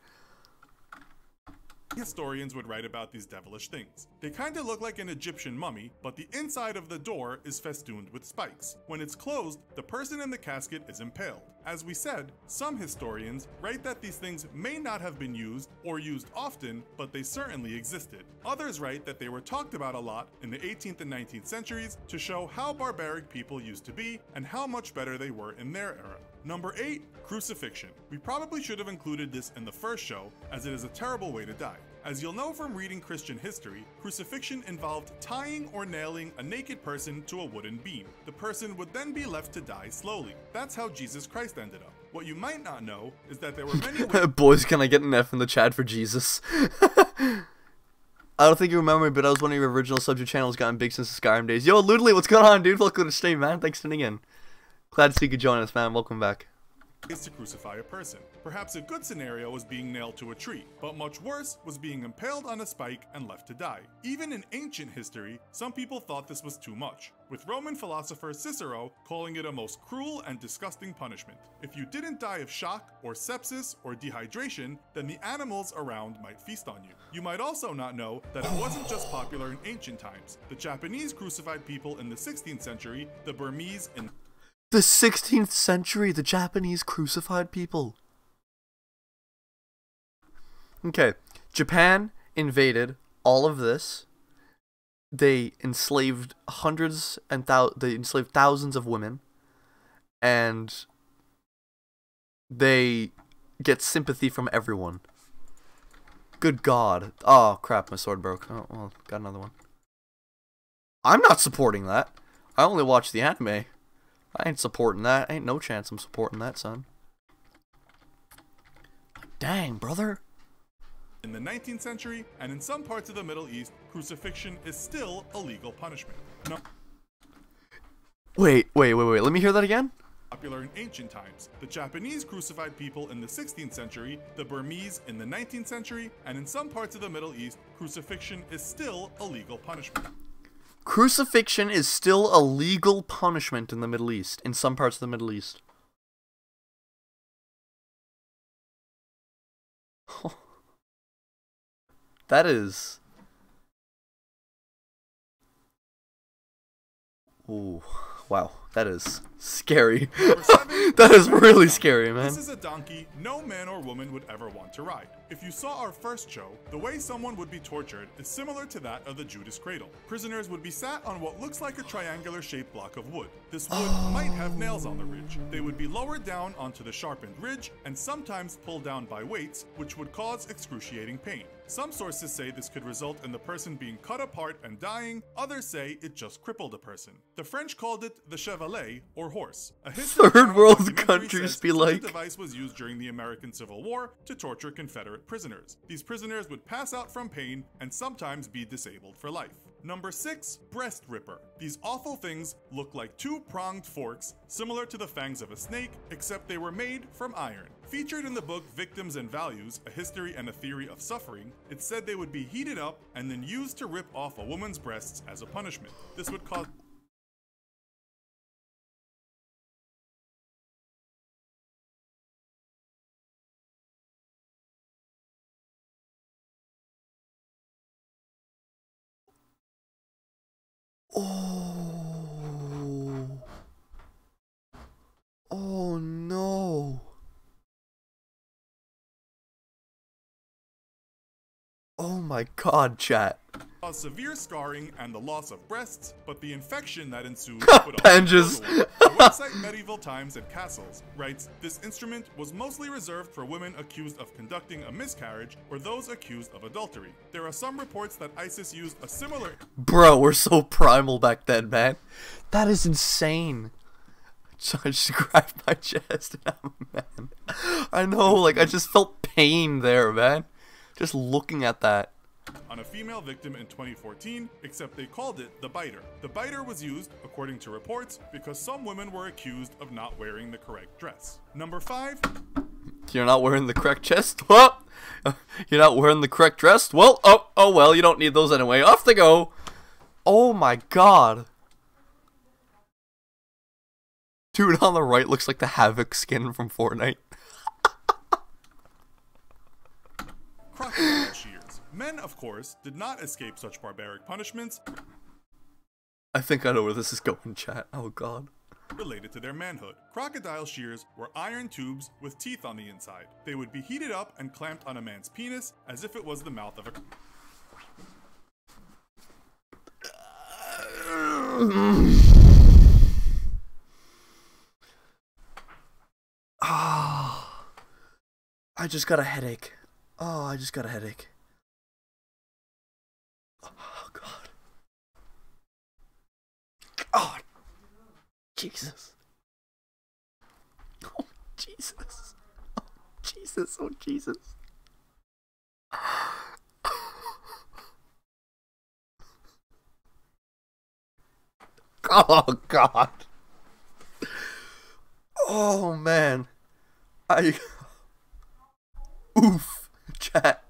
Historians would write about these devilish things. They kinda look like an Egyptian mummy, but the inside of the door is festooned with spikes. When it's closed, the person in the casket is impaled. As we said, some historians write that these things may not have been used or used often, but they certainly existed. Others write that they were talked about a lot in the 18th and 19th centuries to show how barbaric people used to be and how much better they were in their era. Number 8, crucifixion. We probably should have included this in the first show, as it is a terrible way to die. As you'll know from reading Christian history, crucifixion involved tying or nailing a naked person to a wooden beam. The person would then be left to die slowly. That's how Jesus Christ ended up. What you might not know is that there were many Boys, can I get an F in the chat for Jesus? I don't think you remember me, but I was one of your original subject channels, gotten big since the Skyrim days. Yo, Ludley, what's going on, dude? Welcome to the stream, man. Thanks for tuning in. Glad to see you could join us, man. Welcome back. is to crucify a person. Perhaps a good scenario was being nailed to a tree, but much worse was being impaled on a spike and left to die. Even in ancient history, some people thought this was too much, with Roman philosopher Cicero calling it a most cruel and disgusting punishment. If you didn't die of shock or sepsis or dehydration, then the animals around might feast on you. You might also not know that it wasn't just popular in ancient times. The Japanese crucified people in the 16th century, the Burmese in The 16th century, the Japanese crucified people. Okay, Japan invaded all of this. They enslaved they enslaved thousands of women, and they get sympathy from everyone. Good God. Oh, crap, my sword broke. Oh, well, got another one. I'm not supporting that. I only watch the anime. I ain't supporting that. Ain't no chance I'm supporting that, son. Dang, brother. In the 19th century, and in some parts of the Middle East, crucifixion is still a legal punishment. No. Wait. Let me hear that again. Popular in ancient times. The Japanese crucified people in the 16th century, the Burmese in the 19th century, and in some parts of the Middle East, crucifixion is still a legal punishment. Crucifixion is still a legal punishment in the Middle East, in some parts of the Middle East. That is... Ooh, wow, that is scary. That is really scary, man. This is a donkey no man or woman would ever want to ride. If you saw our first show, the way someone would be tortured is similar to that of the Judas cradle. Prisoners would be sat on what looks like a triangular shaped block of wood. This wood might have nails on the ridge. They would be lowered down onto the sharpened ridge and sometimes pulled down by weights, which would cause excruciating pain. Some sources say this could result in the person being cut apart and dying, others say it just crippled a person. The French called it the chevalet, or horse. A third world countries be like. The device was used during the American Civil War to torture Confederate prisoners. These prisoners would pass out from pain and sometimes be disabled for life. Number 6, breast ripper. These awful things look like two pronged forks, similar to the fangs of a snake, except they were made from iron. Featured in the book Victims and Values, A History and a Theory of Suffering, it said they would be heated up and then used to rip off a woman's breasts as a punishment. This would cause Oh no. Oh my God, chat. severe scarring and the loss of breasts, but the infection that ensued would Panges. The website Medieval Times and Castles writes, this instrument was mostly reserved for women accused of conducting a miscarriage or those accused of adultery. There are some reports that ISIS used a similar... Bro, we're so primal back then, man. That is insane. So I just grabbed my chest and man. I know, like, I just felt pain there, man. Just looking at that. On a female victim in 2014, except they called it the biter. The biter was used, according to reports, because some women were accused of not wearing the correct dress. Number 5. You're not wearing the correct chest? Well, you're not wearing the correct dress? Well, oh well, you don't need those anyway. Off they go. Oh my God. Dude on the right looks like the Havoc skin from Fortnite. Crocodile shears. Men, of course, did not escape such barbaric punishments. I think I know where this is going, chat. Oh God. Related to their manhood. Crocodile shears were iron tubes with teeth on the inside. They would be heated up and clamped on a man's penis as if it was the mouth of a... I just got a headache. Oh, I just got a headache. Oh, God. Oh, Jesus. Oh, Jesus. Oh, Jesus. Oh, Jesus. Oh, God. Oh, man. Oof. Chat.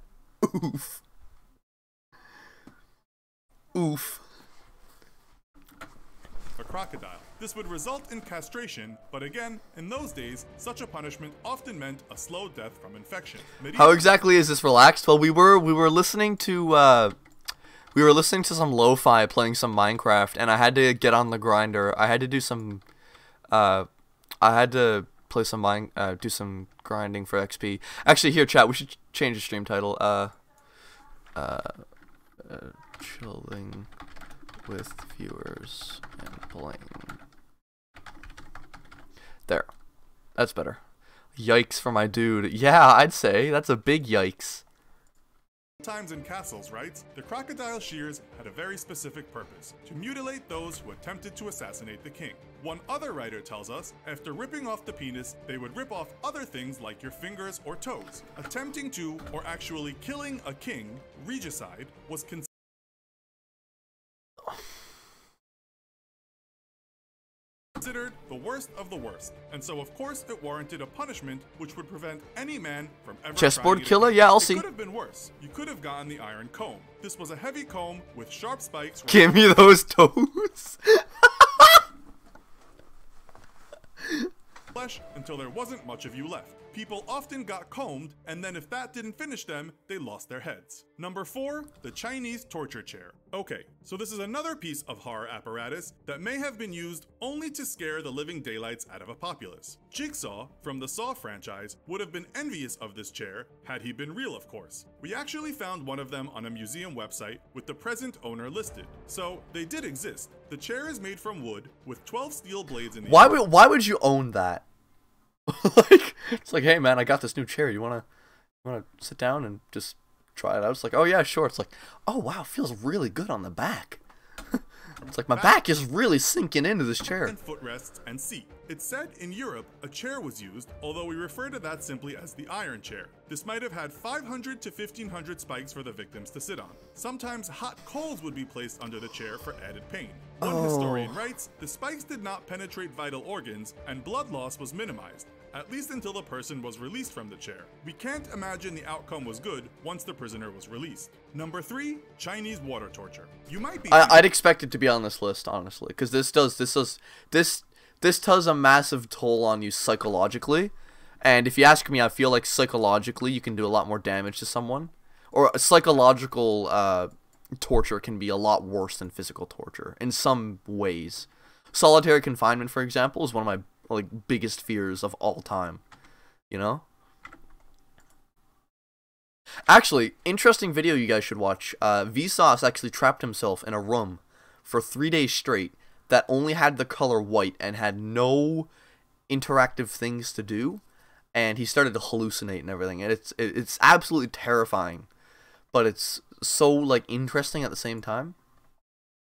Oof. Oof. A crocodile. This would result in castration, but again, in those days, such a punishment often meant a slow death from infection. How exactly is this relaxed? Well, we were listening to some lo-fi playing some Minecraft, and I had to get on the grinder. I had to do some I had to play some do some grinding for XP. Actually, here, chat, we should change the stream title. Chilling with viewers and playing. There. That's better. Yikes for my dude. Yeah, I'd say that's a big yikes. Times in castles, right? The crocodile shears had a very specific purpose: to mutilate those who attempted to assassinate the king. One other writer tells us, after ripping off the penis, they would rip off other things like your fingers or toes. Attempting to, or actually killing a king, regicide, was considered the worst of the worst, and so of course it warranted a punishment which would prevent any man from ever Chessboard trying it killer? again. Yeah, I'll see. It could have been worse. You could have gotten the iron comb. This was a heavy comb with sharp spikes. Give me those toes. Flesh until there wasn't much of you left. People often got combed, and then if that didn't finish them, they lost their heads. Number 4, the Chinese torture chair. Okay, so this is another piece of horror apparatus that may have been used only to scare the living daylights out of a populace. Jigsaw, from the Saw franchise, would have been envious of this chair, had he been real, of course. We actually found one of them on a museum website with the present owner listed. So, they did exist. The chair is made from wood, with 12 steel blades in the Why would you own that? Like, it's like, hey man, I got this new chair. You wanna sit down and just try it out? It's like, oh yeah, sure. It's like, oh wow, it feels really good on the back. It's like my back is really sinking into this chair. And footrests and seat. It's said in Europe a chair was used, although we refer to that simply as the iron chair. This might have had 500 to 1500 spikes for the victims to sit on. Sometimes hot coals would be placed under the chair for added pain. One historian writes, the spikes did not penetrate vital organs and blood loss was minimized, at least until the person was released from the chair. We can't imagine the outcome was good once the prisoner was released. Number 3, Chinese water torture. You might be I'd expect it to be on this list, honestly, because this does a massive toll on you psychologically, and if you ask me, I feel like psychologically you can do a lot more damage to someone, or psychological torture can be a lot worse than physical torture in some ways. Solitary confinement, for example, is one of my biggest fears of all time, you know? Actually, interesting video you guys should watch. Vsauce actually trapped himself in a room for 3 days straight that only had the color white and had no interactive things to do, and he started to hallucinate and everything, and it's absolutely terrifying, but it's so interesting at the same time.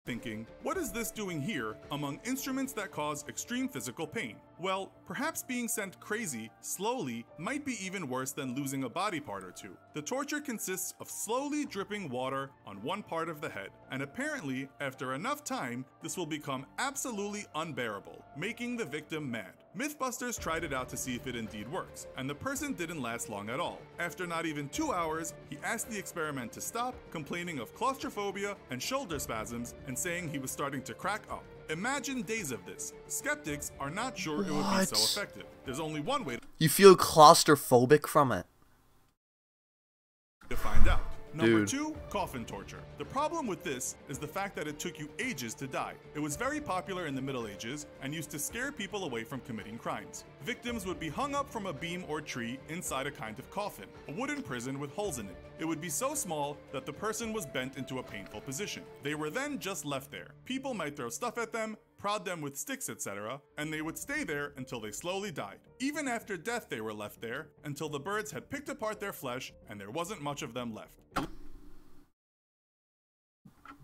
Thinking, what is this doing here among instruments that cause extreme physical pain? Well, perhaps being sent crazy, slowly, might be even worse than losing a body part or two. The torture consists of slowly dripping water on one part of the head, and apparently, after enough time, this will become absolutely unbearable, making the victim mad. Mythbusters tried it out to see if it indeed works, and the person didn't last long at all. After not even 2 hours, he asked the experiment to stop, complaining of claustrophobia and shoulder spasms, and saying he was starting to crack up. Imagine days of this. Skeptics are not sure it would be so effective. There's only one way You feel claustrophobic from it. to find out. Number Dude. 2, coffin torture. The problem with this is the fact that it took you ages to die. It was very popular in the Middle Ages and used to scare people away from committing crimes. Victims would be hung up from a beam or tree inside a kind of coffin, a wooden prison with holes in it. It would be so small that the person was bent into a painful position. They were then just left there. People might throw stuff at them, prod them with sticks, etc., and they would stay there until they slowly died. Even after death, they were left there until the birds had picked apart their flesh and there wasn't much of them left.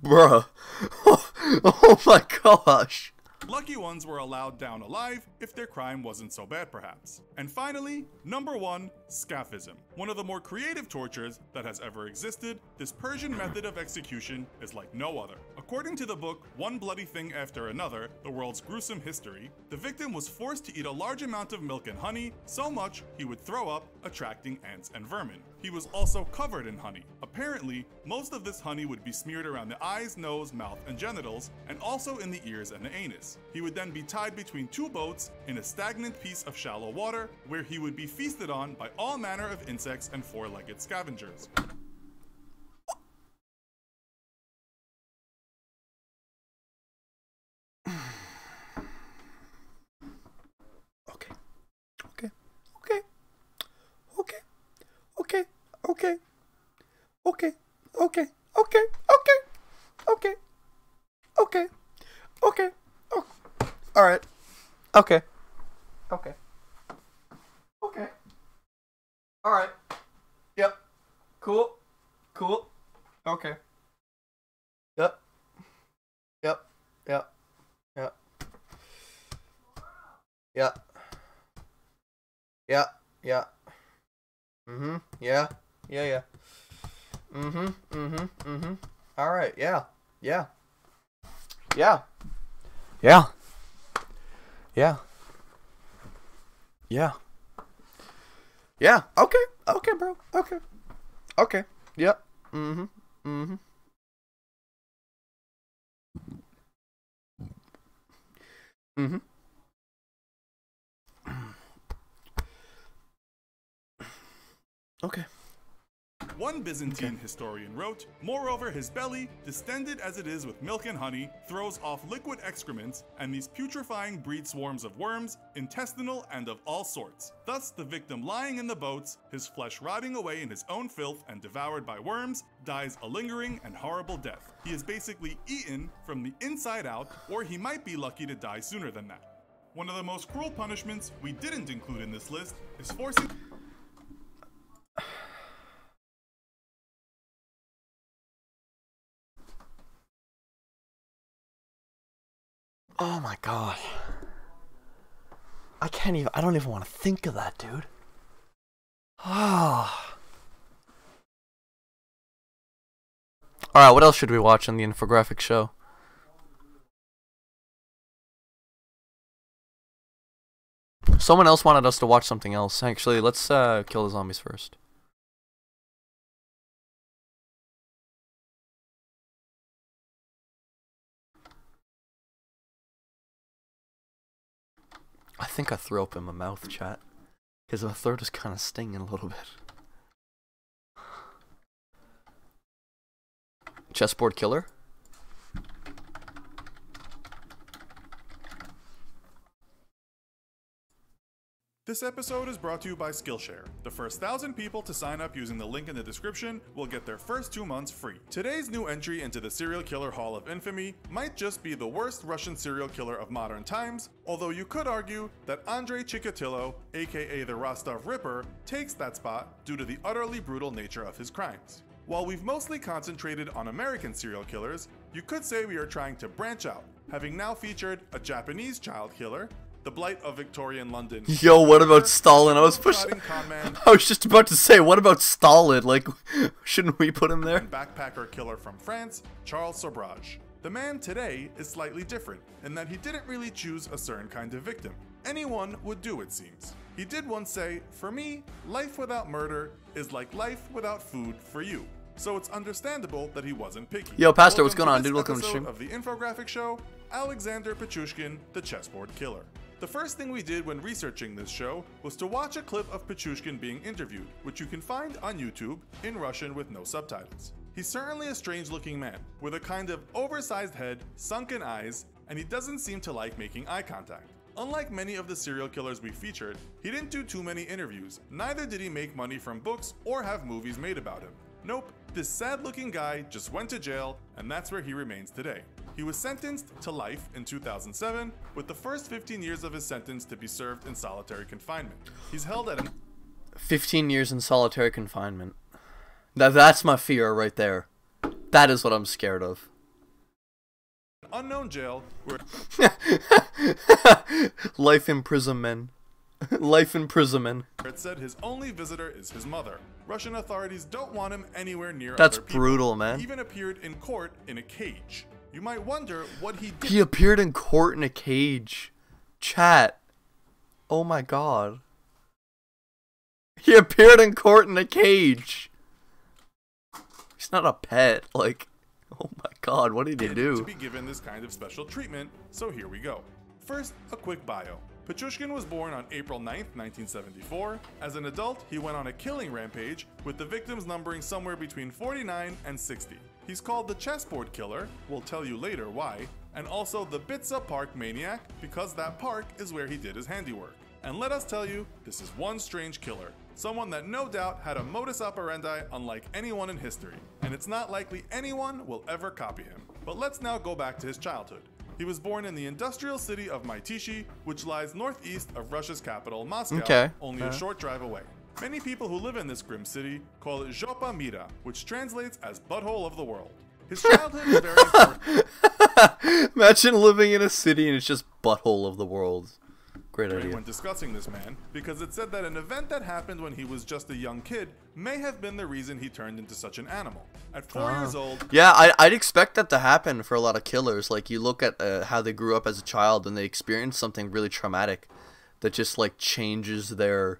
Bruh. Oh my gosh. Lucky ones were allowed down alive if their crime wasn't so bad, perhaps. And finally, number 1, Scaphism. One of the more creative tortures that has ever existed, this Persian method of execution is like no other. According to the book One Bloody Thing After Another, the world's gruesome history, the victim was forced to eat a large amount of milk and honey, so much he would throw up, attracting ants and vermin. He was also covered in honey. Apparently, most of this honey would be smeared around the eyes, nose, mouth, and genitals, and also in the ears and the anus. He would then be tied between two boats in a stagnant piece of shallow water, where he would be feasted on by all manner of insects and four-legged scavengers. Okay. Alright. Okay. Alright. Yep. Cool. Okay. Yep. Yeah. Yeah. Alright, yeah. Okay, bro. Okay. Yep. Okay. One Byzantine historian wrote, "Moreover, his belly, distended as it is with milk and honey, throws off liquid excrements, and these putrefying breed swarms of worms, intestinal and of all sorts. Thus the victim lying in the boats, his flesh rotting away in his own filth and devoured by worms, dies a lingering and horrible death. He is basically eaten from the inside out, or he might be lucky to die sooner than that." One of the most cruel punishments we didn't include in this list is forcing... Oh my god. I don't even want to think of that, dude. Ah. Alright, what else should we watch on the infographic show? Someone else wanted us to watch something else. Actually, let's kill the zombies first. I think I threw up in my mouth, chat. Because my throat is kind of stinging a little bit. Chessboard killer? This episode is brought to you by Skillshare. The first 1,000 people to sign up using the link in the description will get their first 2 months free. Today's new entry into the Serial Killer Hall of Infamy might just be the worst Russian serial killer of modern times, although you could argue that Andrei Chikatilo, aka the Rostov Ripper, takes that spot due to the utterly brutal nature of his crimes. While we've mostly concentrated on American serial killers, you could say we are trying to branch out, having now featured a Japanese child killer, the blight of Victorian London. Yo, what about Stalin? I was just about to say, what about Stalin? Like, shouldn't we put him there? And backpacker killer from France, Charles Sobrage. The man today is slightly different in that he didn't really choose a certain kind of victim. Anyone would do, it seems. He did once say, "For me, life without murder is like life without food for you." So it's understandable that he wasn't picky. Yo, Pastor, what's going on, dude? Welcome to the stream. Of the infographic show, Alexander Pichushkin, the chessboard killer. The first thing we did when researching this show was to watch a clip of Pichushkin being interviewed, which you can find on YouTube in Russian with no subtitles. He's certainly a strange-looking man, with a kind of oversized head, sunken eyes, and he doesn't seem to like making eye contact. Unlike many of the serial killers we featured, he didn't do too many interviews, neither did he make money from books or have movies made about him. Nope, this sad-looking guy just went to jail, and that's where he remains today. He was sentenced to life in 2007, with the first 15 years of his sentence to be served in solitary confinement. He's held at 15 years in solitary confinement. That's my fear right there. That is what I'm scared of. An unknown jail where life imprisonment. Life imprisonment. It said his only visitor is his mother. Russian authorities don't want him anywhere near That's other people. brutal, man. He even appeared in court in a cage. You might wonder what he did. He appeared in court in a cage. Chat. Oh my god. He appeared in court in a cage. He's not a pet. Like, oh my god, what did he do? To be given this kind of special treatment, so here we go. First, a quick bio. Pichushkin was born on April 9th, 1974. As an adult, he went on a killing rampage, with the victims numbering somewhere between 49 and 60. He's called the chessboard killer, we'll tell you later why, and also the Bitsa Park maniac, because that park is where he did his handiwork. And let us tell you, this is one strange killer. Someone that no doubt had a modus operandi unlike anyone in history, and it's not likely anyone will ever copy him. But let's now go back to his childhood. He was born in the industrial city of Mytishi, which lies northeast of Russia's capital, Moscow, only a short drive away. Many people who live in this grim city call it Zhopa Mira, which translates as butthole of the world. His childhood is very important. Imagine living in a city and it's just butthole of the world. Great idea. When discussing this man, because it said that an event that happened when he was just a young kid may have been the reason he turned into such an animal. At 4 years old... Yeah, I'd expect that to happen for a lot of killers. Like, you look at how they grew up as a child and they experience something really traumatic that just, like, changes their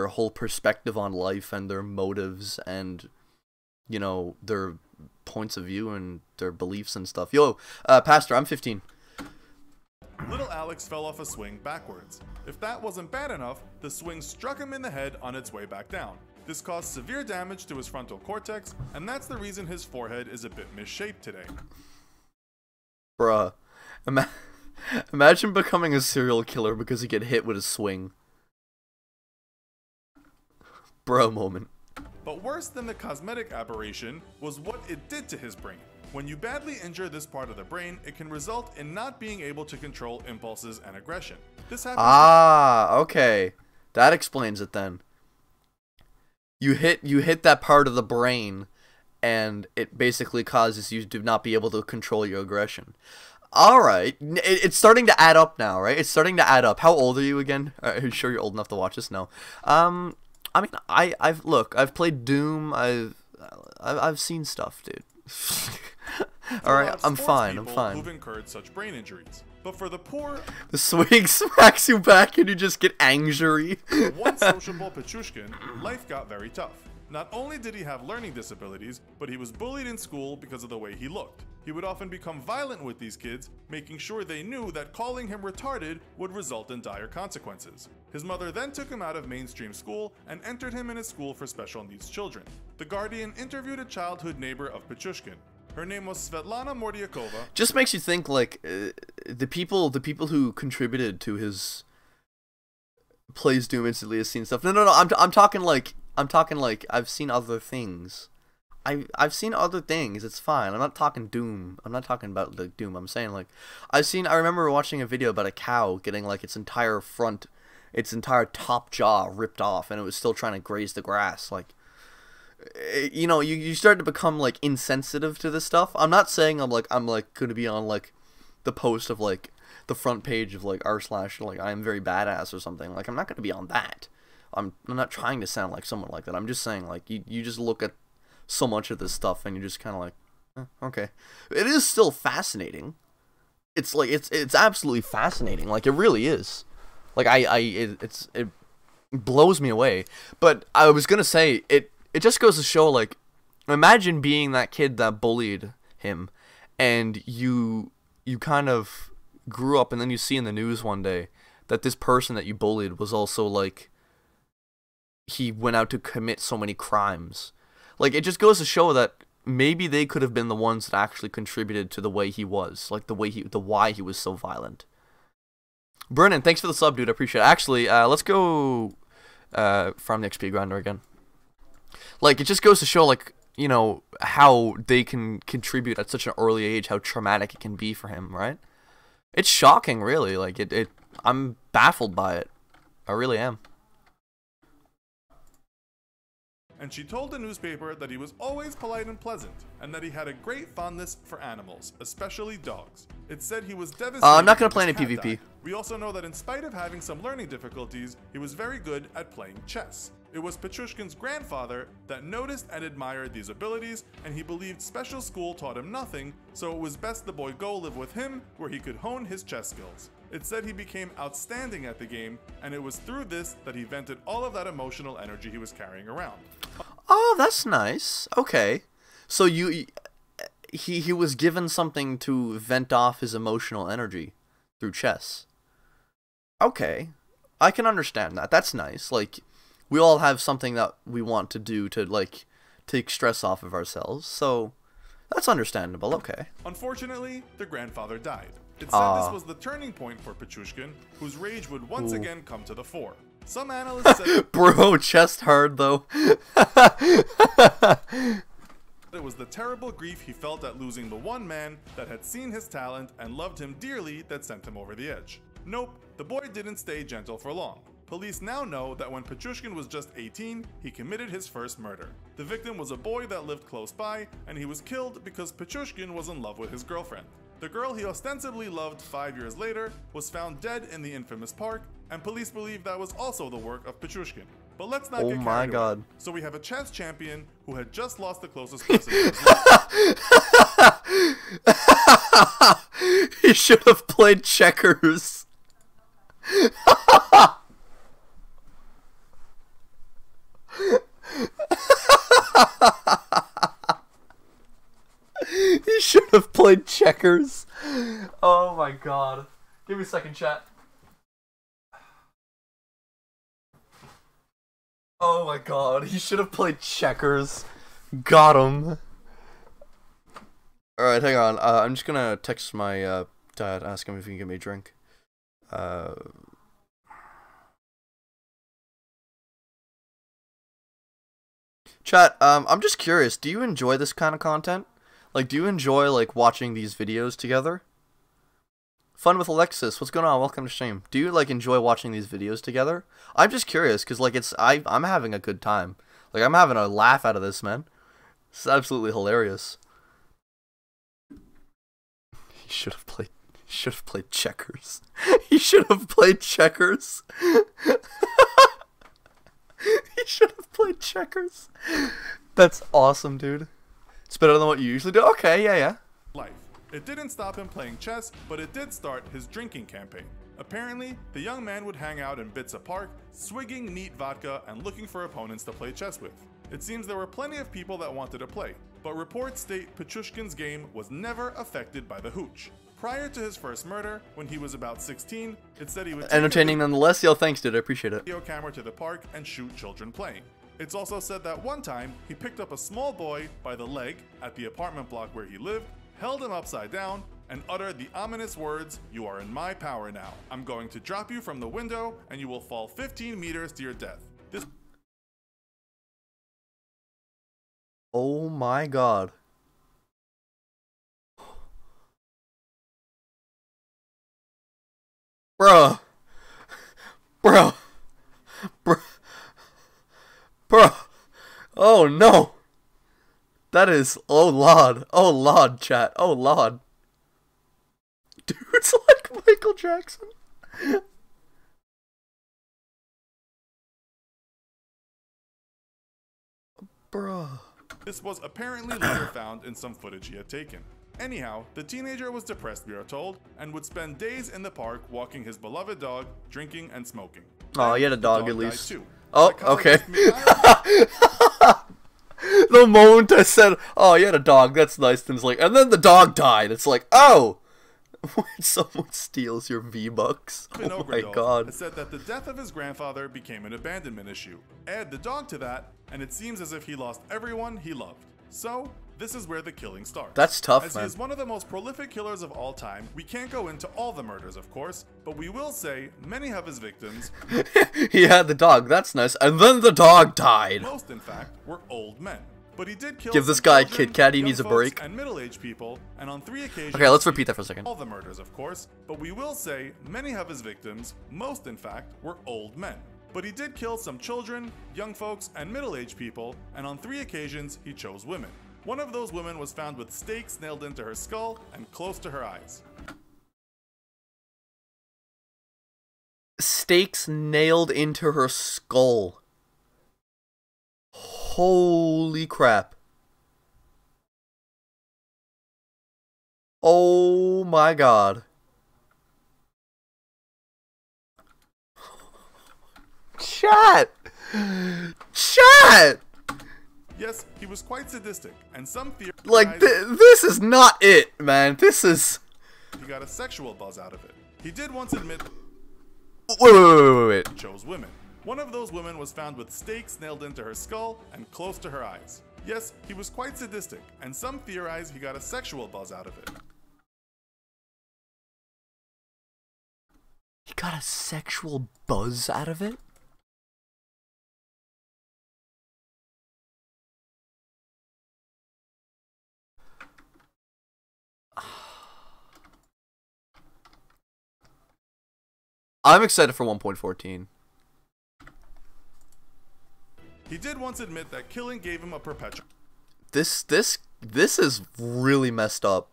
whole perspective on life and their motives and, you know, their points of view and their beliefs and stuff. Yo, Pastor, I'm 15. Little Alex fell off a swing backwards. If that wasn't bad enough, the swing struck him in the head on its way back down. This caused severe damage to his frontal cortex, and that's the reason his forehead is a bit misshaped today. Bruh. Imagine becoming a serial killer because you get hit with a swing. Bro moment. But worse than the cosmetic aberration was what it did to his brain. When you badly injure this part of the brain, it can result in not being able to control impulses and aggression. This happens. Okay. That explains it then. You hit that part of the brain, and it basically causes you to not be able to control your aggression. Alright, it's starting to add up now, right? It's starting to add up. How old are you again? Are you sure you're old enough to watch this? No. I mean, I've played Doom. I've seen stuff, dude. Alright, I'm fine. Who've incurred such brain injuries. But for the poor, the swing smacks you back and you just get angry. Once sociable Pichushkin, life got very tough. Not only did he have learning disabilities, but he was bullied in school because of the way he looked. He would often become violent with these kids, making sure they knew that calling him retarded would result in dire consequences. His mother then took him out of mainstream school and entered him in a school for special needs children. The Guardian interviewed a childhood neighbor of Pichushkin. Her name was Svetlana Mordyakova. Just makes you think, like, the people who contributed to his plays Doom instantly has seen stuff. No. I'm talking like I've seen other things. I've seen other things. It's fine. I'm not talking Doom. I'm not talking about like Doom. I'm saying like I remember watching a video about a cow getting like its entire top jaw ripped off, and it was still trying to graze the grass. Like, you know, you start to become like insensitive to this stuff. I'm not saying I'm gonna be on like the post of like the front page of like r/ like I am very badass or something. Like, I'm not gonna be on that. I'm not trying to sound like someone like that. I'm just saying like you just look at so much of this stuff and you're just kind of like, okay. It is still fascinating. It's like it's absolutely fascinating. Like, it really is. Like it blows me away. But I was gonna say it just goes to show, like, imagine being that kid that bullied him, and you kind of grew up, and then you see in the news one day that this person that you bullied was also, like, he went out to commit so many crimes. Like, it just goes to show that maybe they could have been the ones that actually contributed to the way he was, like, why he was so violent. Brennan, thanks for the sub, dude. I appreciate it. Actually, let's go from the XP grinder again. Like, it just goes to show, like, you know, how they can contribute at such an early age, how traumatic it can be for him, right? It's shocking, really. Like, I'm baffled by it. I really am. and she told the newspaper that he was always polite and pleasant, and that he had a great fondness for animals, especially dogs. It said he was devastated. I'm not gonna when play his any cat PvP. died. We also know that in spite of having some learning difficulties, he was very good at playing chess. It was Petrushkin's grandfather that noticed and admired these abilities, and he believed special school taught him nothing, so it was best the boy go live with him where he could hone his chess skills. It said he became outstanding at the game, and it was through this that he vented all of that emotional energy he was carrying around. Oh, that's nice. Okay. So he was given something to vent off his emotional energy through chess. Okay. I can understand that. That's nice. Like, we all have something that we want to do to, like, take stress off of ourselves. So, that's understandable. Okay. Unfortunately, the grandfather died. It said this was the turning point for Petrushkin, whose rage would once again come to the fore. Some analysts said Bro, chest hard though. it was the terrible grief he felt at losing the one man that had seen his talent and loved him dearly that sent him over the edge. Nope, the boy didn't stay gentle for long. Police now know that when Petrushkin was just 18, he committed his first murder. The victim was a boy that lived close by, and he was killed because Petrushkin was in love with his girlfriend. The girl he ostensibly loved 5 years later was found dead in the infamous park, and police believe that was also the work of Petrushkin. But let's not get carried away. So we have a chess champion who had just lost the closest person to his life. He should have played checkers. He should have played checkers. Oh my god. Give me a second, chat. Oh my god, he should have played checkers. Got him. Alright, hang on. I'm just gonna text my dad, ask him if he can get me a drink. Chat, I'm just curious, do you enjoy this kind of content? Like, do you enjoy, like, watching these videos together? Fun with Alexis, what's going on? Welcome to stream. Do you, like, enjoy watching these videos together? I'm just curious, because, like, I'm having a good time. Like, I'm having a laugh out of this, man. It's absolutely hilarious. He should have played checkers. He should have played checkers. He should have played checkers. That's awesome, dude. It's better than what you usually do. Okay, yeah. Life. It didn't stop him playing chess, but it did start his drinking campaign. Apparently, the young man would hang out in Bitsa Park, swigging neat vodka and looking for opponents to play chess with. It seems there were plenty of people that wanted to play, but reports state Petrushkin's game was never affected by the hooch. Prior to his first murder, when he was about 16, it said he would entertaining nonetheless. Yo, thanks, dude. I appreciate it. Video camera to the park and shoot children playing. It's also said that one time he picked up a small boy by the leg at the apartment block where he lived, held him upside down, and uttered the ominous words, "You are in my power now. I'm going to drop you from the window and you will fall 15 meters to your death." This Oh my god. Bruh. Oh no. That is, oh lord, chat, oh lord. Dude's like Michael Jackson. Bruh. This was apparently later found in some footage he had taken. Anyhow, the teenager was depressed, we are told, and would spend days in the park walking his beloved dog, drinking and smoking. Oh, Then, he had a the dog at least. died too. Oh, okay. The moment I said, "Oh, you had a dog, that's nice," then it's like, and then the dog died. It's like, oh, when someone steals your V-Bucks. Oh my god. It said that the death of his grandfather became an abandonment issue. Add the dog to that, and it seems as if he lost everyone he loved. So, this is where the killing starts. That's tough, As man. he is one of the most prolific killers of all time, we can't go into all the murders, of course, but we will say many of his victims, He had the dog, that's nice, and then the dog died. most in fact, were old men. But he did kill Give this some guy children, Kit Kat, he young needs a folks, break. and middle-aged people, and on 3 occasions. Okay, let's repeat that for a second. All the murders, of course, but we will say many of his victims, most in fact, were old men. But he did kill some children, young folks, and middle-aged people, and on 3 occasions he chose women. One of those women was found with stakes nailed into her skull and close to her eyes. Stakes nailed into her skull. Holy crap. Oh my god. Chat! Chat! Yes, he was quite sadistic, and some theories like this is not it, man. This is. He got a sexual buzz out of it. He did once admit. Wait. Chose women. One of those women was found with stakes nailed into her skull and close to her eyes. Yes, he was quite sadistic, and some theorize he got a sexual buzz out of it. He got a sexual buzz out of it? I'm excited for 1.14. He did once admit that killing gave him a perpetual. This is really messed up.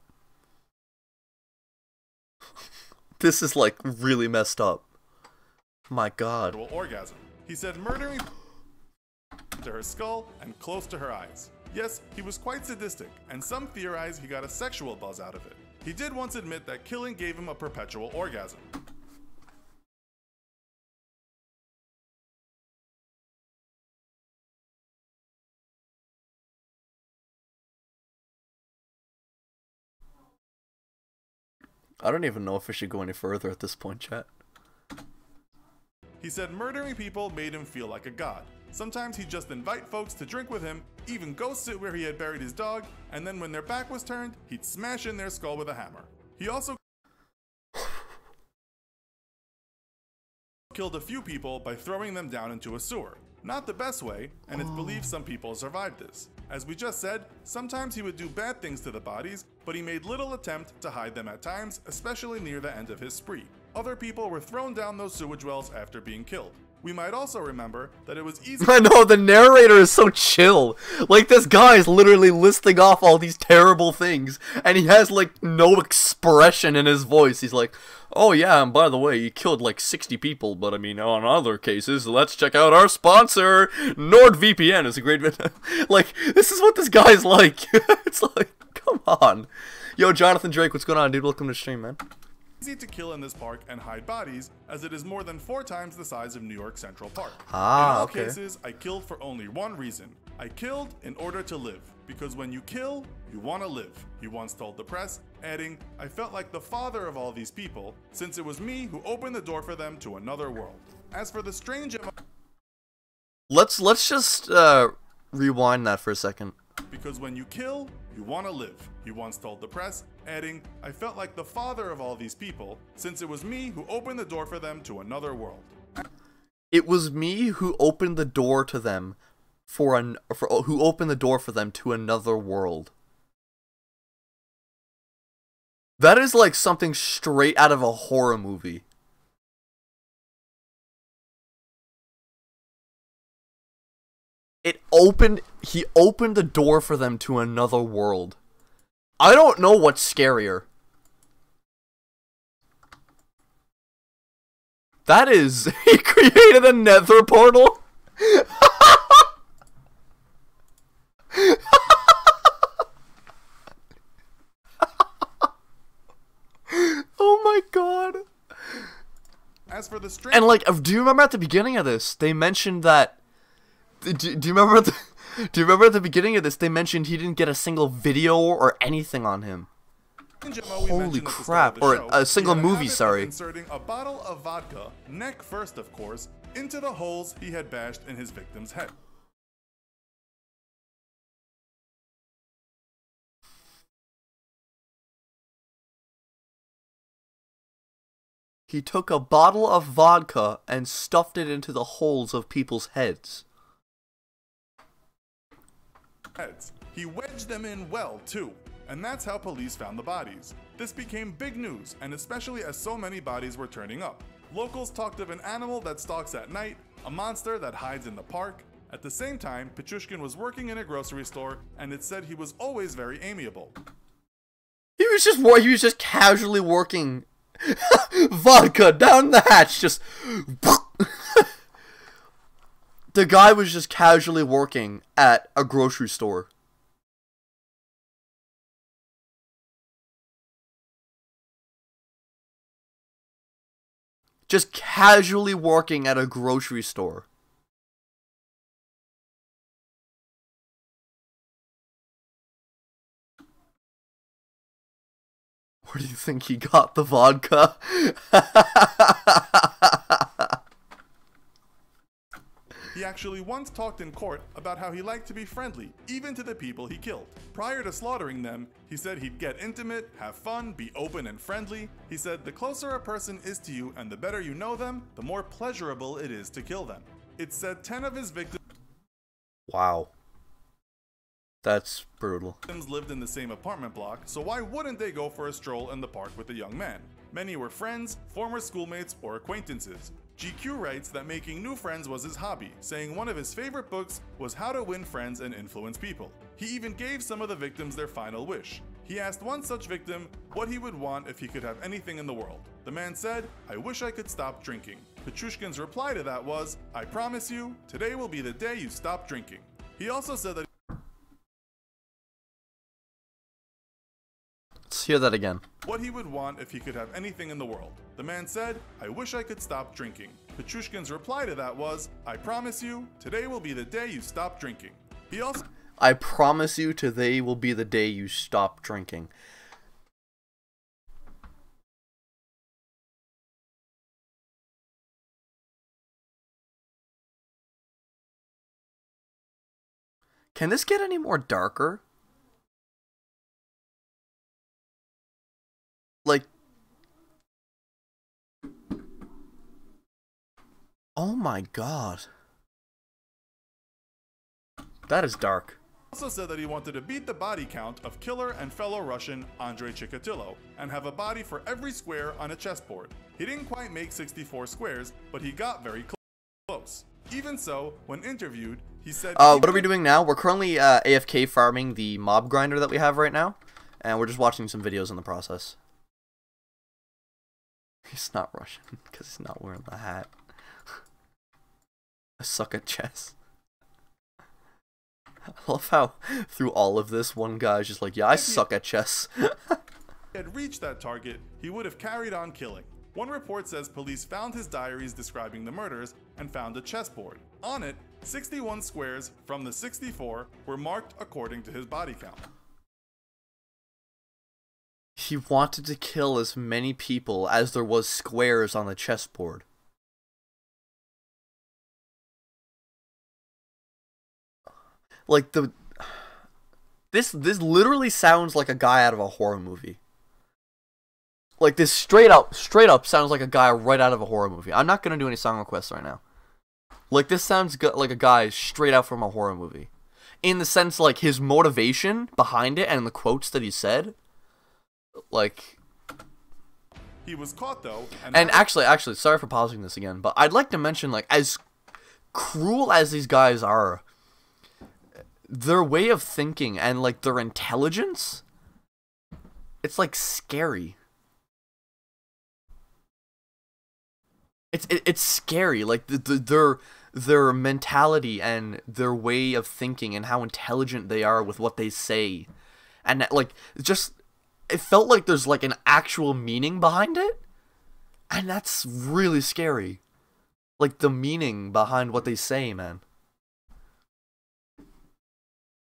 This is like really messed up. My god. Orgasm. He said murdering to her skull and close to her eyes. Yes, he was quite sadistic, and some theorize he got a sexual buzz out of it. He did once admit that killing gave him a perpetual orgasm. I don't even know if I should go any further at this point, chat. He said murdering people made him feel like a god. Sometimes he'd just invite folks to drink with him, even go sit where he had buried his dog, and then when their back was turned, he'd smash in their skull with a hammer. He also killed a few people by throwing them down into a sewer. Not the best way, and it's believed some people survived this. As we just said, sometimes he would do bad things to the bodies, but he made little attempt to hide them at times, especially near the end of his spree. Other people were thrown down those sewage wells after being killed. We might also remember that it was easy- I know, the narrator is so chill. Like, this guy is literally listing off all these terrible things, and he has, like, no expression in his voice. He's like, oh yeah, and by the way, he killed, like, 60 people, but I mean, on other cases, let's check out our sponsor! NordVPN is a great like, this is what this guy's like. It's like, come on. Yo, Jonathan Drake, what's going on, dude? Welcome to the stream, man. Easy to kill in this park and hide bodies, as it is more than 4 times the size of New York Central Park. In all cases, I killed for only one reason. I killed in order to live, because when you kill, you want to live, he once told the press, adding, I felt like the father of all these people, since it was me who opened the door for them to another world. As for the strange Let's just rewind that for a second. Because when you kill, you want to live, he once told the press, adding, I felt like the father of all these people, since it was me who opened the door for them to another world. It was me who opened the door to them who opened the door for them to another world. That is like something straight out of a horror movie. He opened the door for them to another world. I don't know what's scarier. That is, he created a nether portal? Oh my god. As for the and like, do you remember at the beginning of this, they mentioned that do you remember at the beginning of this, they mentioned he didn't get a single video or anything on him. Holy crap, or a single movie, sorry. Inserting a bottle of vodka, neck first of course, into the holes he had bashed in his victim's head. He took a bottle of vodka and stuffed it into the holes of people's heads. He wedged them in well, too, and that's how police found the bodies. This became big news, and especially as so many bodies were turning up. Locals talked of an animal that stalks at night, a monster that hides in the park. At the same time, Pichushkin was working in a grocery store, and it said he was always very amiable. He was just casually working. Vodka down the hatch, just. The guy was just casually working at a grocery store. Just casually working at a grocery store. Where do you think he got the vodka? He actually once talked in court about how he liked to be friendly, even to the people he killed. Prior to slaughtering them, he said he'd get intimate, have fun, be open and friendly. He said the closer a person is to you and the better you know them, the more pleasurable it is to kill them. It said 10 of his victims Wow. That's brutal. lived in the same apartment block, so why wouldn't they go for a stroll in the park with the young man? Many were friends, former schoolmates, or acquaintances. GQ writes that making new friends was his hobby, saying one of his favorite books was How to Win Friends and Influence People. He even gave some of the victims their final wish. He asked one such victim what he would want if he could have anything in the world. The man said, "I wish I could stop drinking." Pichushkin's reply to that was, "I promise you, today will be the day you stop drinking." He also said that Let's hear that again. what he would want if he could have anything in the world. The man said, "I wish I could stop drinking." Pichushkin's reply to that was, "I promise you, today will be the day you stop drinking." He also I promise you today will be the day you stop drinking. Can this get any more darker? Like, oh my god. That is dark. also said that he wanted to beat the body count of killer and fellow Russian Andrei Chikatilo and have a body for every square on a chessboard. He didn't quite make 64 squares, but he got very close. Even so, when interviewed, he said... What are we doing now? We're currently AFK farming the mob grinder that we have right now, and we're just watching some videos in the process. He's not Russian, because he's not wearing the hat. I suck at chess. I love how, through all of this, one guy's just like, yeah, I suck at chess. If he had reached that target, he would have carried on killing. One report says police found his diaries describing the murders and found a chessboard. On it, 61 squares from the 64 were marked according to his body count. He wanted to kill as many people as there was squares on the chessboard. Like this literally sounds like a guy out of a horror movie. Like this straight up sounds like a guy right out of a horror movie. I'm not gonna do any song requests right now. Like this sounds like a guy straight out from a horror movie, in the sense like his motivation behind it and the quotes that he said. Like, he was caught though, and actually, sorry for pausing this again, but I'd like to mention, like, as cruel as these guys are, their way of thinking and like their intelligence, it's like scary. It's scary, like their mentality and their way of thinking and how intelligent they are with what they say, and like just. It felt like there's like an actual meaning behind it, and that's really scary. Like the meaning behind what they say, man.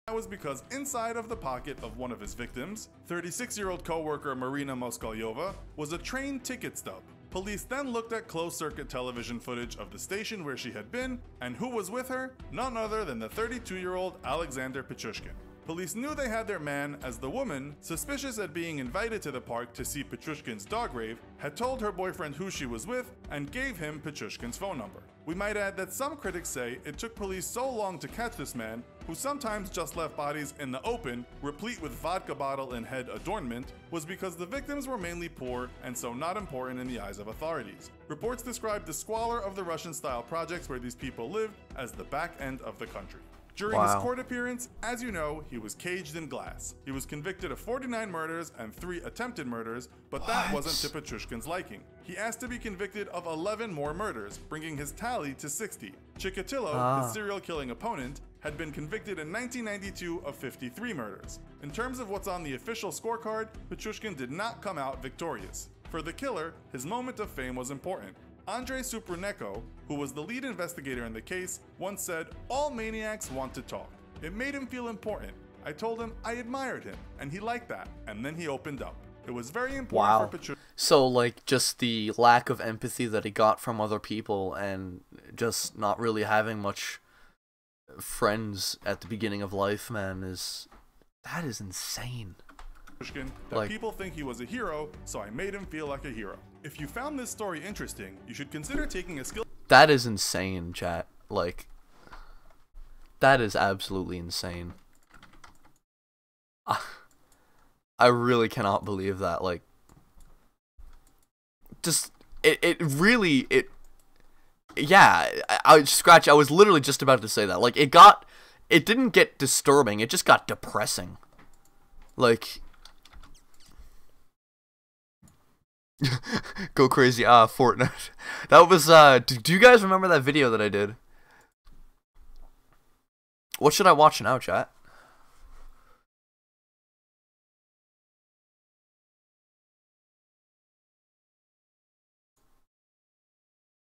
That was because inside of the pocket of one of his victims, 36-year-old co-worker Marina Moskalyova, was a train ticket stub. Police then looked at closed-circuit television footage of the station where she had been, and who was with her? None other than the 32-year-old Alexander Pichushkin. Police knew they had their man as the woman, suspicious at being invited to the park to see Pichushkin's dog rave, had told her boyfriend who she was with and gave him Pichushkin's phone number. We might add that some critics say it took police so long to catch this man who sometimes just left bodies in the open, replete with vodka bottle and head adornment, was because the victims were mainly poor and so not important in the eyes of authorities. Reports describe the squalor of the Russian-style projects where these people lived as the back end of the country. During his court appearance, as you know, he was caged in glass. He was convicted of 49 murders and 3 attempted murders, but that wasn't to Petrushkin's liking. He asked to be convicted of 11 more murders, bringing his tally to 60. Chikatilo, his serial killing opponent, had been convicted in 1992 of 53 murders. In terms of what's on the official scorecard, Petrushkin did not come out victorious. For the killer, his moment of fame was important. Andrei Superneko, who was the lead investigator in the case, once said, "All maniacs want to talk." It made him feel important. I told him I admired him, and he liked that, and then he opened up. It was very important for Petrushkin. So, like, just the lack of empathy that he got from other people and just not really having much friends at the beginning of life, man, that is insane. That people think he was a hero, so I made him feel like a hero. If you found this story interesting, you should consider taking a skill. That is insane, chat. Like, that is absolutely insane. I really cannot believe that. Like, just yeah. I was literally just about to say that. Like, it didn't get disturbing. It just got depressing. Like. Go crazy, Fortnite. That was, do you guys remember that video that I did? What should I watch now, chat?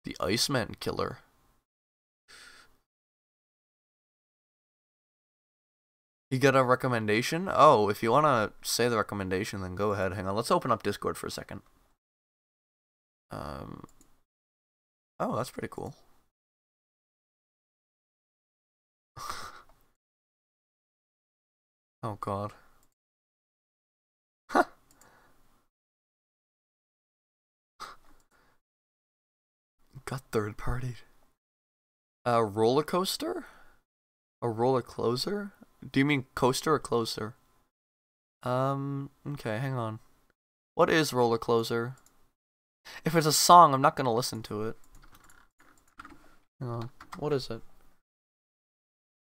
The Iceman Killer. You got a recommendation? Oh, if you want to say the recommendation, then go ahead. Hang on, let's open up Discord for a second. Oh, that's pretty cool. Oh god. Huh. Got third partied. A roller coaster? A roller closer? Do you mean coaster or closer? Okay, hang on. What is roller closer? If it's a song, I'm not gonna listen to it. Hang on. What is it?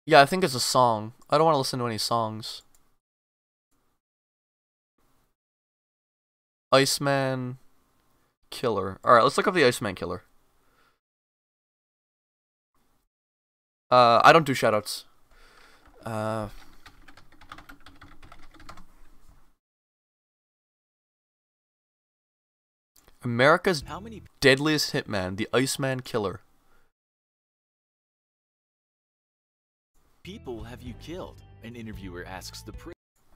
Yeah, I think it's a song. I don't want to listen to any songs. Iceman Killer. Alright, let's look up the Iceman Killer. I don't do shoutouts. America's deadliest hitman, the Iceman Killer. People have you killed? An interviewer asks the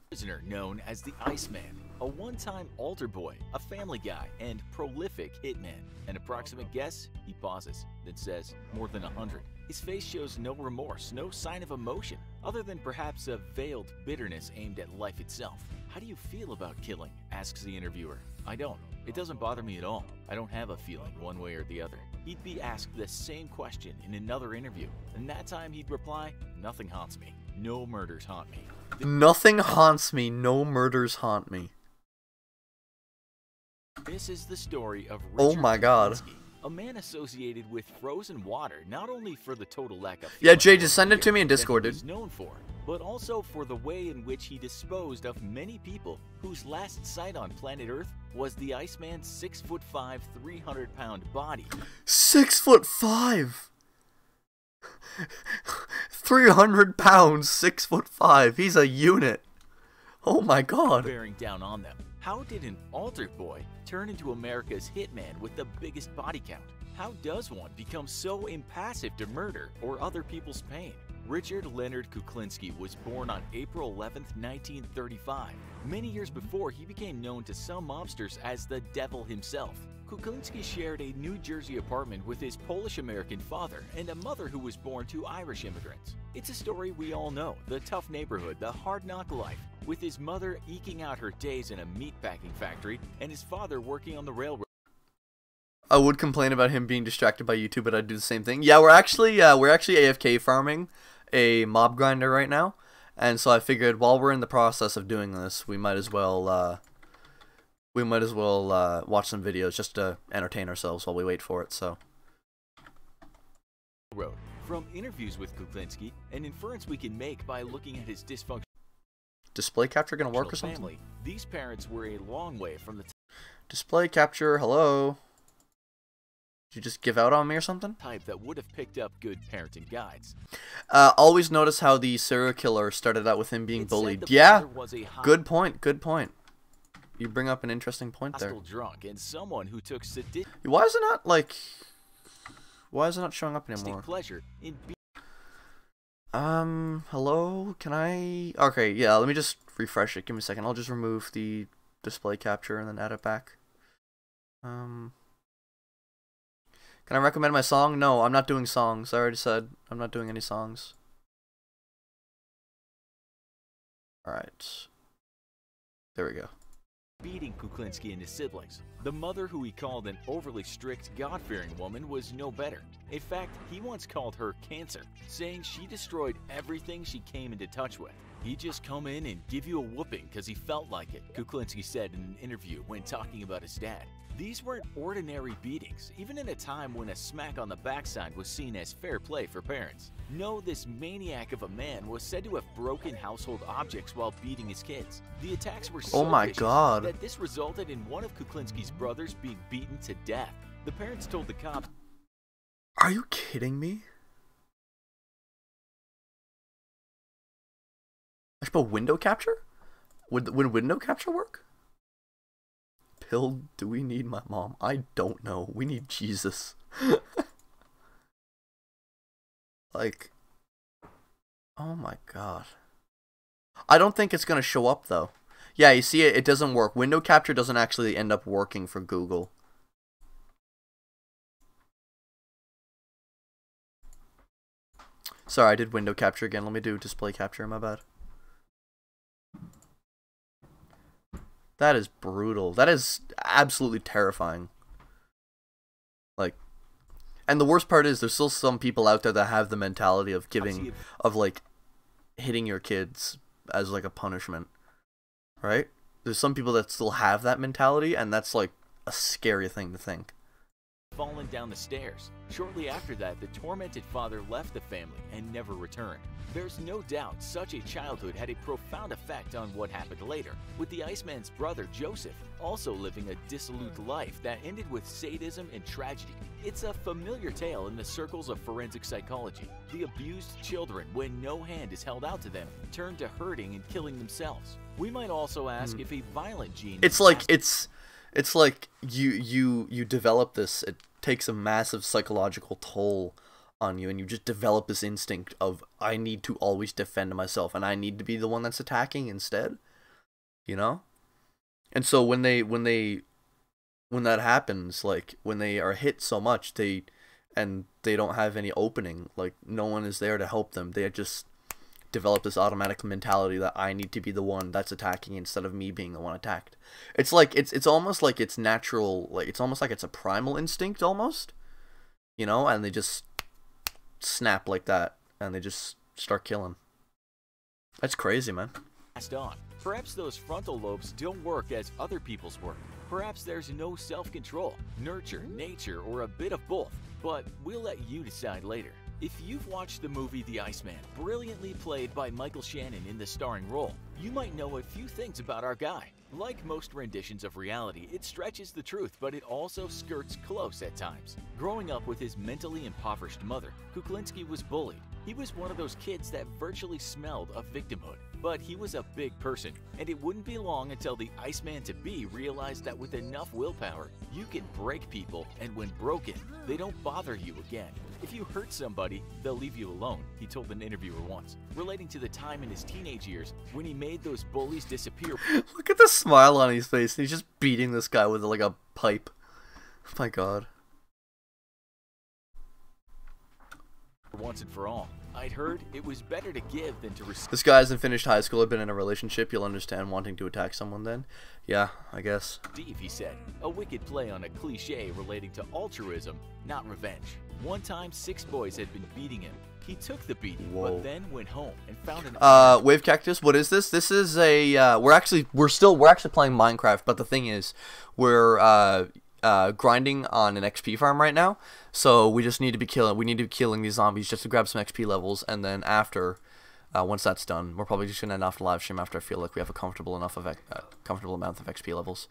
prisoner known as the Iceman, a one-time altar boy, a family guy, and prolific hitman. An approximate guess? He pauses, then says more than 100. His face shows no remorse, no sign of emotion, other than perhaps a veiled bitterness aimed at life itself. How do you feel about killing? Asks the interviewer. I don't. It doesn't bother me at all. I don't have a feeling one way or the other. He'd be asked the same question in another interview, and that time he'd reply, nothing haunts me. No murders haunt me. Nothing haunts me. No murders haunt me. This is the story of Richard Oh my god. Kuklinski, a man associated with frozen water, not only for the total lack of Yeah, Jay, just send it to me in Discord, dude. He's known for, but also for the way in which he disposed of many people whose last sight on planet Earth was the Iceman's 6'5", 300-pound body. 6'5". 300 pounds, 6'5". He's a unit. Oh my god. Bearing down on them. How did an altar boy turn into America's hitman with the biggest body count? How does one become so impassive to murder or other people's pain? Richard Leonard Kuklinski was born on April 11, 1935. Many years before, he became known to some mobsters as the Devil himself. Kuklinski shared a New Jersey apartment with his Polish-American father and a mother who was born to Irish immigrants. It's a story we all know, the tough neighborhood, the hard-knock life, with his mother eking out her days in a meatpacking factory and his father working on the railroad. I would complain about him being distracted by YouTube, but I'd do the same thing. Yeah, we're actually AFK farming a mob grinder right now, and so I figured while we're in the process of doing this, we might as well watch some videos just to entertain ourselves while we wait for it. So. Road. From interviews with Kuklinski, an inference we can make by looking at his dysfunctional Display capture gonna work or something? family. These parents were a long way from the Display capture, hello. Did you just give out on me or something? type that would have picked up good parenting guides. Always notice how the serial killer started out with him being bullied. Yeah, good point, good point. You bring up an interesting point there. Hostile drunk and someone who took sadistic Why is it not, like... Why is it not showing up anymore? pleasure in Hello? Can I... Okay, yeah, let me just refresh it. Give me a second. I'll just remove the display capture and then add it back. Can I recommend my song? No, I'm not doing songs. I already said I'm not doing any songs. Alright. There we go. beating Kuklinski and his siblings. The mother, who he called an overly strict, God-fearing woman, was no better. In fact, he once called her cancer, saying she destroyed everything she came into touch with. He'd just come in and give you a whooping because he felt like it, Kuklinski said in an interview when talking about his dad. These weren't ordinary beatings, even in a time when a smack on the backside was seen as fair play for parents. No, this maniac of a man was said to have broken household objects while beating his kids. The attacks were so vicious that this resulted in one of Kuklinski's brothers being beaten to death. The parents told the cops, "Are you kidding me? I should put window capture? Would window capture work? Pill, do we need my mom? I don't know. We need Jesus." Like, oh my god. I don't think it's gonna show up though. Yeah, you see it doesn't work. Window capture doesn't actually end up working for Google. Sorry, I did window capture again. Let me do display capture, my bad. That is brutal. That is absolutely terrifying. Like, and the worst part is there's still some people out there that have the mentality of like hitting your kids as like a punishment. Right? There's some people that still have that mentality, and that's like a scary thing to think. fallen down the stairs. Shortly after that, the tormented father left the family and never returned. There's no doubt such a childhood had a profound effect on what happened later, with the Iceman's brother Joseph also living a dissolute life that ended with sadism and tragedy. It's a familiar tale in the circles of forensic psychology. The abused children, when no hand is held out to them, turn to hurting and killing themselves. We might also ask if a violent gene... It's like you develop this. It takes a massive psychological toll on you, and you just develop this instinct of, I need to always defend myself, and I need to be the one that's attacking instead. You know? And so when that happens, like when they are hit so much, they don't have any opening, like no one is there to help them. They just develop this automatic mentality that I need to be the one that's attacking instead of me being the one attacked. It's like it's almost like it's natural, like it's almost like it's a primal instinct almost, you know, and they just snap like that and they just start killing. That's crazy, man. Passed on. Perhaps those frontal lobes don't work as other people's work. Perhaps there's no self-control, nurture, nature, or a bit of both. But we'll let you decide later. If you've watched the movie The Iceman, brilliantly played by Michael Shannon in the starring role, you might know a few things about our guy. Like most renditions of reality, it stretches the truth, but it also skirts close at times. Growing up with his mentally impoverished mother, Kuklinski was bullied. He was one of those kids that virtually smelled of victimhood. But he was a big person, and it wouldn't be long until the Iceman-to-be realized that with enough willpower, you can break people, and when broken, they don't bother you again. If you hurt somebody, they'll leave you alone, he told an interviewer once, relating to the time in his teenage years when he made those bullies disappear. Look at the smile on his face. He's just beating this guy with like a pipe. Oh my god. Once and for all. I'd heard it was better to give than to receive. This guy hasn't finished high school or been in a relationship. You'll understand wanting to attack someone then. Yeah, I guess. Steve, he said, a wicked play on a cliche relating to altruism, not revenge. One time, 6 boys had been beating him. He took the beating, but then went home and found an Wave Cactus, what is this? This is a we're actually playing Minecraft, but the thing is we're grinding on an XP farm right now. So we just need to be killing these zombies just to grab some XP levels, and then after once that's done, we're probably just gonna end off the live stream after I feel like we have a comfortable amount of XP levels.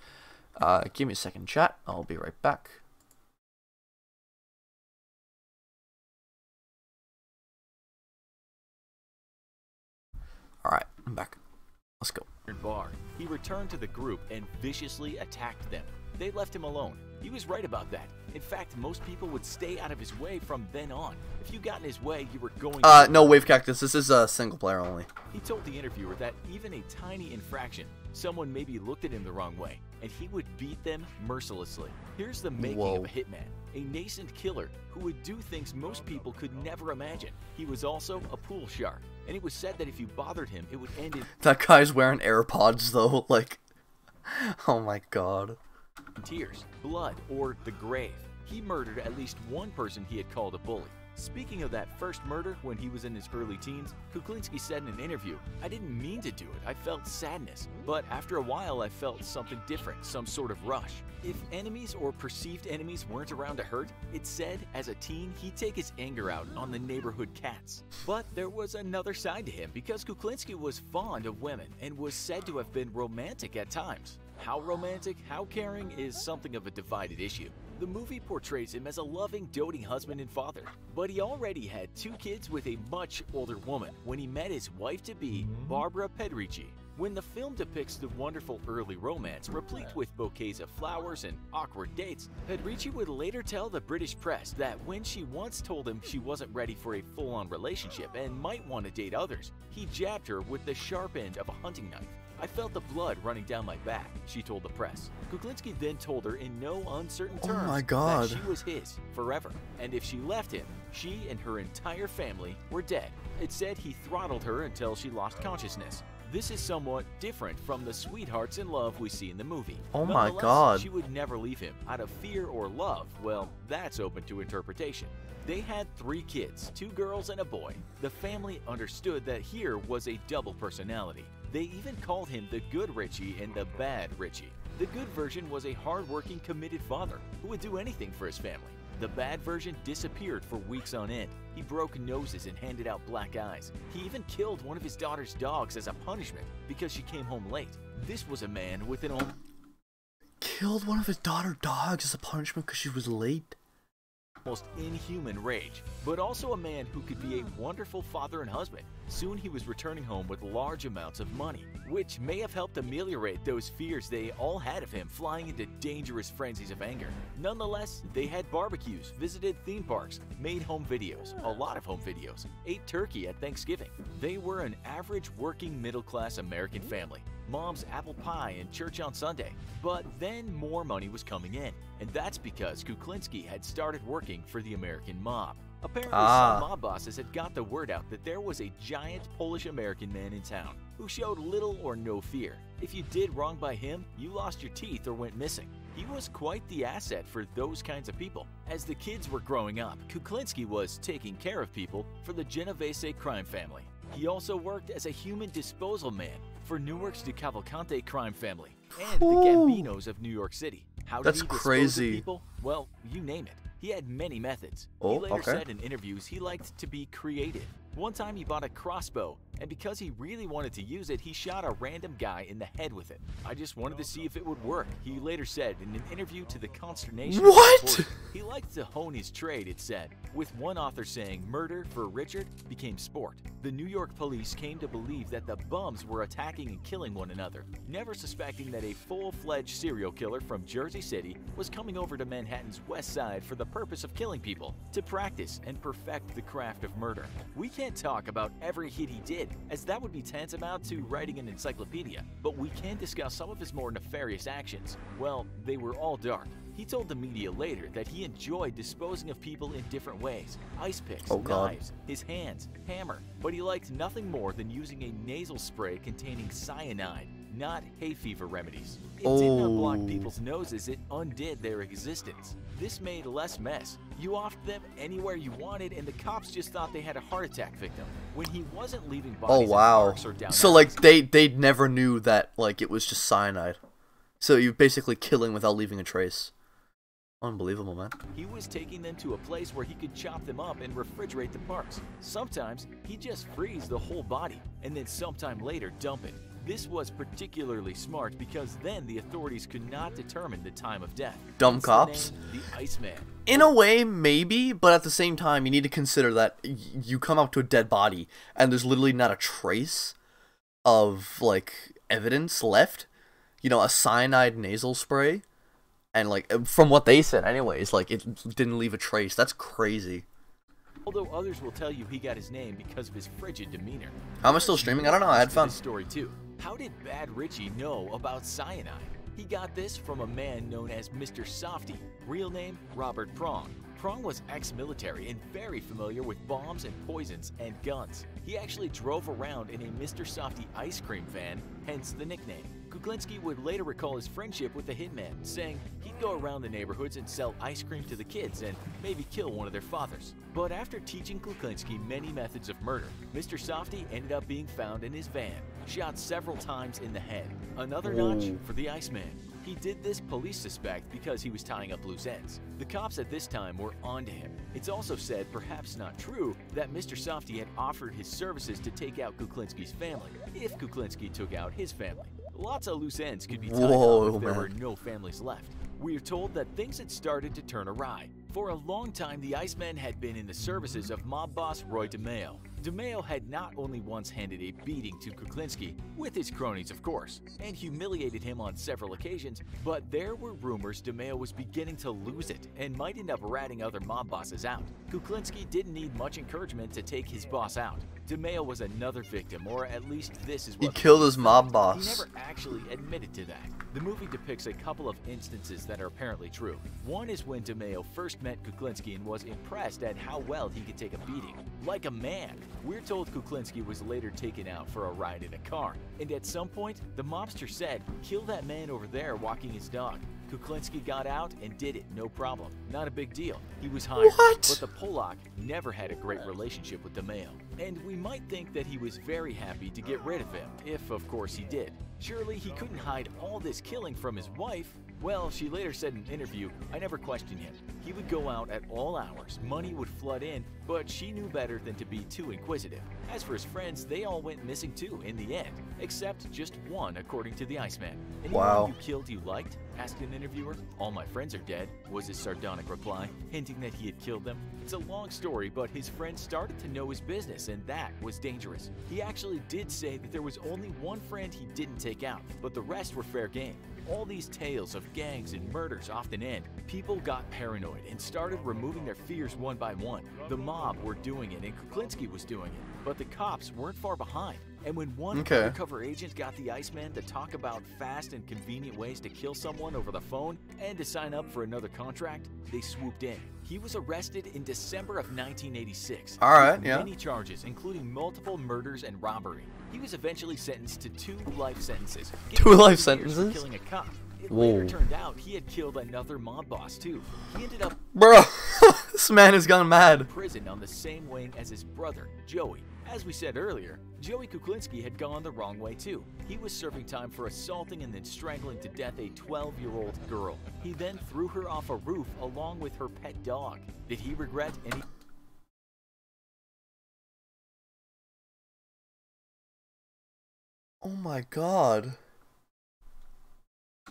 Give me a second, chat. I'll be right back. Alright, I'm back. Let's go. Bar. He returned to the group and viciously attacked them. They left him alone. He was right about that. In fact, most people would stay out of his way from then on. If you got in his way, you were going to... No, Wave Cactus. This is single player only. He told the interviewer that even a tiny infraction, someone maybe looked at him the wrong way, and he would beat them mercilessly. Here's the making of a hitman. A nascent killer who would do things most people could never imagine. He was also a pool shark, and it was said that if you bothered him, it would end in... That guy's wearing AirPods, though. Like, oh my god. Tears, blood, or the grave. He murdered at least one person he had called a bully. Speaking of that first murder when he was in his early teens, Kuklinski said in an interview, "I didn't mean to do it, I felt sadness, but after a while I felt something different, some sort of rush. If enemies or perceived enemies weren't around to hurt, it said as a teen he'd take his anger out on the neighborhood cats." But there was another side to him because Kuklinski was fond of women and was said to have been romantic at times. How romantic, how caring is something of a divided issue. The movie portrays him as a loving, doting husband and father, but he already had 2 kids with a much older woman when he met his wife-to-be, Barbara Pedrici. When the film depicts the wonderful early romance, replete with bouquets of flowers and awkward dates, Pedrici would later tell the British press that when she once told him she wasn't ready for a full-on relationship and might want to date others, he jabbed her with the sharp end of a hunting knife. "I felt the blood running down my back," she told the press. Kuklinski then told her in no uncertain terms that she was his forever, and if she left him, she and her entire family were dead. It said he throttled her until she lost consciousness. This is somewhat different from the sweethearts in love we see in the movie. Oh my Nonetheless, god. she would never leave him out of fear or love. Well, that's open to interpretation. They had 3 kids, 2 girls and a boy. The family understood that here was a double personality. They even called him the good Richie and the bad Richie. The good version was a hard-working, committed father who would do anything for his family. The bad version disappeared for weeks on end. He broke noses and handed out black eyes. He even killed one of his daughter's dogs as a punishment because she came home late. This was a man with an Killed one of his daughter's dogs as a punishment because she was late? almost inhuman rage, but also a man who could be a wonderful father and husband. Soon he was returning home with large amounts of money, which may have helped ameliorate those fears they all had of him flying into dangerous frenzies of anger. Nonetheless, they had barbecues, visited theme parks, made home videos, a lot of home videos, ate turkey at Thanksgiving. They were an average working middle-class American family. Mom's apple pie and church on Sunday. But then more money was coming in, and that's because Kuklinski had started working for the American mob. Apparently, some mob bosses had got the word out that there was a giant Polish-American man in town who showed little or no fear. If you did wrong by him, you lost your teeth or went missing. He was quite the asset for those kinds of people. As the kids were growing up, Kuklinski was taking care of people for the Genovese crime family. He also worked as a human disposal man for Newark's DeCavalcante crime family and the Gambinos of New York City. How did he dispose of people? Well, you name it. He had many methods. He later said in interviews he liked to be creative. One time he bought a crossbow, and because he really wanted to use it, he shot a random guy in the head with it. "I just wanted to see if it would work," he later said in an interview to the consternation. What? He liked to hone his trade, it said, with one author saying murder for Richard became sport. The New York police came to believe that the bums were attacking and killing one another, never suspecting that a full-fledged serial killer from Jersey City was coming over to Manhattan's West Side for the purpose of killing people, to practice and perfect the craft of murder. We can't talk about every hit he did, as that would be tantamount to writing an encyclopedia, but we can discuss some of his more nefarious actions. Well, they were all dark. He told the media later that he enjoyed disposing of people in different ways. Ice picks, Oh, God. knives, his hands, hammer. But he liked nothing more than using a nasal spray containing cyanide, not hay fever remedies. It didn't unblock people's noses, it undid their existence. This made less mess. You offed them anywhere you wanted, and the cops just thought they had a heart attack victim when he wasn't leaving Oh bodies in wow. parks or down So like they never knew that like it was just cyanide. So you're basically killing without leaving a trace. Unbelievable, man. He was taking them to a place where he could chop them up and refrigerate the parts. Sometimes he'd just freeze the whole body and then sometime later dump it. This was particularly smart because then the authorities could not determine the time of death. Dumb Hence the cops? name, the Iceman. In a way, maybe, but at the same time, you need to consider that you come up to a dead body and there's literally not a trace of like evidence left. You know, a cyanide nasal spray. And like from what they said anyways, like it didn't leave a trace. That's crazy. Although others will tell you he got his name because of his frigid demeanor. How am I still streaming? I don't know. I had fun. This story too. How did Bad Richie know about cyanide? He got this from a man known as Mr. Softy, real name Robert Prong. Prong was ex-military and very familiar with bombs and poisons and guns. He actually drove around in a Mr. Softy ice cream van, hence the nickname. Kuklinski would later recall his friendship with the hitman, saying he'd go around the neighborhoods and sell ice cream to the kids and maybe kill one of their fathers. But after teaching Kuklinski many methods of murder, Mr. Softy ended up being found in his van, shot several times in the head. Another notch for the Iceman. He did this, police suspect, because he was tying up loose ends. The cops at this time were onto him. It's also said, perhaps not true, that Mr. Softy had offered his services to take out Kuklinski's family, if Kuklinski took out his family. Lots of loose ends could be tied up if there were no families left. We are told that things had started to turn awry. For a long time, the Iceman had been in the services of mob boss Roy DeMeo. DeMeo had not only once handed a beating to Kuklinski, with his cronies of course, and humiliated him on several occasions, but there were rumors DeMeo was beginning to lose it and might end up ratting other mob bosses out. Kuklinski didn't need much encouragement to take his boss out. DeMeo was another victim, or at least this is what he killed his mob boss. He never actually admitted to that. The movie depicts a couple of instances that are apparently true. One is when DeMeo first met Kuklinski and was impressed at how well he could take a beating. Like a man. We're told Kuklinski was later taken out for a ride in a car, and at some point, the mobster said, "Kill that man over there walking his dog." Kuklinski got out and did it, no problem. Not a big deal. He was hired. What? But the Polak never had a great relationship with DeMeo. And we might think that he was very happy to get rid of him, if of course he did. Surely he couldn't hide all this killing from his wife. Well, she later said in an interview, "I never questioned him. He would go out at all hours, money would flood in, but she knew better than to be too inquisitive." As for his friends, they all went missing too in the end, except just one according to the Iceman. "Anyone you killed you liked?" asked an interviewer. "All my friends are dead," was his sardonic reply, hinting that he had killed them. It's a long story, but his friends started to know his business, and that was dangerous. He actually did say that there was only one friend he didn't take out, but the rest were fair game. All these tales of gangs and murders often end. People got paranoid and started removing their fears one by one. The mob were doing it and Kuklinski was doing it, but the cops weren't far behind. And when one undercover agent got the Iceman to talk about fast and convenient ways to kill someone over the phone and to sign up for another contract, they swooped in. He was arrested in December of 1986. All right, with many charges, including multiple murders and robbery. He was eventually sentenced to 2 life sentences. 2 life 2 years sentences? For killing a cop. It Whoa. later turned out he had killed another mob boss too. He ended up Bro, this man has gone mad. in prison on the same wing as his brother, Joey. As we said earlier, Joey Kuklinski had gone the wrong way too. He was serving time for assaulting and then strangling to death a 12-year-old girl. He then threw her off a roof along with her pet dog. Did he regret any Oh my god.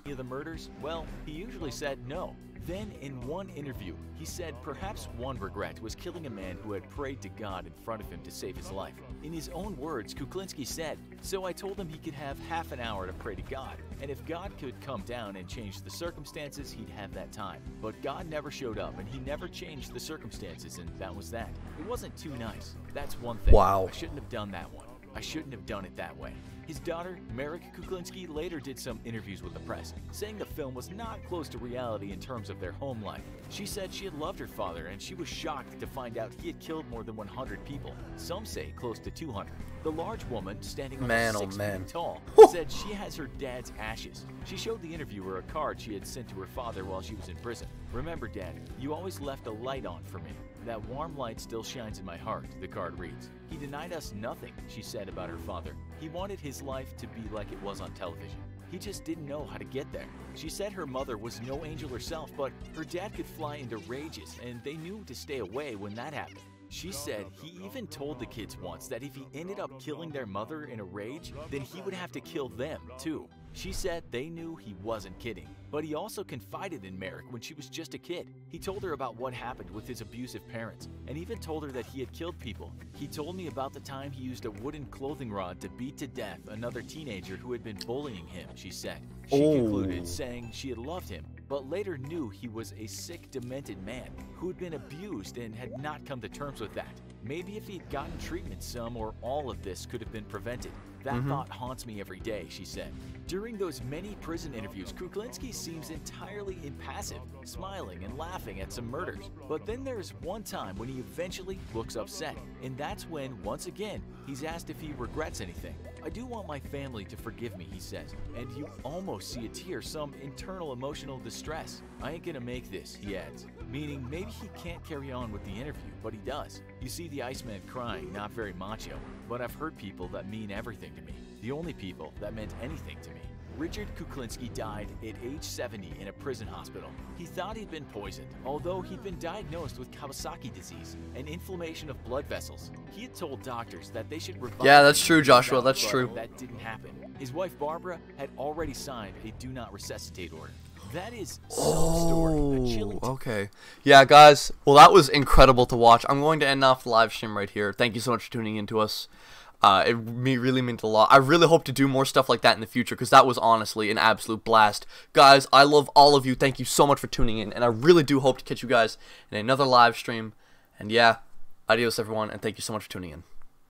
of the murders? Well, he usually said no. Then, in one interview, he said perhaps one regret was killing a man who had prayed to God in front of him to save his life. In his own words, Kuklinski said, "So I told him he could have half an hour to pray to God, and if God could come down and change the circumstances, he'd have that time. But God never showed up, and he never changed the circumstances, and that was that. It wasn't too nice. That's one thing. Wow. I shouldn't have done that one. I shouldn't have done it that way." His daughter, Merrick Kuklinski, later did some interviews with the press, saying the film was not close to reality in terms of their home life. She said she had loved her father and she was shocked to find out he had killed more than 100 people. Some say close to 200. The large woman, standing almost 6 feet tall, said she has her dad's ashes. She showed the interviewer a card she had sent to her father while she was in prison. "Remember, Dad, you always left a light on for me. That warm light still shines in my heart," the card reads. "He denied us nothing," she said about her father. "He wanted his life to be like it was on television. He just didn't know how to get there." She said her mother was no angel herself, but her dad could fly into rages, and they knew to stay away when that happened. She said he even told the kids once that if he ended up killing their mother in a rage, then he would have to kill them too. She said they knew he wasn't kidding, but he also confided in Merrick when she was just a kid. He told her about what happened with his abusive parents, and even told her that he had killed people. "He told me about the time he used a wooden clothing rod to beat to death another teenager who had been bullying him," she said. She concluded, saying she had loved him, but later knew he was a sick, demented man who had been abused and had not come to terms with that. Maybe if he'd gotten treatment, some or all of this could have been prevented. "That thought haunts me every day," she said. During those many prison interviews, Kuklinski seems entirely impassive, smiling and laughing at some murders. But then there's one time when he eventually looks upset, and that's when, once again, he's asked if he regrets anything. "I do want my family to forgive me," he says, and you almost see a tear, some internal emotional distress. "I ain't gonna make this," he adds, meaning maybe he can't carry on with the interview, but he does. You see the Iceman crying, not very macho, but I've heard people that mean everything to me. The only people that meant anything to me. Richard Kuklinski died at age 70 in a prison hospital. He thought he'd been poisoned, although he'd been diagnosed with Kawasaki disease, an inflammation of blood vessels. He had told doctors that they should revive him. Yeah, that's true, Joshua, that's true. That didn't happen. His wife Barbara had already signed a do not resuscitate order. That is some story. A chilling. Okay. Yeah, guys. Well, that was incredible to watch. I'm going to end off the live stream right here. Thank you so much for tuning in to us. It really meant a lot. I really hope to do more stuff like that in the future, because that was honestly an absolute blast. Guys, I love all of you. Thank you so much for tuning in, and I really do hope to catch you guys in another live stream. And yeah, adios everyone, and thank you so much for tuning in.